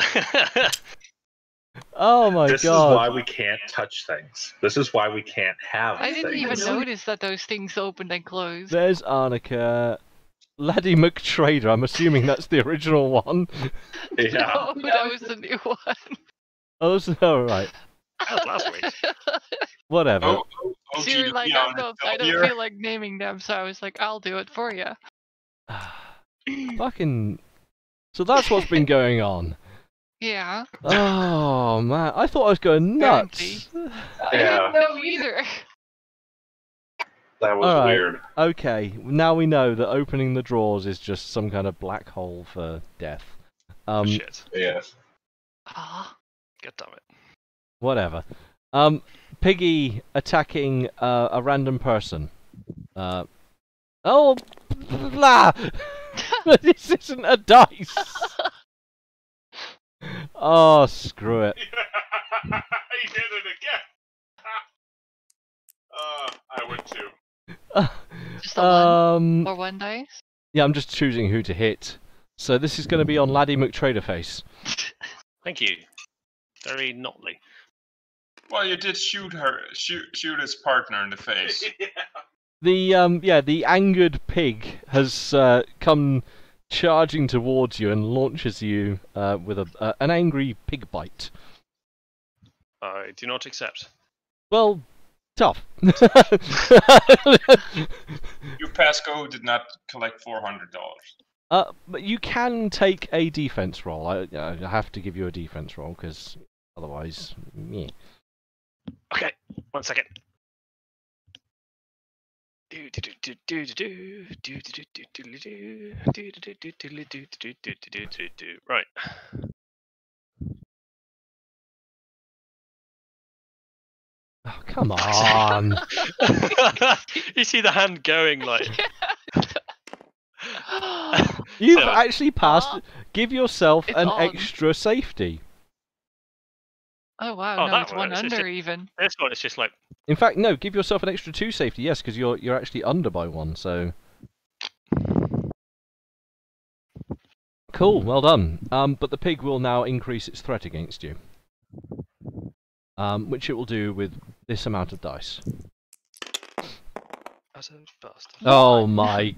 Oh my
This
god.
is why we can't touch things. This is why we can't have
I didn't
things.
even notice that those things opened and closed.
There's Arnica. Laddie McTrader. I'm assuming that's the original one.
Yeah.
No, that was the new one.
Oh, that's alright.
that was last week.
Whatever.
Oh,
So you're like, I don't feel like naming them, so I was like, I'll do it for you.
Fucking. So that's what's been going on.
Yeah.
Oh man, I thought I was going nuts.
I
Yeah.
didn't know either.
That was
Alright.
weird.
Okay, now we know that opening the drawers is just some kind of black hole for death.
Shit.
Yes.
Ah,
God damn it.
Whatever. Piggy attacking a random person. Oh, blah! This isn't a dice. Oh, screw it.
He did it again. I would too.
just a one
Um,
or one dice.
yeah, I'm just choosing who to hit. So this is going to be on Laddie McTraderface.
Thank you. Very notly.
Well, you did shoot his partner in the face.
The angered pig has come charging towards you and launches you with an angry pig bite.
I do not accept.
Well, tough.
Your Pasco did not collect $400.
But you can take a defense roll. I have to give you a defense roll because otherwise, yeah.
Okay, 1 second. Right.
Oh, come on.
You see the hand going like.
You've
So-
actually passed. Give yourself
It's
an
on.
extra safety.
Oh wow,
Oh,
no,
that
it's one
works. It's
under even.
This one is just like.
In fact, no. Give yourself an extra 2 safety. Yes, because you're actually under by 1. So cool. Well done. But the pig will now increase its threat against you. Which it will do with this amount of dice.
As a bastard.
Oh my.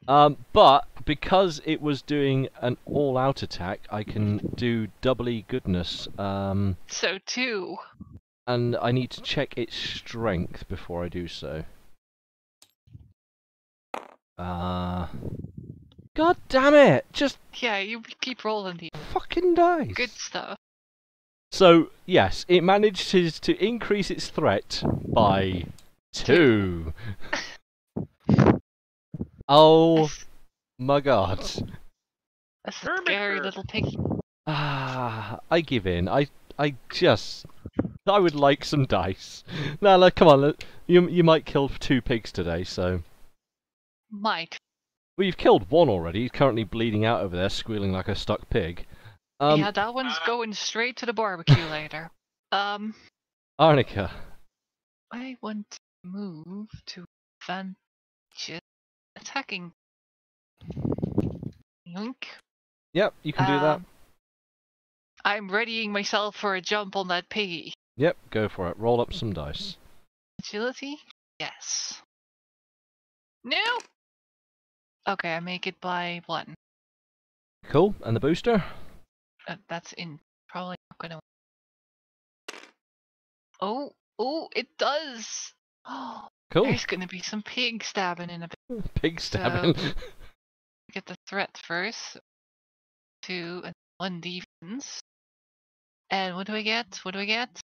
But because it was doing an all-out attack, I can do doubly goodness.
So 2.
And I need to check its strength before I do so. God damn it! Just
Yeah, you keep rolling these.
fucking dice.
Good stuff.
So yes, it manages to increase its threat by 2. Oh my god.
That's a scary little piggy.
I give in. I would like some dice. No, come on. You might kill 2 pigs today, so.
Might.
Well, you've killed 1 already. He's currently bleeding out over there, squealing like a stuck pig.
Yeah, that one's going straight to the barbecue later.
Arnica.
I want to move to advantage attacking. Yoink.
Yep, you can do that.
I'm readying myself for a jump on that piggy.
Yep, go for it. Roll up some dice.
Agility? Yes. No! Okay, I make it by 1.
Cool, and the booster?
That's in. Probably not gonna. Oh, it does! Oh,
Cool.
there's gonna be some pig stabbing in a bit.
Pig stabbing.
Get the threat first. 2 and 1 defense. And what do I get? What do I get?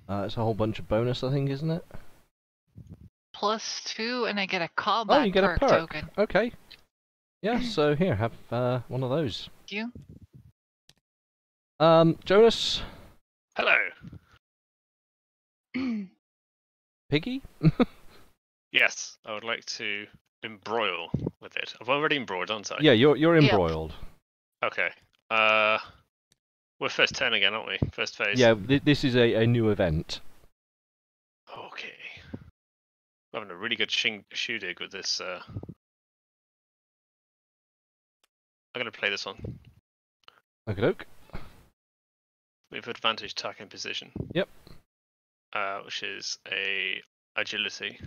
It's a whole bunch of bonus, I think, isn't it?
+2, and I get a combat
Oh, you get a perk.
token.
Okay. Yeah, so here, have one of those.
Thank
Jonas?
Hello.
you.
Piggy?
Yes, I would like to embroil with it. I've already embroiled, aren't I?
Yeah, you're
Yep.
embroiled.
Okay. We're first 10 again, aren't we? First phase.
Yeah, this is a new event.
Okay. We're having a really good shindig with this. I'm going to play this one.
Okie doke.
We have advantage attacking position.
Yep.
Which is a agility.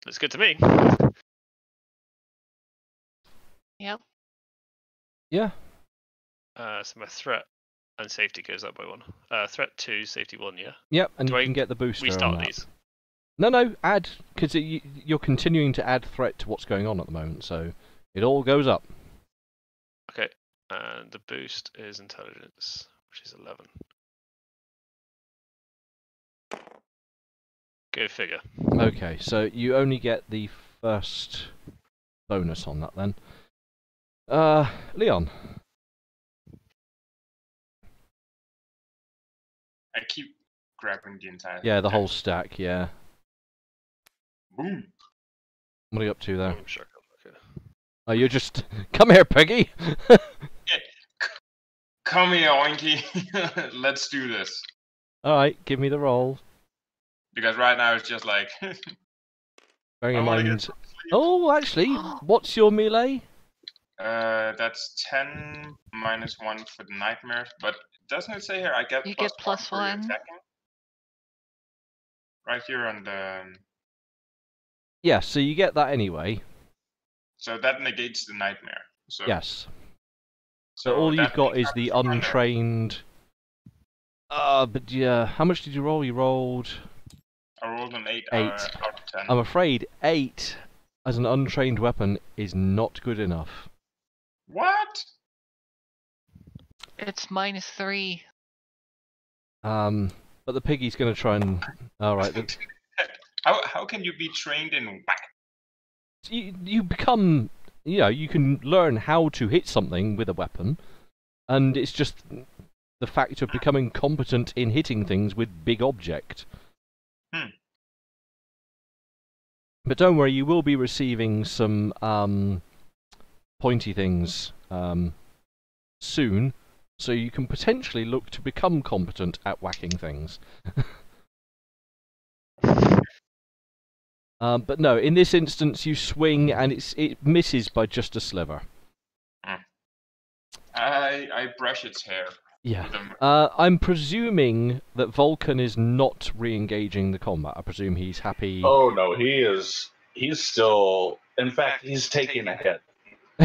Looks good to me.
Yep.
Yeah.
So my threat and safety goes up by 1. Threat 2, safety 1, yeah?
Yep, and
Do
you
I
can get the booster on
Restart
that.
these.
No, add, because you're continuing to add threat to what's going on at the moment, so it all goes up.
Okay. And the boost is intelligence, which is 11. Go figure.
Okay, so you only get the first bonus on that then. Leon.
I keep grabbing the entire
Yeah, the
thing.
whole stack, yeah.
Boom.
What are you up to there?
Oh, sure, okay.
Oh, you're just... Come here, Piggy!
Come here, Oinky. Let's do this.
Alright, give me the roll.
Because right now it's just like...
Bearing
I
in
wanna get
mind...
some sleep.
Oh, actually, what's your melee?
That's 10 minus 1 for the nightmares, but doesn't it say here I get
You
plus
get
1
plus
for your
1.
attacking? Right here on the...
Yeah, so you get that anyway.
So that negates the nightmare. So,
Yes.
so
So all
that
you've got
means
is
I'm
the
still under.
untrained... but yeah, how much did you roll? You rolled...
I rolled an 8,
8.
out of 10.
I'm afraid 8 as an untrained weapon is not good enough.
What?
It's -3.
But the piggy's going to try and... Alright,
How can you be trained in whack?
you become... You know, you can learn how to hit something with a weapon, and it's just the fact of becoming competent in hitting things with big object. But don't worry, you will be receiving some pointy things soon, so you can potentially look to become competent at whacking things. But no, in this instance you swing and it misses by just a sliver.
I brush its hair.
Yeah.
with a-
I'm presuming that Vulcan is not re-engaging the combat. I presume he's happy.
Oh no, he is. He's still. In fact, he's taking a hit.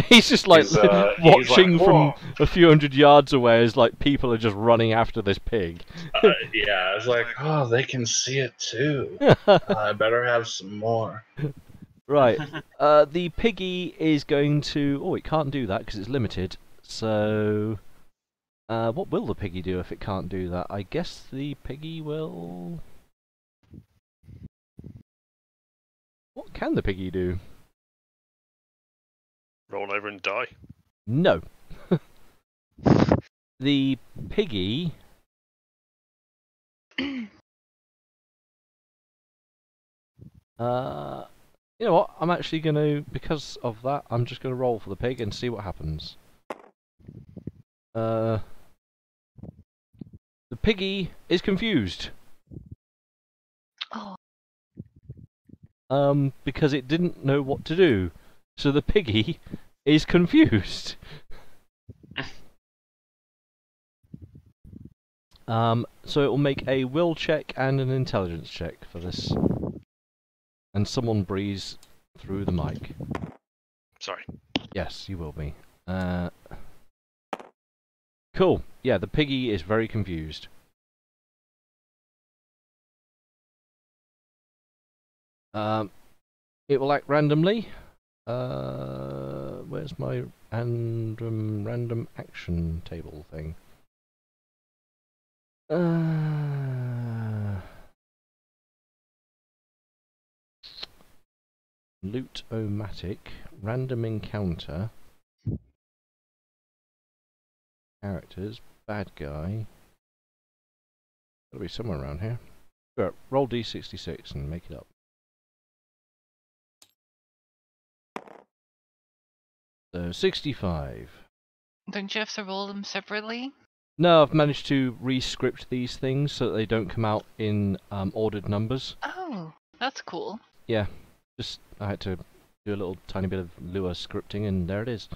He's just like
He's
watching
like,
from
"Whoa."
a few hundred yards away as like people are just running after this pig.
Yeah, it's like, oh, they can see it too. I better have some more.
Right. The piggy is going to... Oh, it can't do that because it's limited. So... what will the piggy do if it can't do that? I guess the piggy will... What can the piggy do?
Roll over and die.
No. The piggy... You know what? I'm actually going to, because of that, I'm just going to roll for the pig and see what happens. piggy is confused.
Oh,
Because it didn't know what to do. So the piggy is confused. So it will make a will check and an intelligence check for this. And someone breathes through the mic.
Sorry.
Yes, you will be. Cool. Yeah, the piggy is very confused. It will act randomly. Where's my random action table thing? Loot-o-matic, random encounter, characters, bad guy. Gotta be somewhere around here. Sure, roll D66 and make it up. So 65.
don't you have to roll them separately?
No, I've managed to re-script these things so that they don't come out in ordered numbers.
Oh, that's cool.
Yeah, just I had to do a little tiny bit of Lua scripting, and there it is.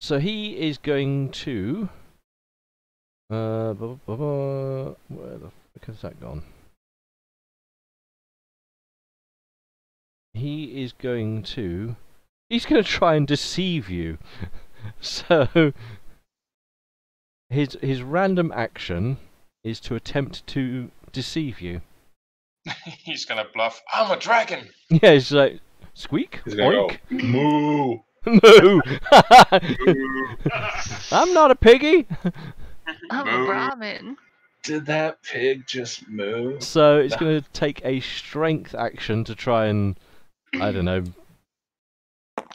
So he is going to. Where the fuck has that gone? He is going to. He's going to try and deceive you. So his random action is to attempt to deceive you.
He's gonna bluff. I'm a dragon.
Yeah, he's like squeak,
He's gonna
oink,
go, moo.
moo.
Moo.
I'm not a piggy.
I'm a
Moo.
Brahmin.
Did that pig just move?
So it's going to take a strength action to try and, I don't know,
And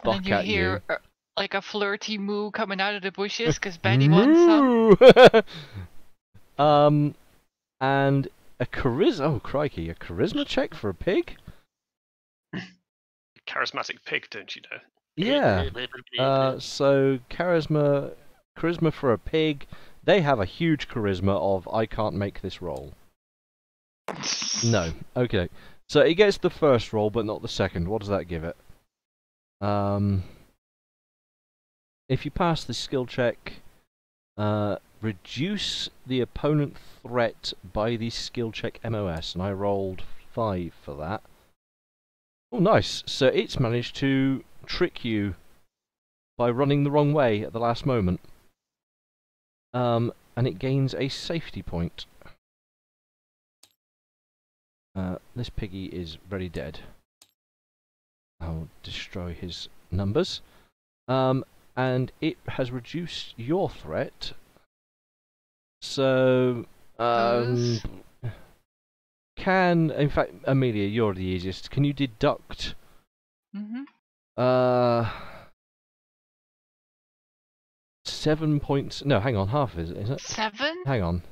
buck
then you
at
hear
you.
like a flirty moo coming out of the bushes because Betty wants some.
Moo! And a charisma. Oh crikey! A charisma check for a pig.
Charismatic pig, don't you know?
Yeah. So charisma for a pig. They have a huge charisma of I can't make this roll. No. Okay. So it gets the first roll, but not the second. What does that give it? If you pass the skill check, reduce the opponent threat by the skill check MOS, and I rolled 5 for that. Oh, nice. So it's managed to trick you by running the wrong way at the last moment. And it gains a safety point. This piggy is very dead. I'll destroy his numbers. And it has reduced your threat. So, in fact, Amelia, you're the easiest. Can you deduct?
Mm-hmm.
7 points. No, hang on, half is it?
7?
Hang on.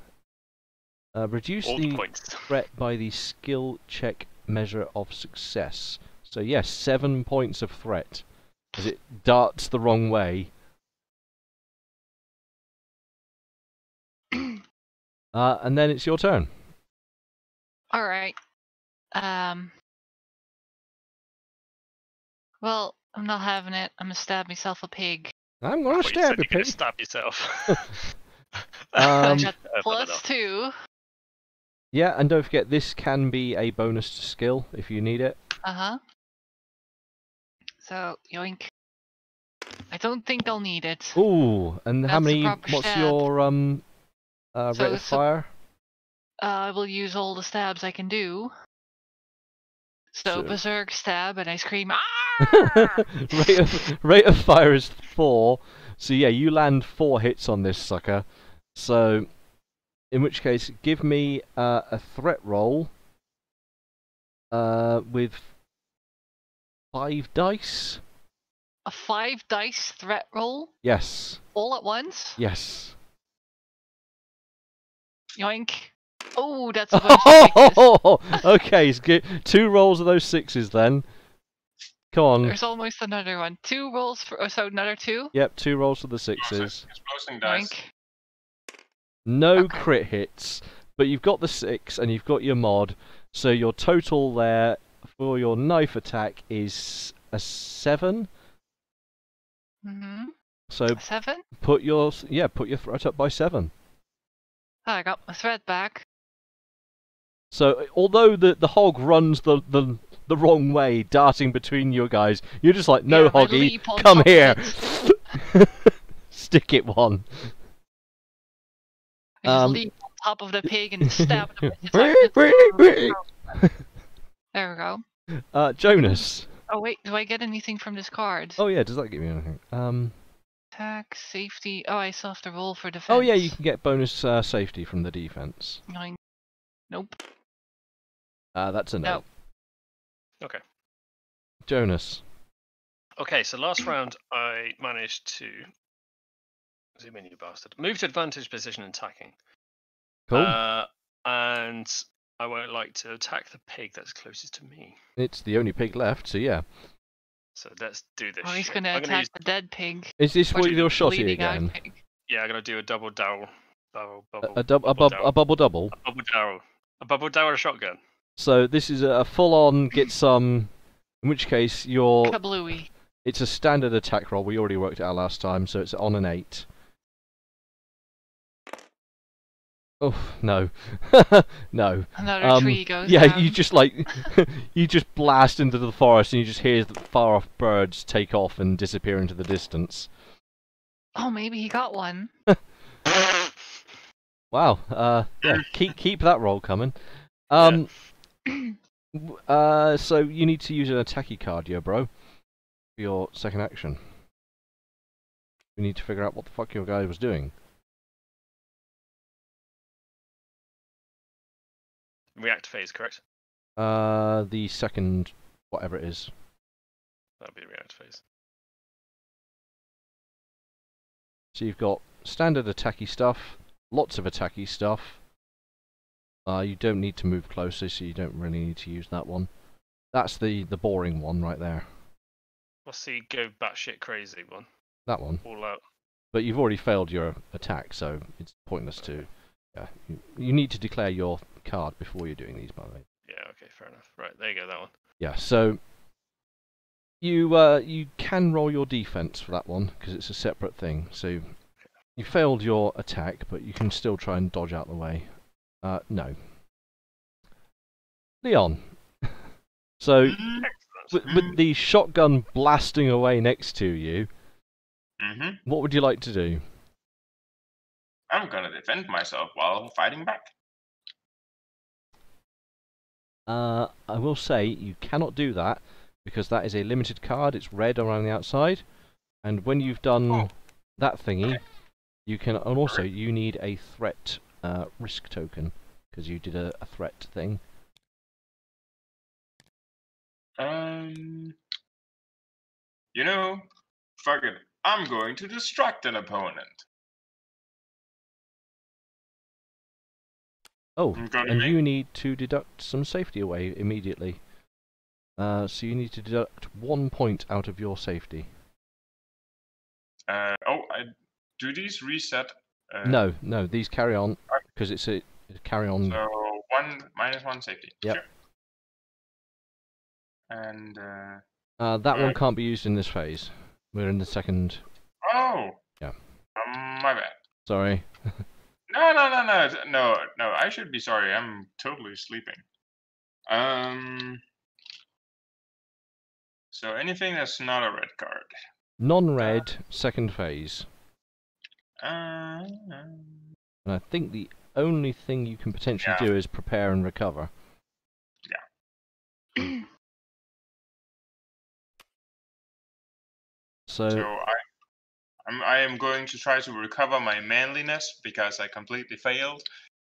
Reduce
All
the
points.
threat by the skill check measure of success. So yes, 7 points of threat, as it darts the wrong way. And then it's your turn.
All right. Well, I'm not having it. I'm gonna stab myself a pig.
I'm gonna
You
stab
said
you,
you're gonna
pig.
stab yourself.
I got
Plus
+2.
Yeah, and don't forget this can be a bonus to skill if you need it.
Uh-huh. So, yoink. I don't think I'll need it.
Ooh, and how
That's a
many?
proper
What's
stab.
your rate of
it's a-
fire?
I will use all the stabs I can do. So,
So-
berserk stab, and I scream, ah!
rate of fire is 4. So yeah, you land 4 hits on this sucker. So, in which case, give me a threat roll with 5 dice.
A 5 dice threat roll
Yes.
all at once.
Yes.
Yoink. Oh, that's a bunch of 6s.
Okay, it's good. 2 rolls of those 6s then. Come on.
There's almost another one. 2 rolls for, so another 2.
Yep, 2 rolls for the 6s.
Exploding dice.
Yoink.
No
Okay.
crit hits, but you've got the 6 and you've got your mod, so your total there for your knife attack is a 7.
Mm-hmm.
So
7?
put your threat up by 7.
Oh, I got my thread back.
So although the hog runs the wrong way, darting between you guys, you're just like, no,
Yeah, I
hoggy,
leap on
come
top of
here.
it.
Stick it one.
I just leap on top of the pig and stab it. There we go.
Jonas.
Oh wait, do I get anything from this card?
Oh yeah, does that give you anything?
Attack, safety. Oh, I still have to roll for defense.
Oh yeah, you can get bonus safety from the defense.
Nope.
That's a no.
Nope.
Okay.
Jonas.
Okay, so last round I managed to zoom in, you bastard. Move to advantage position and attacking.
Cool.
And I won't like to attack the pig that's closest to me.
It's the only pig left, so yeah.
So let's do this.
Oh, he's
shit.
gonna
I'm
attack
use...
the dead pig.
Is this
Or
what
the
your shotty
bleeding out
again?
pig.
Yeah, I'm gonna do a double barrel.
A bubble double.
A bubble barrel shotgun.
So this is a full-on get some. In which case your
Kablooey.
it's a standard attack roll. We already worked it out last time, so it's on an 8. Oh no, no.
Another tree goes
Yeah,
down.
you just you just blast into the forest and you just hear the far-off birds take off and disappear into the distance.
Oh, maybe he got one.
Wow. Yeah. Keep that roll coming. So you need to use an attacky card, yeah, bro, for your second action. We need to figure out what the fuck your guy was doing.
React phase, correct?
The second, whatever it is.
That'll be the react phase.
So you've got standard attacky stuff, lots of attacky stuff. You don't need to move closer, so you don't really need to use that one. That's the boring one right there.
What's the go batshit crazy one?
That one.
All out.
But you've already failed your attack, so it's pointless to. Yeah, you need to declare your card before you're doing these, by the way.
Yeah, okay, fair enough. Right, there you go, that one.
Yeah, so you can roll your defense for that one because it's a separate thing. So you failed your attack, but you can still try and dodge out the way. No. Leon. So with the shotgun blasting away next to you, what would you like to do?
I'm gonna defend myself while fighting back.
I will say you cannot do that because that is a limited card. It's red around the outside, and when you've done that thingy, you can. And also, you need a threat risk token because you did a threat thing.
You know, fuck it. I'm going to distract an opponent.
Oh,
Okay.
and you need to deduct some safety away immediately. So you need to deduct 1 point out of your safety.
Do these reset?
No, these carry on because it's a carry on.
So -1 safety.
Yep.
Sure. And
that one can't be used in this phase. We're in the second.
oh.
Yeah.
My bad.
Sorry.
No. I should be sorry. I'm totally sleeping. So anything that's not a red card.
Non-red, second phase.
Uh,
And I think the only thing you can potentially do is prepare and recover.
Yeah.
So
I am going to try to recover my manliness because I completely failed.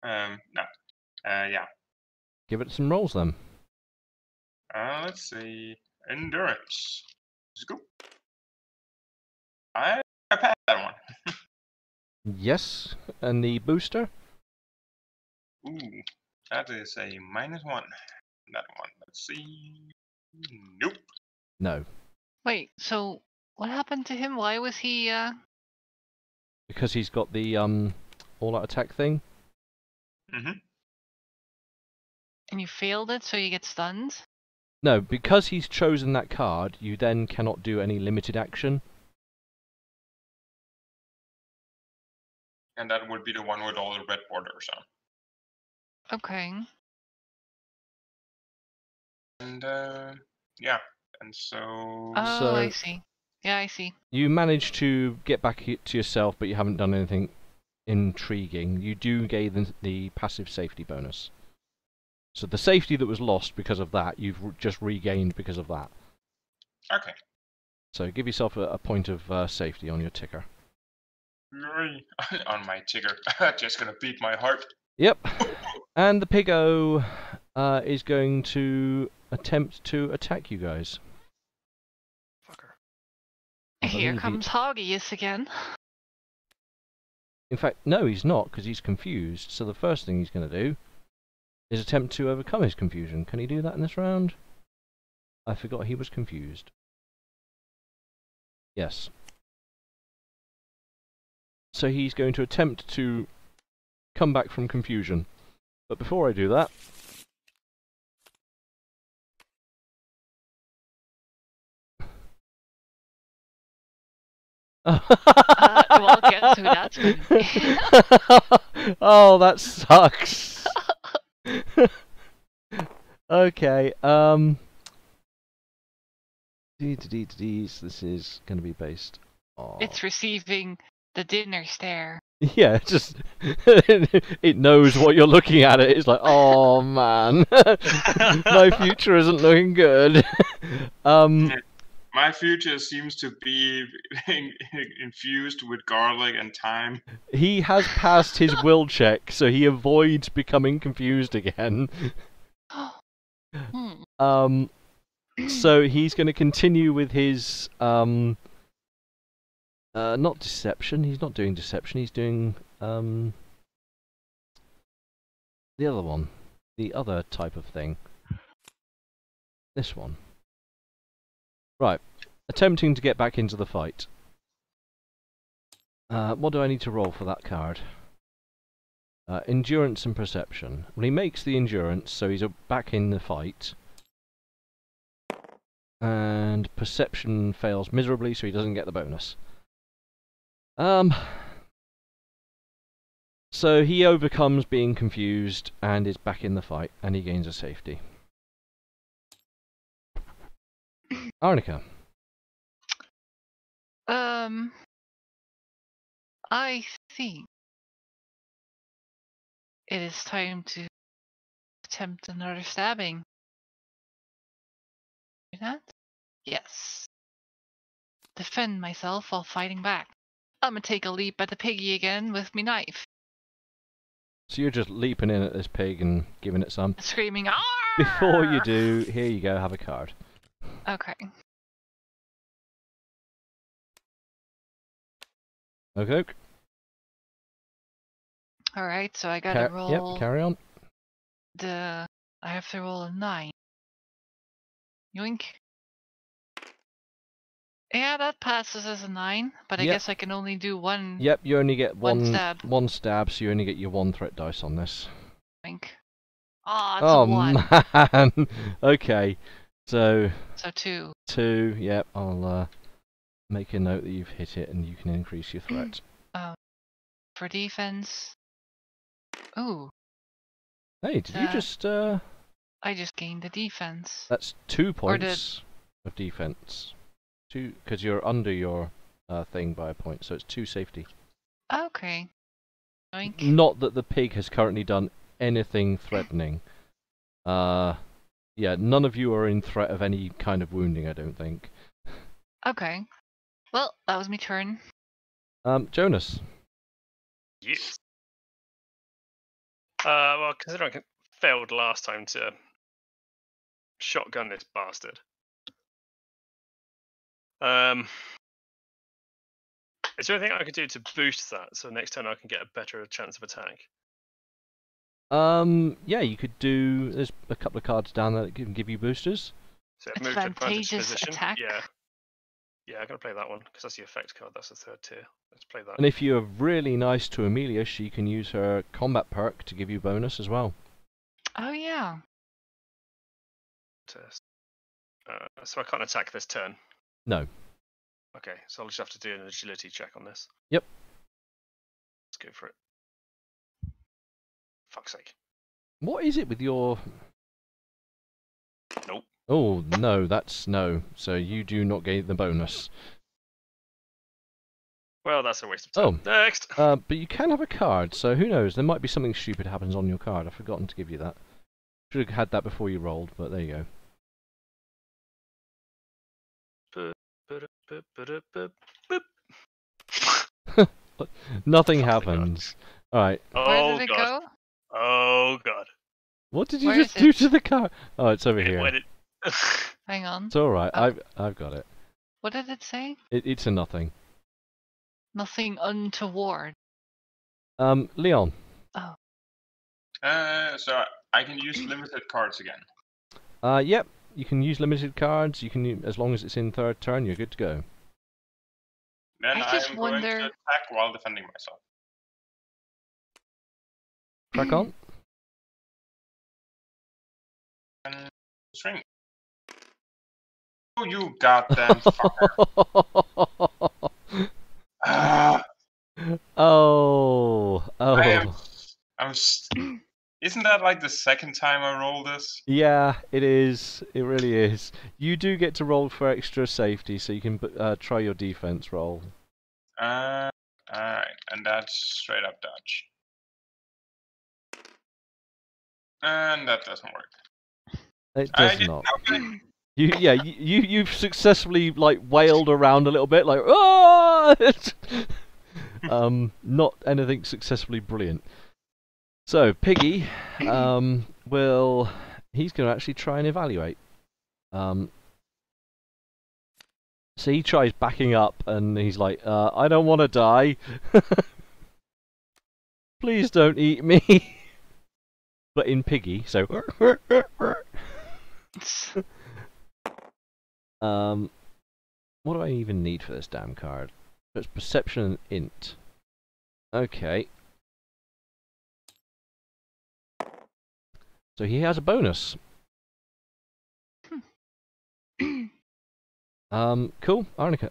Yeah.
give it some rolls then.
Let's see. Endurance. Let's go. I passed that one.
Yes, and the booster?
Ooh, that is a -1. That one. Let's see. Nope.
No.
Wait, so what happened to him? Why was he
Because he's got the all-out attack thing.
Mm-hmm.
And you failed it, so you get stunned?
No, because he's chosen that card, you then cannot do any limited action.
And that would be the one with all the red borders on.
Okay.
And yeah, and so.
Oh,
So-
I see. Yeah, I see.
You manage to get back to yourself, but you haven't done anything intriguing. You do gain the passive safety bonus. So the safety that was lost because of that, you've just regained because of that.
Okay.
So give yourself a point of safety on your ticker.
On my ticker. Just gonna beat my heart.
Yep. And the Piggo is going to attempt to attack you guys.
Fucker.
I
Here
believe
comes Hoggius again.
In fact, no, he's not, because he's confused. So the first thing he's going to do is attempt to overcome his confusion. Can he do that in this round? I forgot he was confused. Yes. So he's going to attempt to come back from confusion. But before I do that...
Well, guess who that's going to be.
Oh, that sucks. Okay, this is going to be based on...
It's receiving the dinner stare.
Yeah, just... it knows what you're looking at it. It's like, oh man, my future isn't looking good.
My future seems to be infused with garlic and thyme.
He has passed his will check, so he avoids becoming confused again. So he's going to continue with his not deception. He's not doing deception. He's doing the other one, the other type of thing. This one. Right, attempting to get back into the fight. What do I need to roll for that card? Endurance and perception. Well, he makes the endurance, so he's back in the fight. And perception fails miserably, so he doesn't get the bonus. So he overcomes being confused and is back in the fight, and he gains a safety. Arnica.
I think it is time to attempt another stabbing. Do that? Yes. Defend myself while fighting back. I'm gonna take a leap at the piggy again with me knife.
So you're just leaping in at this pig and giving it some.
Screaming, "Arr!"
Before you do, here you go, have a card.
Okay.
Okay.
Alright, so I gotta roll.
Yep, carry on.
I have to roll a 9. Yoink. Yeah, that passes as a 9, but I
Yep.
guess I can only do one.
Yep, you only get
One
one
stab.
stab, so you only get your 1 threat dice on this.
Yoink. Ah, it's
Oh
a 1.
man. Okay. So
So 2.
2, yep, I'll make a note that you've hit it and you can increase your threat.
For defense. Ooh,
Hey, did you just
I just gained the defense.
that's 2
Or
points of defense. 2, because you're under your thing by a point, so it's 2 safety.
Okay. Yoink.
Not that the pig has currently done anything threatening. Yeah, none of you are in threat of any kind of wounding, I don't think.
Okay. Well, that was my turn.
Jonas.
Yes. Well, considering I failed last time to shotgun this bastard. Is there anything I could do to boost that so next turn I can get a better chance of attack?
Yeah, you could do. There's a couple of cards down there that can give you boosters.
So move to advantage
Advantageous
position.
attack?
Yeah. Yeah, I'm gonna play that one because that's the effect card. That's the 3rd tier. Let's play that.
And if you're really nice to Amelia, she can use her combat perk to give you bonus as well.
Oh yeah.
Test. So I can't attack this turn.
No.
Okay, so I'll just have to do an agility check on this.
Yep.
Let's go for it. Fuck's sake.
What is it with your...
Nope.
Oh, no, that's no. So you do not get the bonus.
Well, that's a waste of time.
Oh.
Next!
But you can have a card, so who knows? There might be something stupid happens on your card. I've forgotten to give you that. Should have had that before you rolled, but there you go. Nothing happens. Alright.
Where
Oh
did it
god.
go?
Oh god.
What did you
Where
just
is
do
it?
to the card? Oh, it's over here.
Where did...
Hang on.
It's alright.
Oh.
I've got it.
What did it say?
It's a nothing.
Nothing untoward.
Leon.
Oh.
So I can use limited cards again.
Yep. You can use limited cards. You can, as long as it's in 3rd turn, you're good to go.
Then
I just
I'm going to
wonder-
attack while defending myself.
Crack on.
And swing. Oh, you goddamn fucker. Ah,
Oh.
Isn't that like the second time I roll this?
Yeah, it is. It really is. You do get to roll for extra safety, so you can try your defense roll.
Alright, and that's straight up dodge. And that doesn't work.
It
I
does
did
not.
okay.
You've successfully like wailed around a little bit, like oh! Not anything successfully brilliant. So Piggy, he's going to actually try and evaluate. So he tries backing up, and he's like, I don't want to die. Please don't eat me. But in Piggy, so. What do I even need for this damn card? So it's Perception and Int. Okay. So he has a bonus. Cool. Arnica.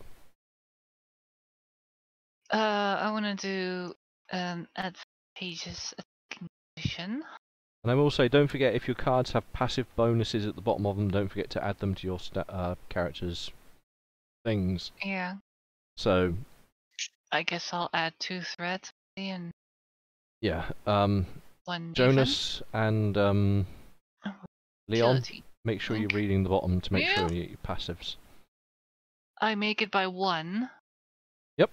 I want to do an advantageous condition.
And I will say, don't forget, if your cards have passive bonuses at the bottom of them, don't forget to add them to your character's things.
Yeah.
So,
I guess I'll add 2 threats and
yeah.
1
Jonas and Leon,
agility.
make sure you're
Okay.
reading the bottom to make
Yeah.
sure you get your passives.
I make it by 1.
Yep.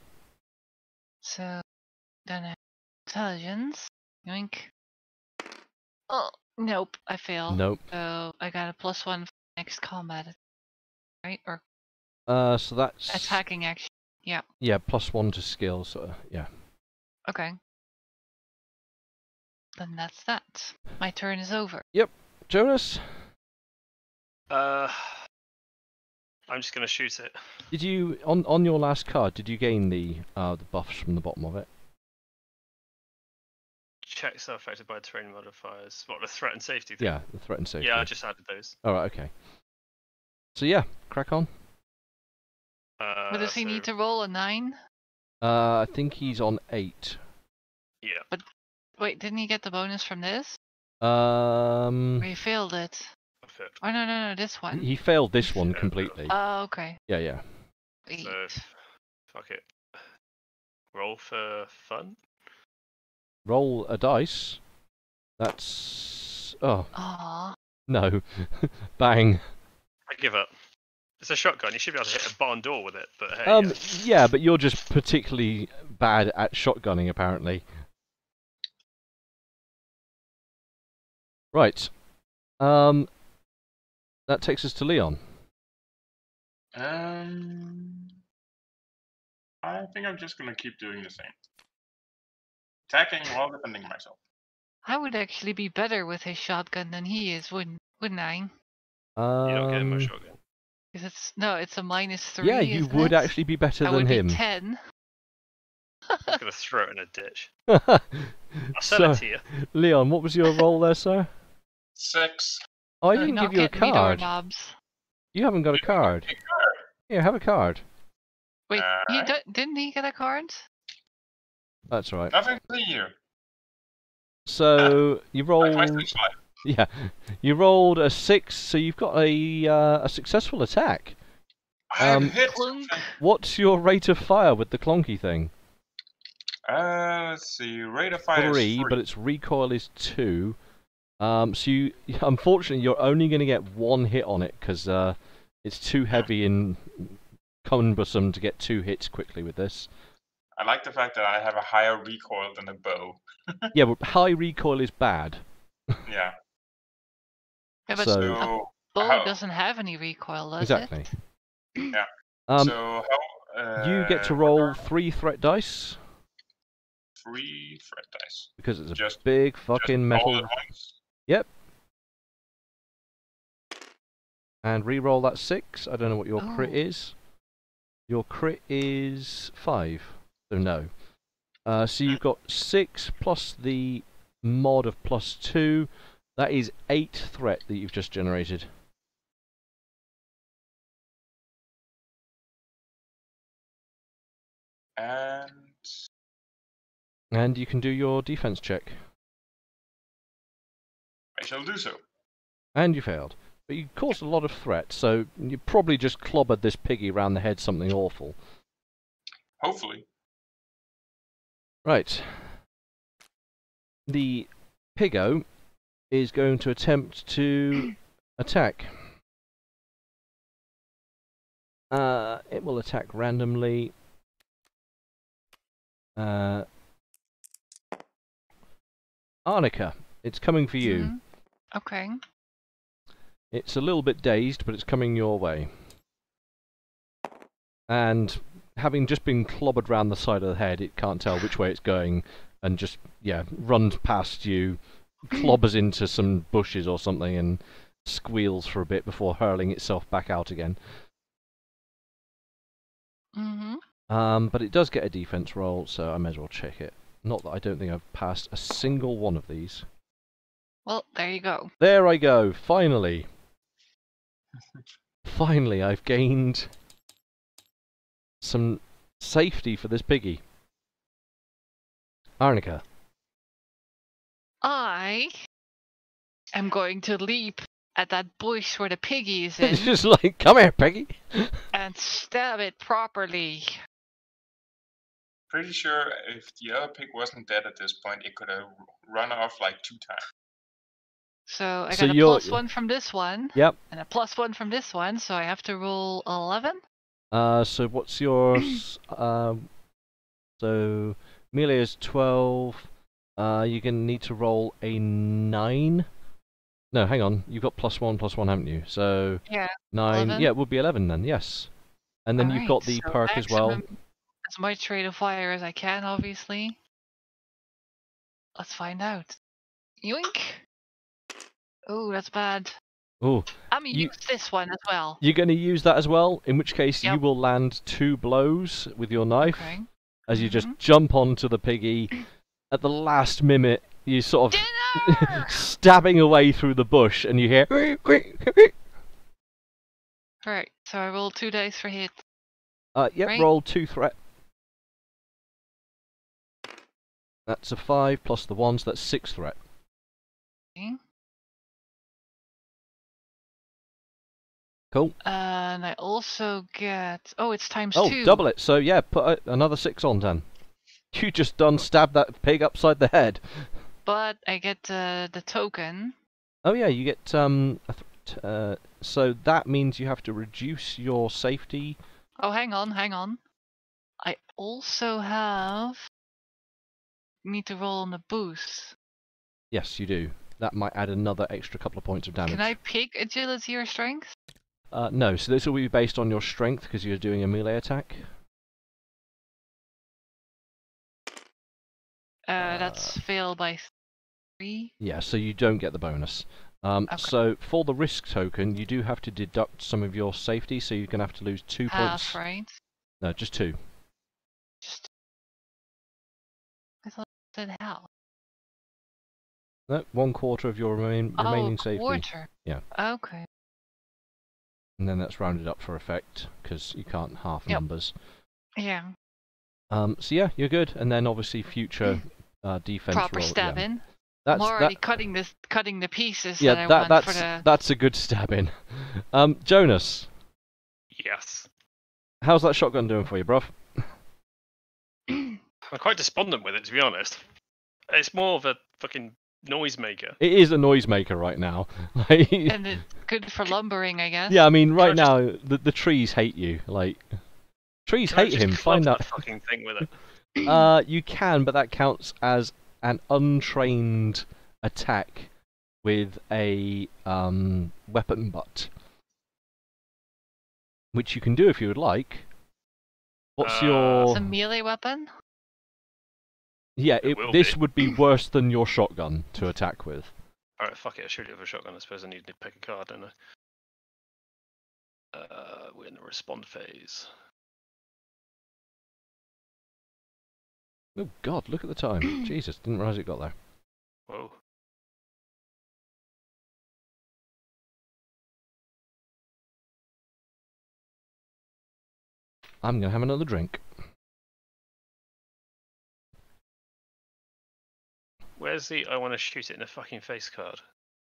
So then I have intelligence. Yoink. Oh nope, I fail.
Nope.
So I got a +1 for next combat, right? Or
So that's
attacking action. Yeah.
Yeah, +1 to skill. So yeah.
Okay. Then that's that. My turn is over.
Jonas,
I'm just gonna shoot it.
did you on your last card? Did you gain the buffs from the bottom of it?
Checks are affected by terrain modifiers. What, the threat and safety thing?
Yeah, the threat and safety.
Yeah, I just added those.
All right. Okay. So yeah, crack on.
But does he need
so-
to roll a 9?
I think he's on 8.
Yeah.
Wait, didn't he get the bonus from this?
Hmm.
Or he failed it?
Perfect.
Oh no, this one.
He failed this one
Yeah,
completely.
Oh, okay.
Yeah, yeah.
Wait.
So, fuck it. Roll for fun?
Roll a dice. That's
Aww.
no. Bang.
I give up. It's a shotgun. You should be able to hit a barn door with it, but hey.
Yeah, but you're just particularly bad at shotgunning, apparently. Right. That takes us to Leon.
I think I'm just gonna keep doing the same. Attacking while defending myself.
I would actually be better with his shotgun than he is, wouldn't I?
You don't get him a
Um,
shotgun.
It's a -3.
Yeah, you
isn't
would
it?
actually be better
I
than
would
him.
be 10.
I'm just gonna throw it in a ditch. I'll sell
So,
it to you.
Leon, what was your roll there, sir?
6.
Oh, I
You're
didn't
not
give you a
getting me
card.
doorknobs.
You haven't got a card. Here, have a card.
Wait,
Alright.
didn't he get a card?
That's right.
Nothing for you.
So you
Like
rolled.
my fish life.
Yeah, you rolled a 6, so you've got a successful attack.
I've hit
Clunk.
something.
What's your rate of fire with the clonky thing?
Let's see. Rate of fire is
3,
3.
but its recoil is 2. So you, unfortunately, you're only going to get 1 hit on it because it's too heavy and cumbersome to get 2 hits quickly with this.
I like the fact that I have a higher recoil than a bow.
Yeah, but high recoil is bad.
Yeah.
Yeah, but
So-
So
bow
how-
doesn't have any recoil, does
Exactly.
it?
Yeah.
Um,
so how?
you get to roll 3 threat dice
3 threat dice.
because it's a
Just-
big
Just
fucking
all
metal.
at once.
Yep. And re-roll that 6. I don't know what your crit
Oh.
is. Your crit is 5. So no. So you've got 6 plus the mod of +2. That is 8 threat that you've just generated.
And
And you can do your defense check.
I shall do so.
And you failed. But you caused a lot of threat, so you probably just clobbered this piggy round the head something awful.
Hopefully.
Right. The piggo is going to attempt to attack. It will attack randomly. Arnica, it's coming for you.
Mhm. Okay.
It's a little bit dazed, but it's coming your way. And having just been clobbered round the side of the head, it can't tell which way it's going, and just, yeah, runs past you, clobbers into some bushes or something, and squeals for a bit before hurling itself back out again.
Mhm.
But it does get a defense roll, so I may as well check it. Not that I don't think I've passed a single one of these.
Well, there you go.
There I go, finally! Finally, I've gained some safety for this piggy. Arnica.
I am going to leap at that bush where the piggy is
It's
in
just like, come here, piggy!
and stab it properly.
Pretty sure if the other pig wasn't dead at this point, it could have run off like 2 times.
So I
So
got a
you're-
+1 from this one,
Yep.
and a +1 from this one, so I have to roll 11.
So what's yours? So melee is 12. You're gonna need to roll a 9. No, hang on. You've got +1, haven't you? So
Yeah.
9.
11.
Yeah, it would be 11 then. Yes. And then you've got the
so
perk as well.
maximum as much rate of fire as I can, obviously. Let's find out. Yoink! Oh, that's bad.
Oh,
I'm gonna
You-
use this one as well.
you're gonna use that as well. In which case, you
Yep.
will land 2 blows with your knife
Okay.
as you just
Mhm.
jump onto the piggy. At the last minute, you sort of
Dinner!
stabbing away through the bush, and you hear.
Right, so I roll 2 dice for hit.
Yep,
Right.
roll 2 threat. That's a 5 plus the 1, so that's 6 threat.
Okay.
Cool.
And I also get... Oh, it's times
Oh,
2.
double it. So yeah, put another 6 on then. You just done stabbed that pig upside the head.
But I get the token.
Oh yeah, you get so that means you have to reduce your safety.
Oh, hang on. I also have... Need to roll on the boost.
Yes, you do. That might add another extra couple of points of damage.
Can I pick agility or strength?
No, so this will be based on your strength because you're doing a melee attack.
That's fail by 3.
Yeah, so you don't get the bonus.
Okay.
So for the risk token, you do have to deduct some of your safety, so you're going to have to lose 2 points.
Half, right?
No, just 2.
Just. I thought it said half.
No, 1/4 of your remaining safety.
Quarter.
Yeah.
Okay.
And then that's rounded up for effect, because you can't half
Yep.
numbers.
Yeah.
So yeah, you're good. And then obviously future defense
Proper
roll.
stab
Yeah.
in.
That's
I'm already cutting the pieces that I want for the.
that's a good stab in. Jonas,
Yes.
how's that shotgun doing for you, bruv?
I'm quite despondent with it, to be honest. It's more of a fucking noisemaker.
It is a noisemaker right now. Like,
And it's good for lumbering, I guess.
yeah, I mean, right
Can I
now the trees hate you. Like, trees
Can I
hate
just
him.
club
Find
that
that.
fucking thing with it.
You can, but that counts as an untrained attack with a weapon butt, which you can do if you would like. What's
It's
your?
It's a melee weapon.
Yeah,
It will
this
be.
would be worse than your shotgun to attack with.
Alright, fuck it, I'll shoot it with a shotgun. I suppose I need to pick a card, don't I? We're in the respond phase.
Oh God, look at the time. Jesus, didn't realise it got there.
Whoa.
I'm gonna have another drink.
Where's the I want to shoot it in the fucking face card?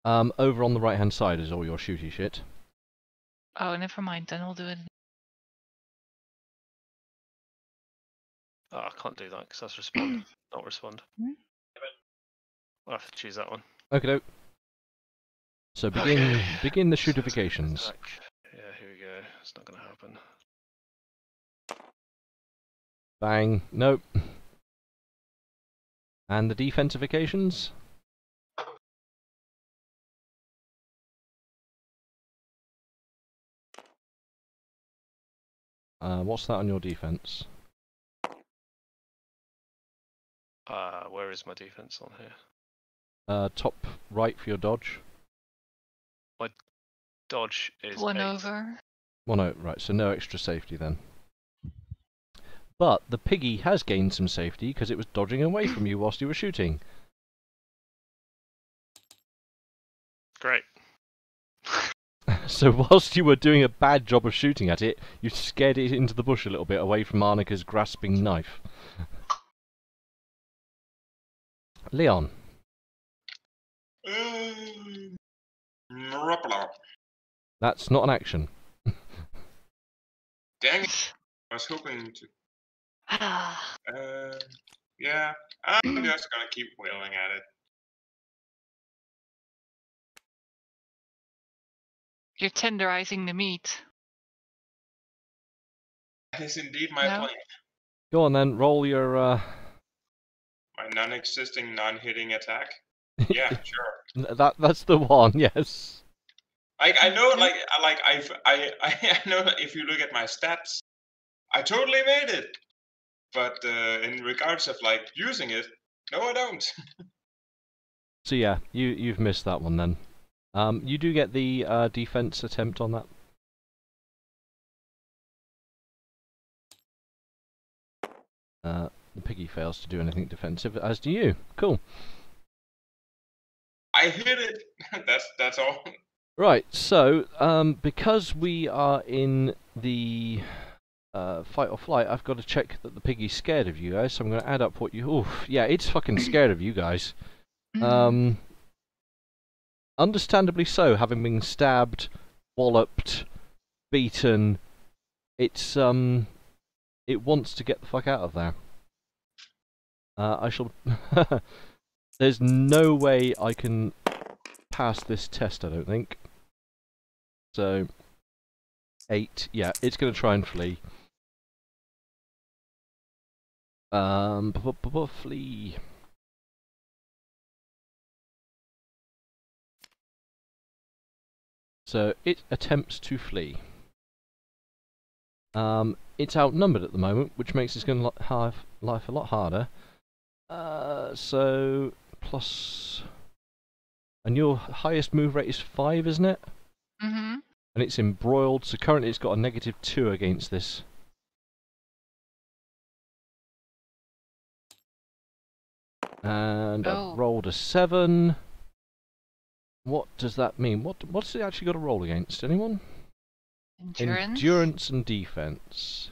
Over on the right hand side is all your shooty shit.
Oh, never mind. Then we'll do it.
Oh, I can't do that because that's respond, not respond.
Hmm?
I'll have to choose that one.
Okay. So begin the shootifications.
Attack. Yeah, here we go. It's not going to happen.
Bang. Nope. And the defensifications? What's that on your defense?
Where is my defense on here?
Top right for your dodge.
Dodge is
One
8.
over.
Well, no, right, so no extra safety then. But the piggy has gained some safety because it was dodging away from you whilst you were shooting.
Great.
So whilst you were doing a bad job of shooting at it, you scared it into the bush a little bit away from Arnika's grasping knife. Leon. That's not an action.
Dang it. I was hoping to.
Ah,
Yeah, I'm just gonna keep wailing at it.
you're tenderizing the meat.
That is indeed my
No.
plan.
Go on then, roll your
My non-existing, non-hitting attack. Yeah, sure.
that's the one, yes.
I know, I know that if you look at my stats, I totally made it. But in regards of like using it, no, I don't.
So yeah, you've missed that one then. You do get the defense attempt on that. The piggy fails to do anything defensive, as do you. Cool.
I hit it. That's all.
Right, so because we are in the fight or flight, I've got to check that the piggy's scared of you guys. So I'm going to add up what you. Oof, yeah, it's fucking scared of you guys. Understandably so, having been stabbed, walloped, beaten. It's it wants to get the fuck out of there. I shall. There's no way I can pass this test, I don't think. So 8, yeah, it's going to try and flee. Flee. So it attempts to flee. It's outnumbered at the moment, which makes it's going to have life a lot harder. So plus, And your highest move rate is 5, isn't it?
Mm-hmm.
And it's embroiled, so currently it's got a -2 against this. And
Oh.
I've rolled a 7. What does that mean? What's it actually got to roll against? Anyone?
Endurance.
Endurance and defense.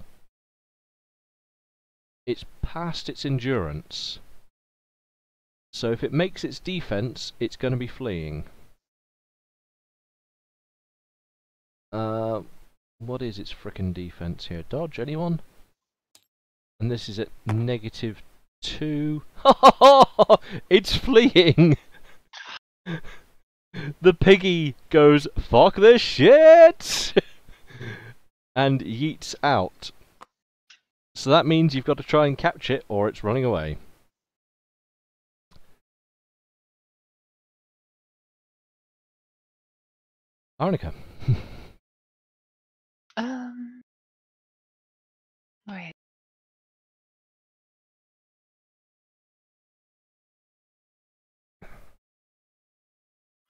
It's past its endurance. So if it makes its defense, it's going to be fleeing. What is its frickin' defense here? Dodge, anyone? And this is at -2. It's fleeing! The piggy goes, fuck this shit! And yeets out. So that means you've got to try and catch it, or it's running away. Arnica.
Wait.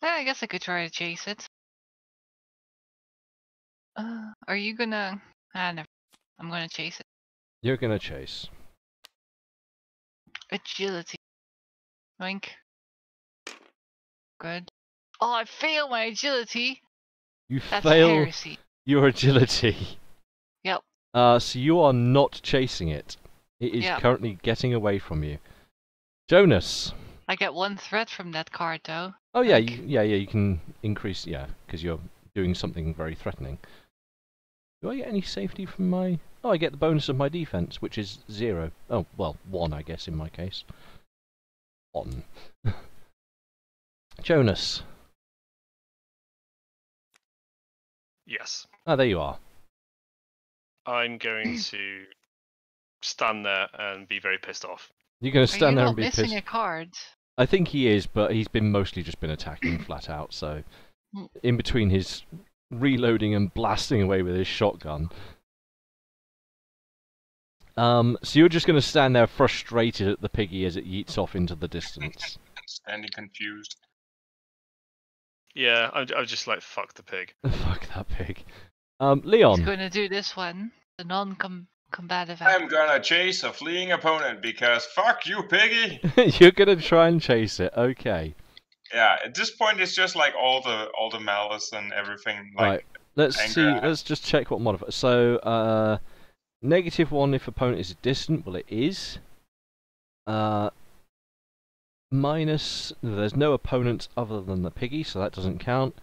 I guess I could try to chase it. Are you gonna... never. I'm gonna chase it.
You're gonna chase.
Agility. Wink. Good. Oh, I failed my agility!
You
That's
fail
heresy.
your agility.
Yep.
So you are not chasing it. It is
Yep.
currently getting away from you. Jonas.
I get 1 threat from that card, though.
Oh yeah,
Like-
you can increase, because you're doing something very threatening. Do I get any safety from my... Oh, I get the bonus of my defense, which is 0. Oh, well, 1, I guess, in my case. 1. Jonas.
Yes.
Ah, there you are.
I'm going to stand there and be very pissed off.
You're going to
Are you
stand there
not
and be
missing
pissed.
a card?
I think he is, but he's been mostly just been attacking flat out, so... In between his reloading and blasting away with his shotgun. So you're just going to stand there frustrated at the piggy as it yeets off into the distance.
Standing confused.
Yeah, I'm just like, fuck the pig.
Fuck that pig.
He's
Leon.
going to do this one. The non-combative
I'm gonna chase a fleeing opponent because fuck you, piggy!
You're going to try and chase it, okay.
Yeah, at this point it's just like all the malice and everything. Like,
Right, let's
anger
see,
at-
let's just check what modifier. So, -1 if opponent is distant, well it is. Minus, there's no opponents other than the piggy, so that doesn't count.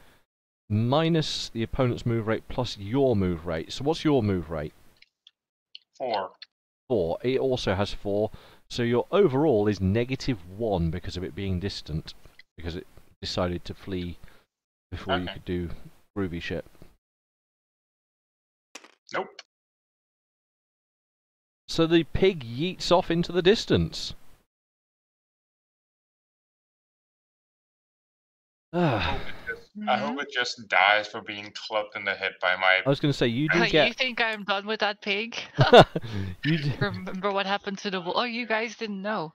Minus the opponent's move rate plus your move rate. So what's your move rate?
4.
4. It also has 4. So your overall is -1 because of it being distant. Because it decided to flee before you
Okay.
could do groovy shit.
Nope.
So the pig yeets off into the distance. Ah,
I hope it just dies for being clubbed in the head by my.
I was going to say, you do
You
get...
think I'm done with that pig?
you do...
Remember what happened to the wolf? Oh, you guys didn't know.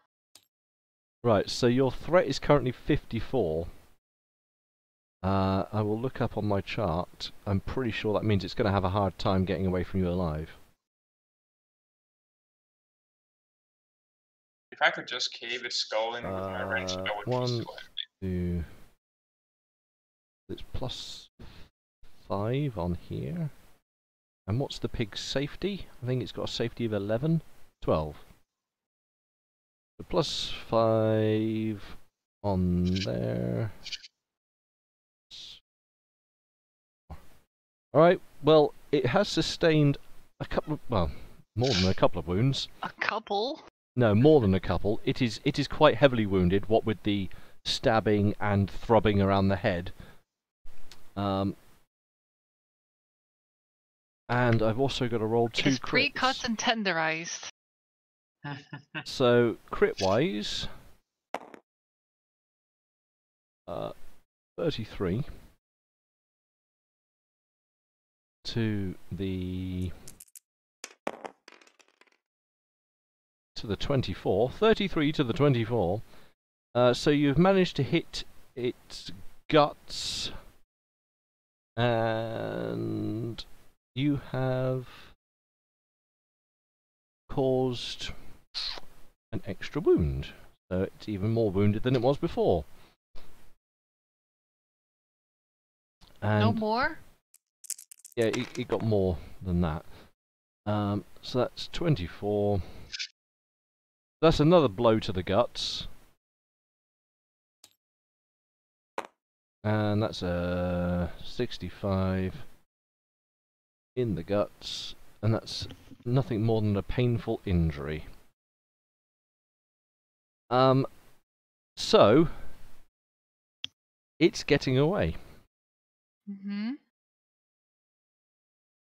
Right, so your threat is currently 54. I will look up on my chart. I'm pretty sure that means it's going to have a hard time getting away from you alive.
If I could just cave its skull in with my wrench, I would be
1,
so happy.
2... It's +5 on here. And what's the pig's safety? I think it's got a safety of 11? 12. So +5 on there. Alright, well, it has sustained a couple of, well, more than a couple of wounds.
A couple?
No, more than a couple. It is quite heavily wounded, what with the stabbing and throbbing around the head. And I've also got to roll 2
It's pre-cut
crits.
and tenderized.
So, crit-wise... 33 to the 24. 33 to the 24. So you've managed to hit its guts, and you have caused an extra wound, so it's even more wounded than it was before. And
No more?
yeah, it got more than that. So that's 24. That's another blow to the guts. And that's a 65 in the guts. And that's nothing more than a painful injury. So it's getting away.
Mm-hmm.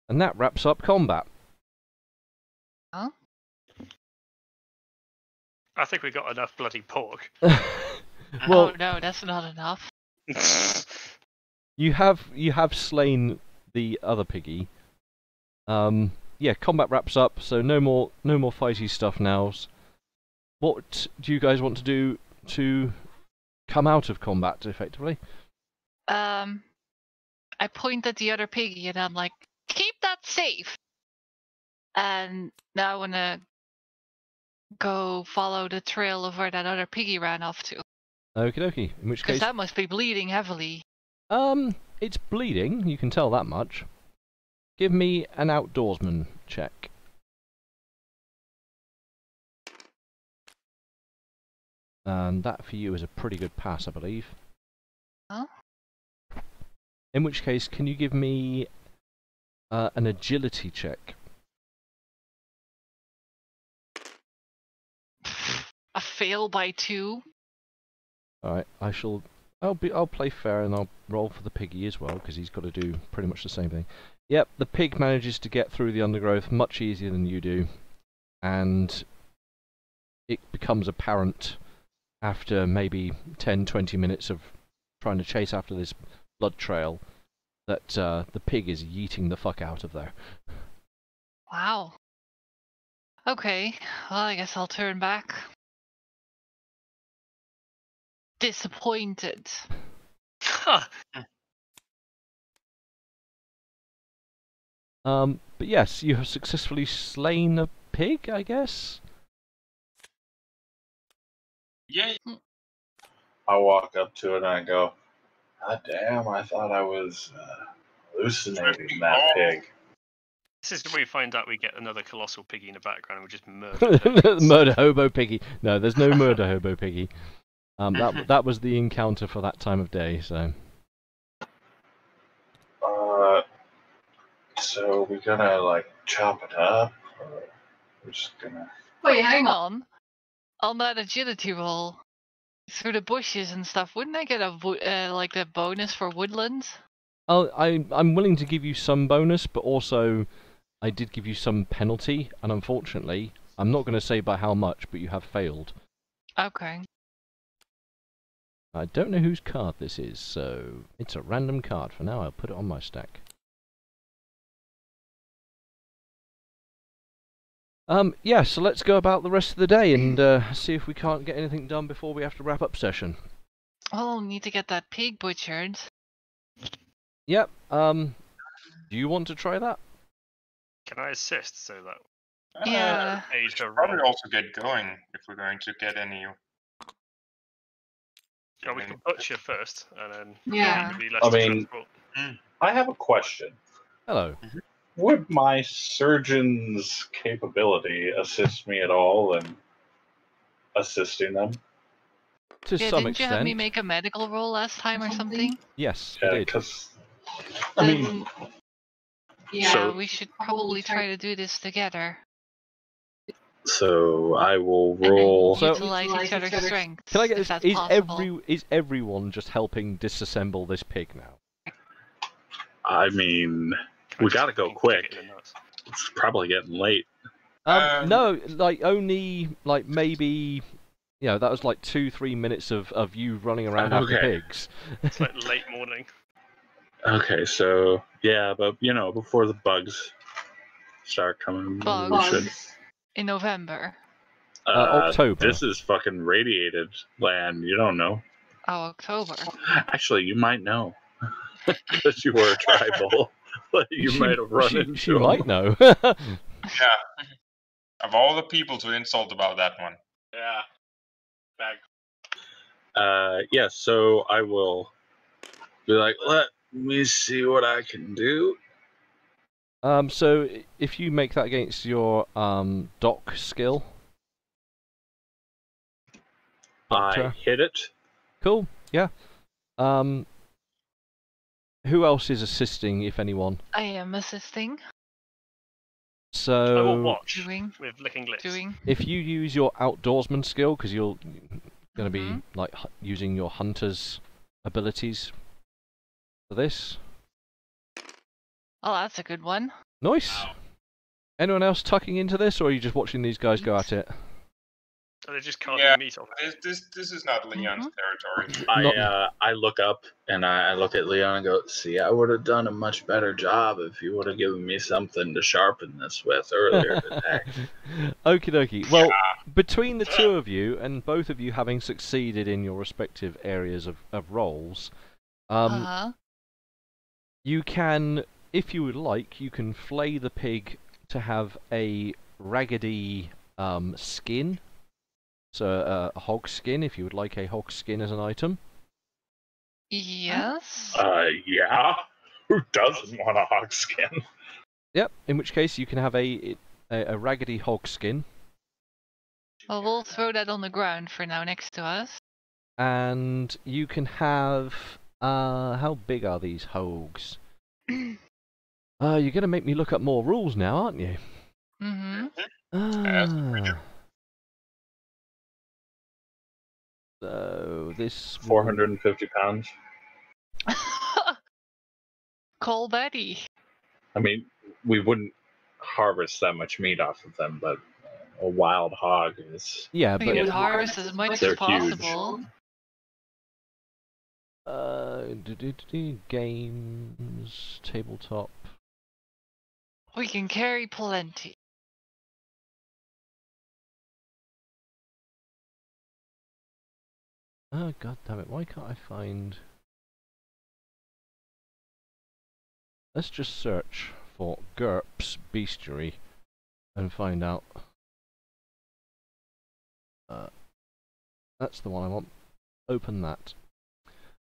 And that wraps up combat.
Huh?
I think we got enough bloody pork.
Well,
Oh no, that's not enough.
you have slain the other piggy. Yeah, combat wraps up, so no more fighty stuff now. What do you guys want to do to come out of combat effectively?
I point at the other piggy and I'm like, keep that safe. And now I wanna go follow the trail of where that other piggy ran off to.
Okie dokie. In which
Because
case,
that must be bleeding heavily.
it's bleeding. You can tell that much. Give me an outdoorsman check. And that for you is a pretty good pass, I believe.
Huh?
In which case, can you give me an agility check?
A fail by 2.
Alright, I'll play fair and I'll roll for the piggy as well, because he's got to do pretty much the same thing. Yep, the pig manages to get through the undergrowth much easier than you do, and it becomes apparent after maybe 10-20 minutes of trying to chase after this blood trail that the pig is yeeting the fuck out of there.
Wow. Okay, well I guess I'll turn back. Disappointed.
But yes, you have successfully slain a pig, I guess?
Yeah.
I walk up to it and I go, God damn, I thought I was hallucinating that pig.
This is where we find out we get another colossal piggy in the background and we just murder
Murder hobo piggy. No, there's no murder hobo piggy. That was the encounter for that time of day, so.
So we're gonna like chop it up, or we're just gonna.
Wait, hang on. On that agility roll, through the bushes and stuff, wouldn't I get a like the bonus for woodlands?
I'm willing to give you some bonus, but also I did give you some penalty, and unfortunately, I'm not going to say by how much, but you have failed.
Okay.
I don't know whose card this is, so it's a random card. For now, I'll put it on my stack. Yeah, so let's go about the rest of the day and see if we can't get anything done before we have to wrap up session.
Well, need to get that pig butchered.
Yep, do you want to try that?
Can I assist so that
Yeah.
age
Should
to
probably
roll?
also get going if we're going to get any.
Yeah, we can butcher first, and then
Yeah.
maybe less
I
to
mean-
transport.
I have a question.
Hello.
Would my surgeon's capability assist me at all in assisting them?
To
Yeah,
some
didn't you have me
extent.
make a medical roll last time or something?
Yes, you
Yeah,
did.
because I mean,
Then, yeah,
So-
we should probably try to do this together.
so I will
And then
roll.
So-
utilize each other's strengths.
Can I get
if
this?
that's
Is
possible.
everyone just helping disassemble this pig now?
I mean,
Can I
We
just
gotta go
fucking kick
quick.
it in the nuts?
it's probably getting late.
No, like only like maybe, you know, that was like 2-3 minutes of you running around after
Okay.
pigs.
It's like late morning.
Okay, so yeah, but you know, before the bugs start coming, we
Bugs.
should.
In November.
October.
This is fucking radiated land. You don't know.
Oh, October.
Actually, you might know. Because you were a tribal. You might have run into
she
him.
might know.
Yeah. Of all the people to insult about that one.
Yeah. Bag.
Yeah, so I will be like, let me see what I can do.
So if you make that against your dock skill,
I
Doctor.
hit it.
Cool. Yeah. Who else is assisting, if anyone?
I am assisting.
So
I will watch
Doing.
with licking lips.
Doing.
if you use your outdoorsman skill, because you're going to be
Mhm.
like using your hunter's abilities for this.
Oh, that's a good one.
Nice.
Wow.
Anyone else tucking into this, or are you just watching these guys go at it?
So they're just carving
Yeah.
meat off.
This is not Leon's territory.
I look up and I look at Leon and go, see, I would have done a much better job if you would have given me something to sharpen this with earlier today.
Okie dokie. Well, between the two of you, and both of you having succeeded in your respective areas of roles, you can, if you would like, you can flay the pig to have a raggedy skin. So a hog skin, if you would like a hog skin as an item.
Yes.
Yeah. Who doesn't want a hog skin?
Yep. In which case, you can have a raggedy hog skin.
Well, we'll throw that on the ground for now next to us.
And you can have how big are these hogs? You're gonna make me look up more rules now, aren't you?
Mm-hmm.
So this
450 pounds.
Call Betty.
I mean, we wouldn't harvest that much meat off of them, but a wild hog is.
Yeah,
We
but
would harvest as much
They're
as possible.
games, tabletop.
We can carry plenty.
Oh god damn it! Why can't I find? Let's just search for GURPS bestiary and find out. That's the one I want. Open that.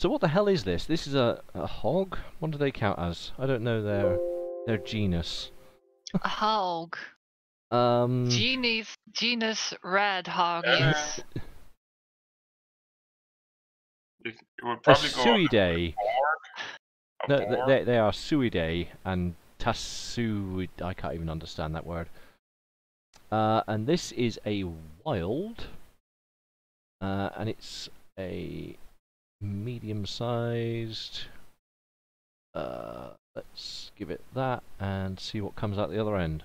So what the hell is this? This is a hog? What do they count as? I don't know their genus.
A hog. Genus red hoggies.
It would
A
probably go on
suidae.
a
No,
boar.
they are suidae and tassuid. I can't even understand that word. And this is a wild. And it's a medium-sized. Let's give it that and see what comes out the other end.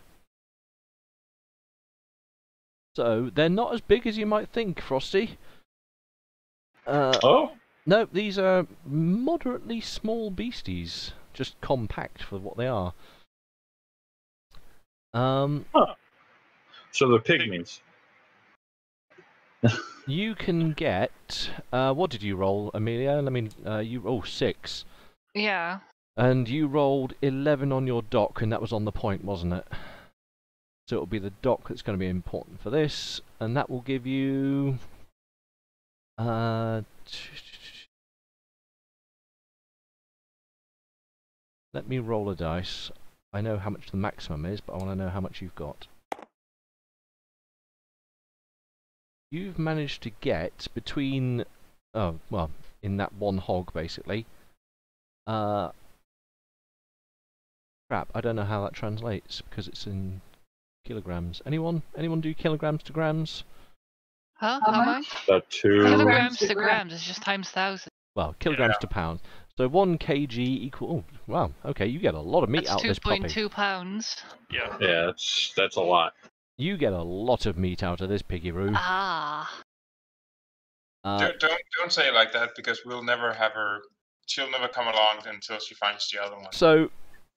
So they're not as big as you might think, Frosty.
Oh,
No, these are moderately small beasties, just compact for what they are.
so they're pygmies.
You can get. What did you roll, Amelia? I mean, you rolled 6.
Yeah.
And you rolled 11 on your dock, and that was on the point, wasn't it? So it'll be the dock that's going to be important for this, and that will give you. Let me roll a dice. I know how much the maximum is, but I want to know how much you've got. You've managed to get between. Oh, well, in that one hog, basically. Crap, I don't know how that translates because it's in kilograms. Anyone do kilograms to grams?
Huh? How much?
About 2.
Kilograms to grams is just times 1,000.
Well, kilograms to pounds. So 1 kg equal. Oh, wow. Okay, you get a lot of meat out of this
That's
puppy.
2.2 pounds.
Yeah.
Yeah, that's a lot.
You get a lot of meat out of this piggy-roo.
Ah.
Don't say it like that because we'll never have her. She'll never come along until she finds the other one.
So,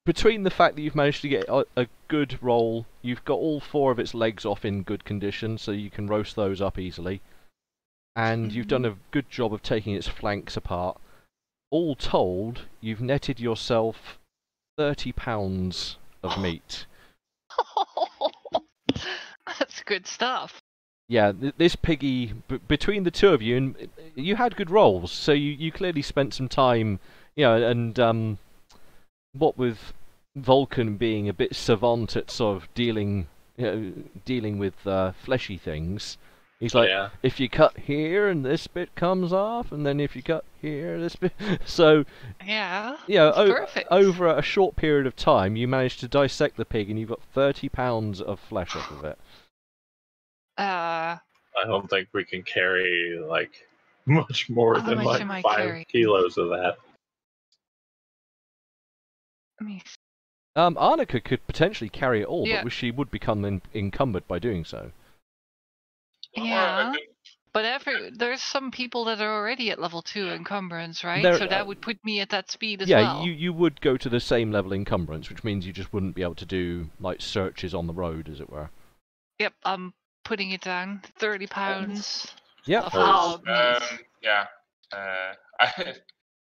between the fact that you've managed to get a good roll, you've got all 4 of its legs off in good condition, so you can roast those up easily. and you've done a good job of taking its flanks apart. All told, you've netted yourself £30 of meat.
That's good stuff.
Yeah, this piggy, between the two of you, and you had good rolls, so you clearly spent some time, and what with Vulcan being a bit savant at sort of dealing with fleshy things, he's like,
Yeah.
if you cut here and this bit comes off, and then if you cut here, this bit, so
Yeah.
perfect. Over a short period of time, you managed to dissect the pig, and you've got £30 of flesh off of it.
I don't think we can carry like much more
How
than
much
like
am I
5
carrying?
kilos of that.
Let me
Arnica could potentially carry it all,
Yeah.
but she would become encumbered by doing so.
Yeah. But there's some people that are already at level 2 encumbrance, right?
There-
So that would put me at that speed as
Yeah,
well.
you would go to the same level encumbrance, which means you just wouldn't be able to do like searches on the road, as it were.
Yep, I'm putting it down. £30
Yeah.
of
Oh.
hog meat.
Yeah.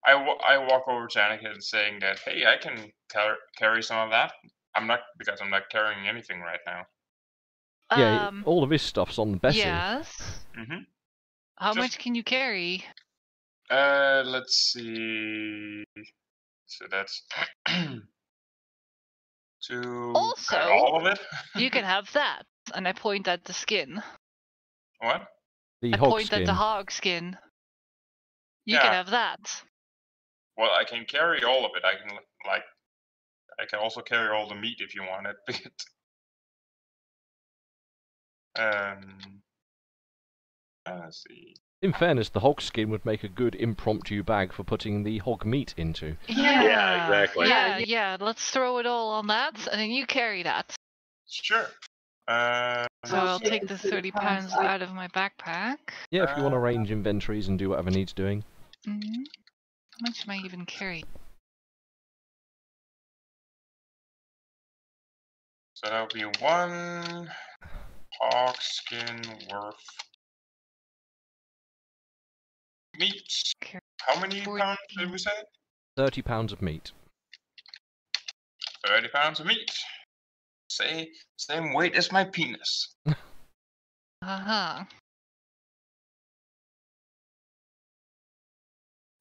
I walk over to Anakin saying that, hey, I can carry some of that. I'm not carrying anything right now.
Yeah, all of his stuff's on the Bessie.
Yes.
Mhm.
How
Just-
much can you carry?
Let's see. So that's
Also,
all of it.
You can have that. And I point at the skin.
What?
The
I
hog
point at
skin.
the hog skin. You
Yeah.
can have that.
Well, I can carry all of it. I can also carry all the meat if you want it. Let's see.
In fairness, the hog skin would make a good impromptu bag for putting the hog meat into.
Yeah, exactly.
Yeah, let's throw it all on that, and then you carry that.
Sure.
So I'll take the £30 out of my backpack.
Yeah, if you want to arrange inventories and do whatever needs doing.
How much am I even carrying?
So that'll be 1 hog skin worth meat. How many pounds did we say?
£30 of meat.
30 pounds of meat. Same weight as my penis.
Uh-huh.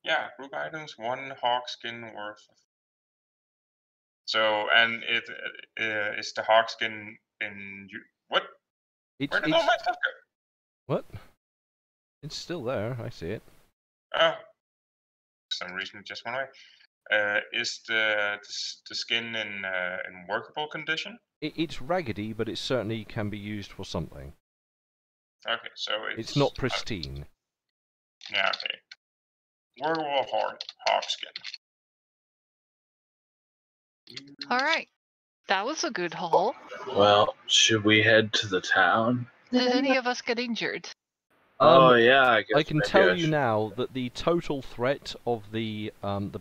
Yeah, group items, 1 hog skin worth. So, and it is the hog skin in you. What? Where did all my stuff go?
What? It's still there. I see it.
Oh, for some reason it just went away. Is the skin in workable condition?
It's raggedy, but it certainly can be used for something.
Okay, so
It's not pristine.
Yeah, okay. Workable hog skin.
Alright. That was a good haul.
Well, should we head to the town?
Did any of us get injured?
Oh yeah, I guess
I can
maybe
tell you
should-
now that the total threat of the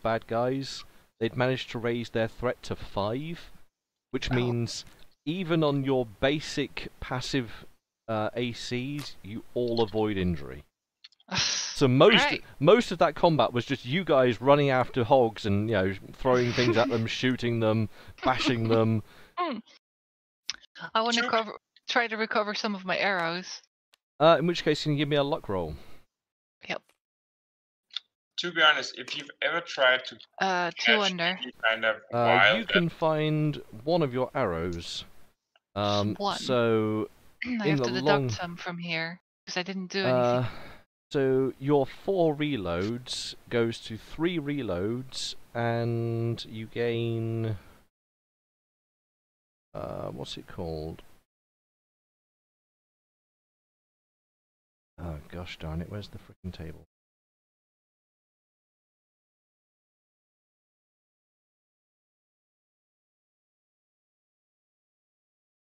bad guys, they'd managed to raise their threat to 5, which means even on your basic passive ACs, you all avoid injury. So most of that combat was just you guys running after hogs and throwing things at them, shooting them, bashing them.
I want to try to recover some of my arrows.
In which case, can you give me a luck roll?
Yep.
To be honest, if you've ever tried to
2 under.
any kind of wild,
You can find one of your arrows.
One.
So
I have to deduct some from here because I didn't do anything.
So your 4 reloads goes to 3 reloads, and you gain what's it called? Oh gosh darn it! Where's the frickin' table?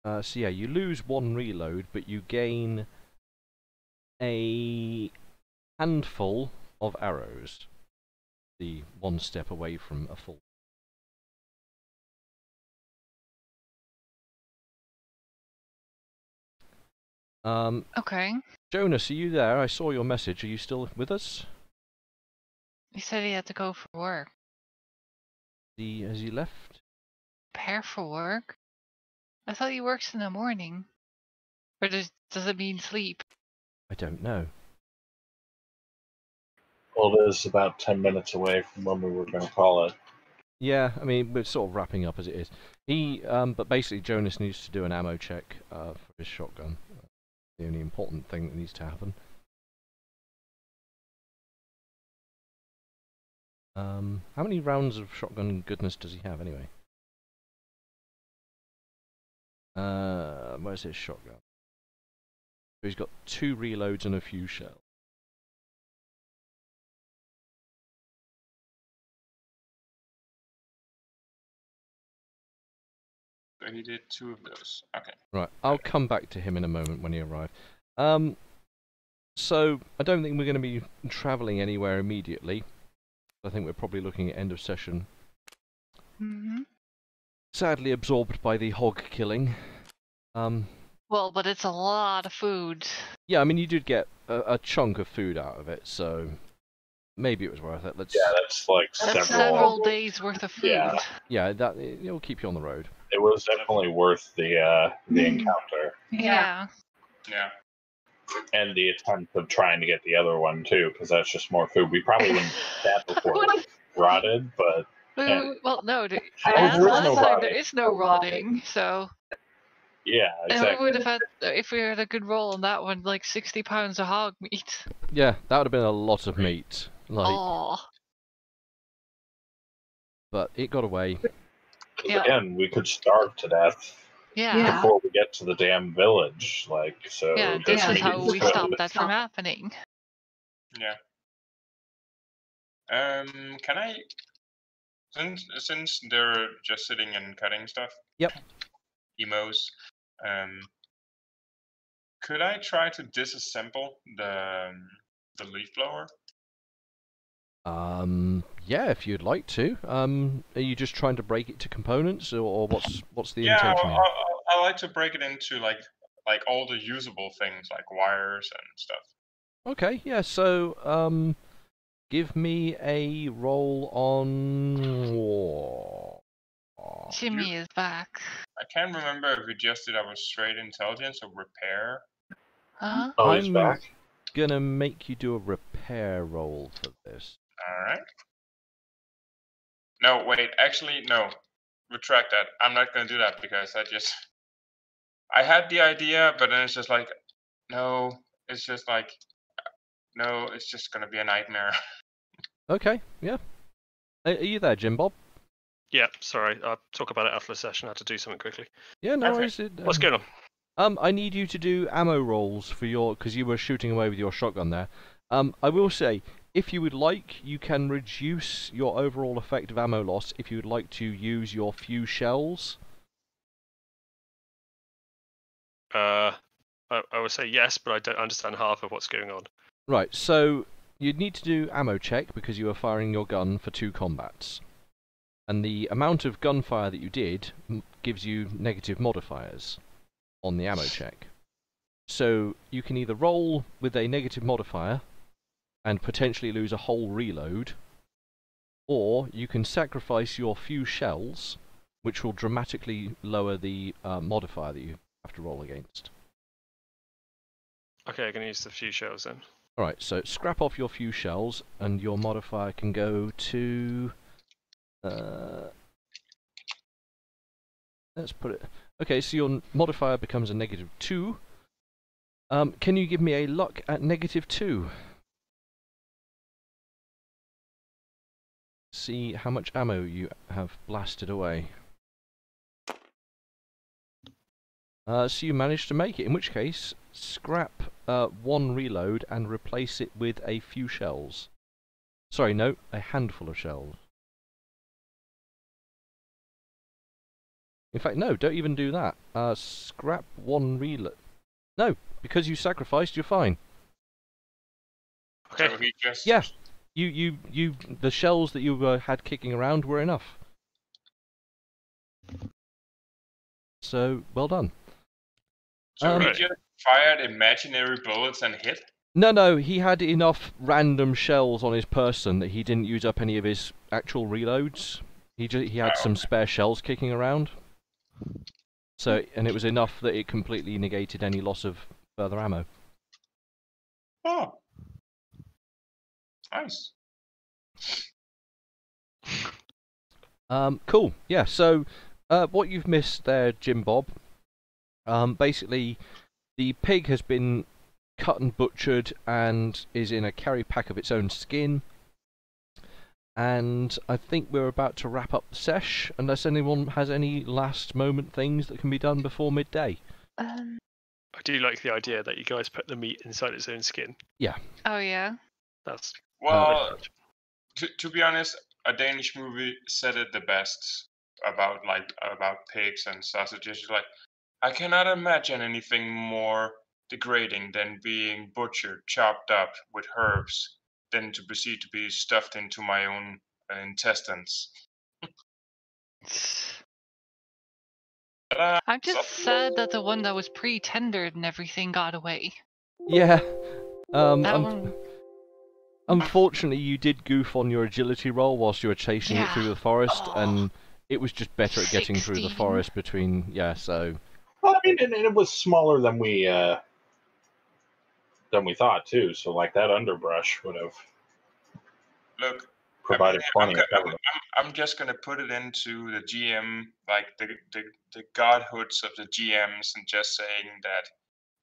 So yeah, you lose 1 reload, but you gain a handful of arrows. The 1 step away from a full.
Okay.
Jonas, are you there? I saw your message. Are you still with us?
He said he had to go for work.
Has he left?
Prepare for work? I thought he works in the morning. Or does it mean sleep?
I don't know.
Well, it is about 10 minutes away from when we were going to call it.
Yeah, I mean, we're sort of wrapping up as it is. But basically, Jonas needs to do an ammo check for his shotgun. The only important thing that needs to happen. How many rounds of shotgun goodness does he have anyway? Where's his shotgun? So he's got 2 reloads and a few shells.
So he did 2 of those. Okay.
Right, I'll come back to him in a moment when he arrives. So I don't think we're going to be travelling anywhere immediately. I think we're probably looking at end of session. Sadly absorbed by the hog killing.
Well, but it's a lot of food.
Yeah, I mean, you did get a chunk of food out of it, so maybe it was worth it.
Yeah, that's like
That's several days worth of food.
Yeah, it'll keep you on the road.
It was definitely worth the encounter.
Yeah.
Yeah.
And the attempt of trying to get the other one too, because that's just more food. We probably wouldn't do that before it rotted, but
Well, no.
How is
Last
no
time
rotting?
there is no rotting, so.
yeah,
And we
exactly.
would have had, if we had a good roll on that one, like 60 pounds of hog meat.
Yeah, that would have been a lot of meat.
Oh.
But it got away.
'Cause
Yeah.
again, we could starve to death
Yeah.
before we get to the damn village. Like, so.
Yeah, this is how we
could-
stop that from happening.
Yeah. Can I, since they're just sitting and cutting stuff?
Yep.
Emos. Could I try to disassemble the leaf blower?
Yeah, if you'd like to. Are you just trying to break it to components, or what's the
Yeah,
intention here?
I like to break it into like all the usable things like wires and stuff.
Okay, yeah. So give me a roll on.
Jimmy is back.
I can't remember if we just did our straight intelligence or repair.
Huh?
Oh, he's
I'm
back.
gonna make you do a repair roll for this.
Alright. No, wait, actually, no. Retract that. I'm not gonna do that because I had the idea, but then it's just like, no, it's just like, no, it's just gonna be a nightmare.
Okay, yeah. Are you there, Jim Bob?
Yeah, sorry, I'll talk about it after the session. I had to do something quickly.
Yeah, no
Okay.
worries.
What's going on?
I need you to do ammo rolls for because you were shooting away with your shotgun there. I will say, if you would like, you can reduce your overall effective ammo loss if you would like to use your few shells.
I would say yes, but I don't understand half of what's going on.
Right, so you'd need to do ammo check because you are firing your gun for 2 combats. And the amount of gunfire that you did gives you negative modifiers on the ammo check. So you can either roll with a negative modifier and potentially lose a whole reload, or you can sacrifice your few shells, which will dramatically lower the modifier that you have to roll against.
Okay, I'm going to use the few shells then.
Alright, so scrap off your few shells, and your modifier can go to... let's put it... Okay, so your modifier becomes a -2. Can you give me a luck at -2? See how much ammo you have blasted away. So you managed to make it, in which case, scrap 1 reload and replace it with a few shells. Sorry, no, a handful of shells. In fact, no, don't even do that. Scrap 1 reload. No, because you sacrificed, you're fine.
Okay.
So he just...
Yeah, the shells that you had kicking around were enough. So, well done.
So
Right.
fired imaginary bullets and hit?
No, he had enough random shells on his person that he didn't use up any of his actual reloads. He had some spare shells kicking around. So, and it was enough that it completely negated any loss of further ammo.
Oh. Nice.
Cool. Yeah, so what you've missed there, Jim Bob, basically the pig has been cut and butchered and is in a carry pack of its own skin. And I think we're about to wrap up the sesh, unless anyone has any last moment things that can be done before midday.
I do like the idea that you guys put the meat inside its own skin.
Yeah.
Oh yeah.
That's
Well, to be honest, a Danish movie said it the best about pigs and sausages. Like, I cannot imagine anything more degrading than being butchered, chopped up with herbs, than to proceed to be stuffed into my own intestines.
I'm just sad that the one that was pre-tendered and everything got away.
Yeah.
That one.
Unfortunately, you did goof on your agility roll whilst you were chasing it through the forest, and it was just better at getting through the
16.
forest between. Yeah, so.
Well, I mean, and it was smaller than we thought too. So, like that underbrush would have
Look,
provided plenty of cover.
I'm just gonna put it into the GM, like the godhoods of the GMs, and just saying that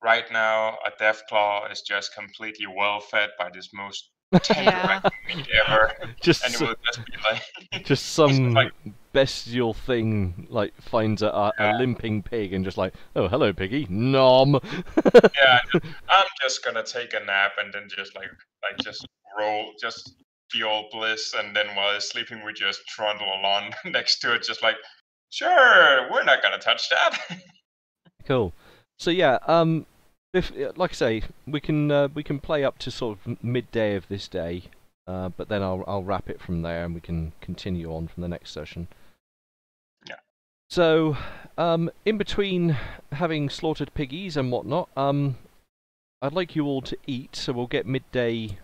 right now a Deathclaw is just completely well fed by this most tender meat ever,
Just
and it will just be like
just some
like,
bestial thing like finds a limping pig and just like, oh hello piggy, nom.
yeah, I'm just gonna take a nap and then just just roll, just be all bliss, and then while it's sleeping we just trundle along next to it, just like, sure, we're not gonna touch that.
Cool. So yeah, if like I say, we can play up to sort of midday of this day, but then I'll wrap it from there and we can continue on from the next session.
Yeah.
So, in between having slaughtered piggies and whatnot, I'd like you all to eat, so we'll get midday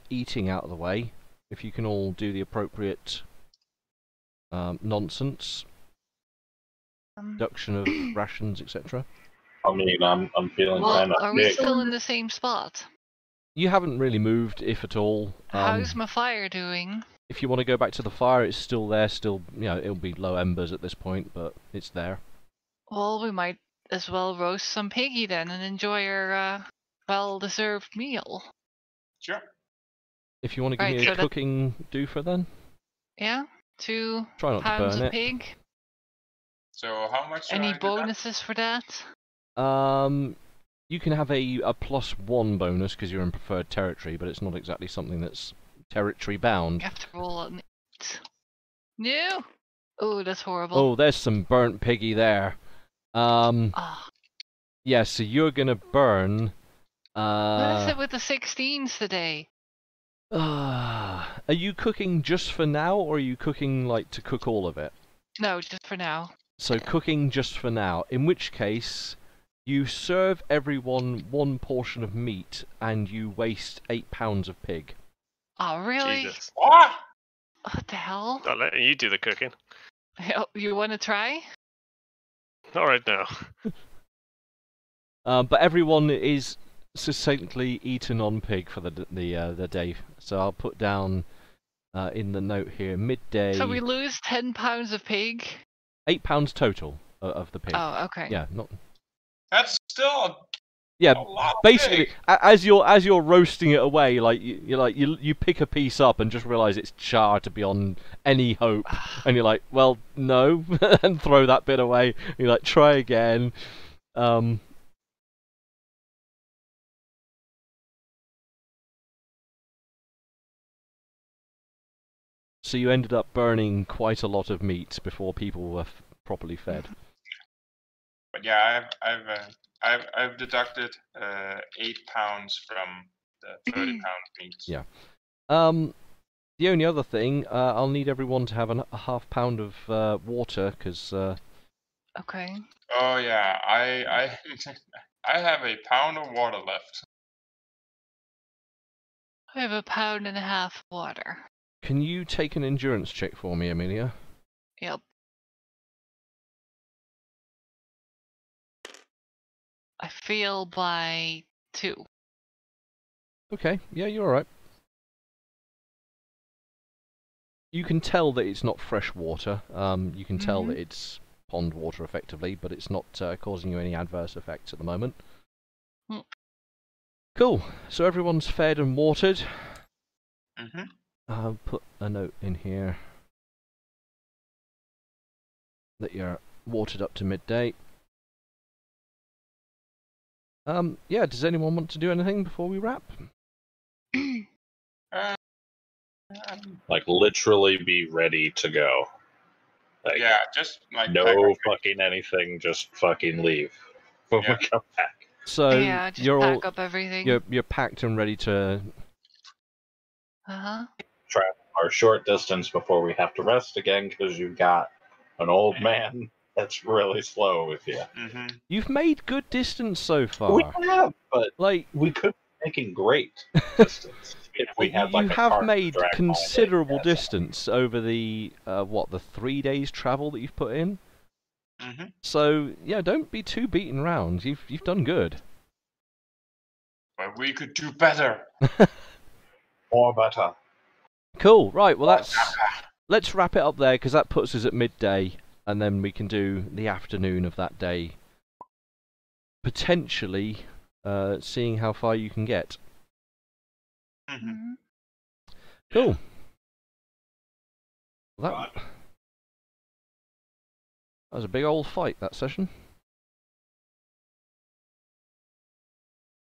eating out of the way. If you can all do the appropriate nonsense, reduction of rations, etc.
I mean, I'm feeling kind of
Are we
big.
still in the same spot?
You haven't really moved, if at all.
How's my fire doing?
If you want to go back to the fire, it's still there. Still, it'll be low embers at this point, but it's there.
Well, we might as well roast some piggy then and enjoy our well-deserved meal.
Sure.
If you want to give
Right,
me
so
a cooking doofer, then
Yeah, 2
try not to
pounds
burn
of
it.
pig.
So how much?
Any
should I do that?
bonuses for that?
You can have a +1 bonus because you're in preferred territory, but it's not exactly something that's territory bound.
You have to roll on it. No! Oh, that's horrible.
Oh, there's some burnt piggy there.
Ah.
Yeah, so you're gonna burn.
What is it with the 16s today?
Are you cooking just for now, or are you cooking like to cook all of it?
No, just for now.
So cooking just for now, in which case you serve everyone 1 portion of meat and you waste 8 pounds of pig.
Oh, really?
Jesus.
What?
What the hell?
Not letting you do the cooking.
You want to try?
Not right now.
But everyone is succinctly eaten on pig for the day. So I'll put down in the note here, midday.
So we lose 10 pounds of pig?
8 pounds total of the pig.
Oh, okay.
Yeah, not.
That's still
Yeah,
a lot of
basically,
pig.
as you're roasting it away, like you pick a piece up and just realise it's charred beyond any hope, and you're like, well, no, and throw that bit away. And you're like, try again. So you ended up burning quite a lot of meat before people were properly fed.
But yeah, I've deducted 8 pounds from the 30-pound meat.
Yeah. The only other thing, I'll need everyone to have a half pound of water, because
Okay.
Oh yeah, I have a pound of water left.
I have a pound and a half water.
Can you take an endurance check for me, Amelia?
Yep. I fail by 2.
Okay, yeah, you're alright. You can tell that it's not fresh water. You can tell that it's pond water effectively, but it's not causing you any adverse effects at the moment.
Mm.
Cool. So everyone's fed and watered.
Mm-hmm.
I'll put a note in here that you're watered up to midday. Yeah, does anyone want to do anything before we wrap?
Like literally be ready to go. Like,
Yeah, just like
no fucking anything, just fucking leave when
Yeah.
we come back.
So
Yeah, just
you're
pack
all
up everything.
you're packed and ready to.
Uh-huh.
Travel our short distance before we have to rest again because you've got an old man that's really slow with you.
Mm-hmm.
You've made good distance so
We
far.
have, but
Like
we could be making great distance if we had like
you
a
have
car to
made
drag all day.
considerable
Yeah, so-
distance over the the 3 days travel that you've put in.
Mm-hmm.
So yeah, don't be too beaten round. You've done good.
But we could do better.
More better.
Cool. Right. Well, let's wrap it up there because that puts us at midday, and then we can do the afternoon of that day. Potentially, seeing how far you can get.
Mm-hmm.
Cool. Well, that was a big old fight, that session.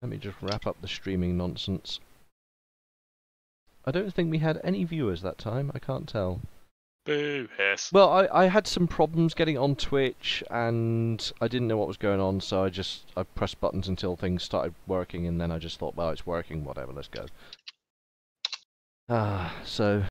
Let me just wrap up the streaming nonsense. I don't think we had any viewers that time, I can't tell.
Boo, yes.
Well, I had some problems getting on Twitch, and I didn't know what was going on, so I pressed buttons until things started working, and then I just thought, well, it's working, whatever, let's go. So,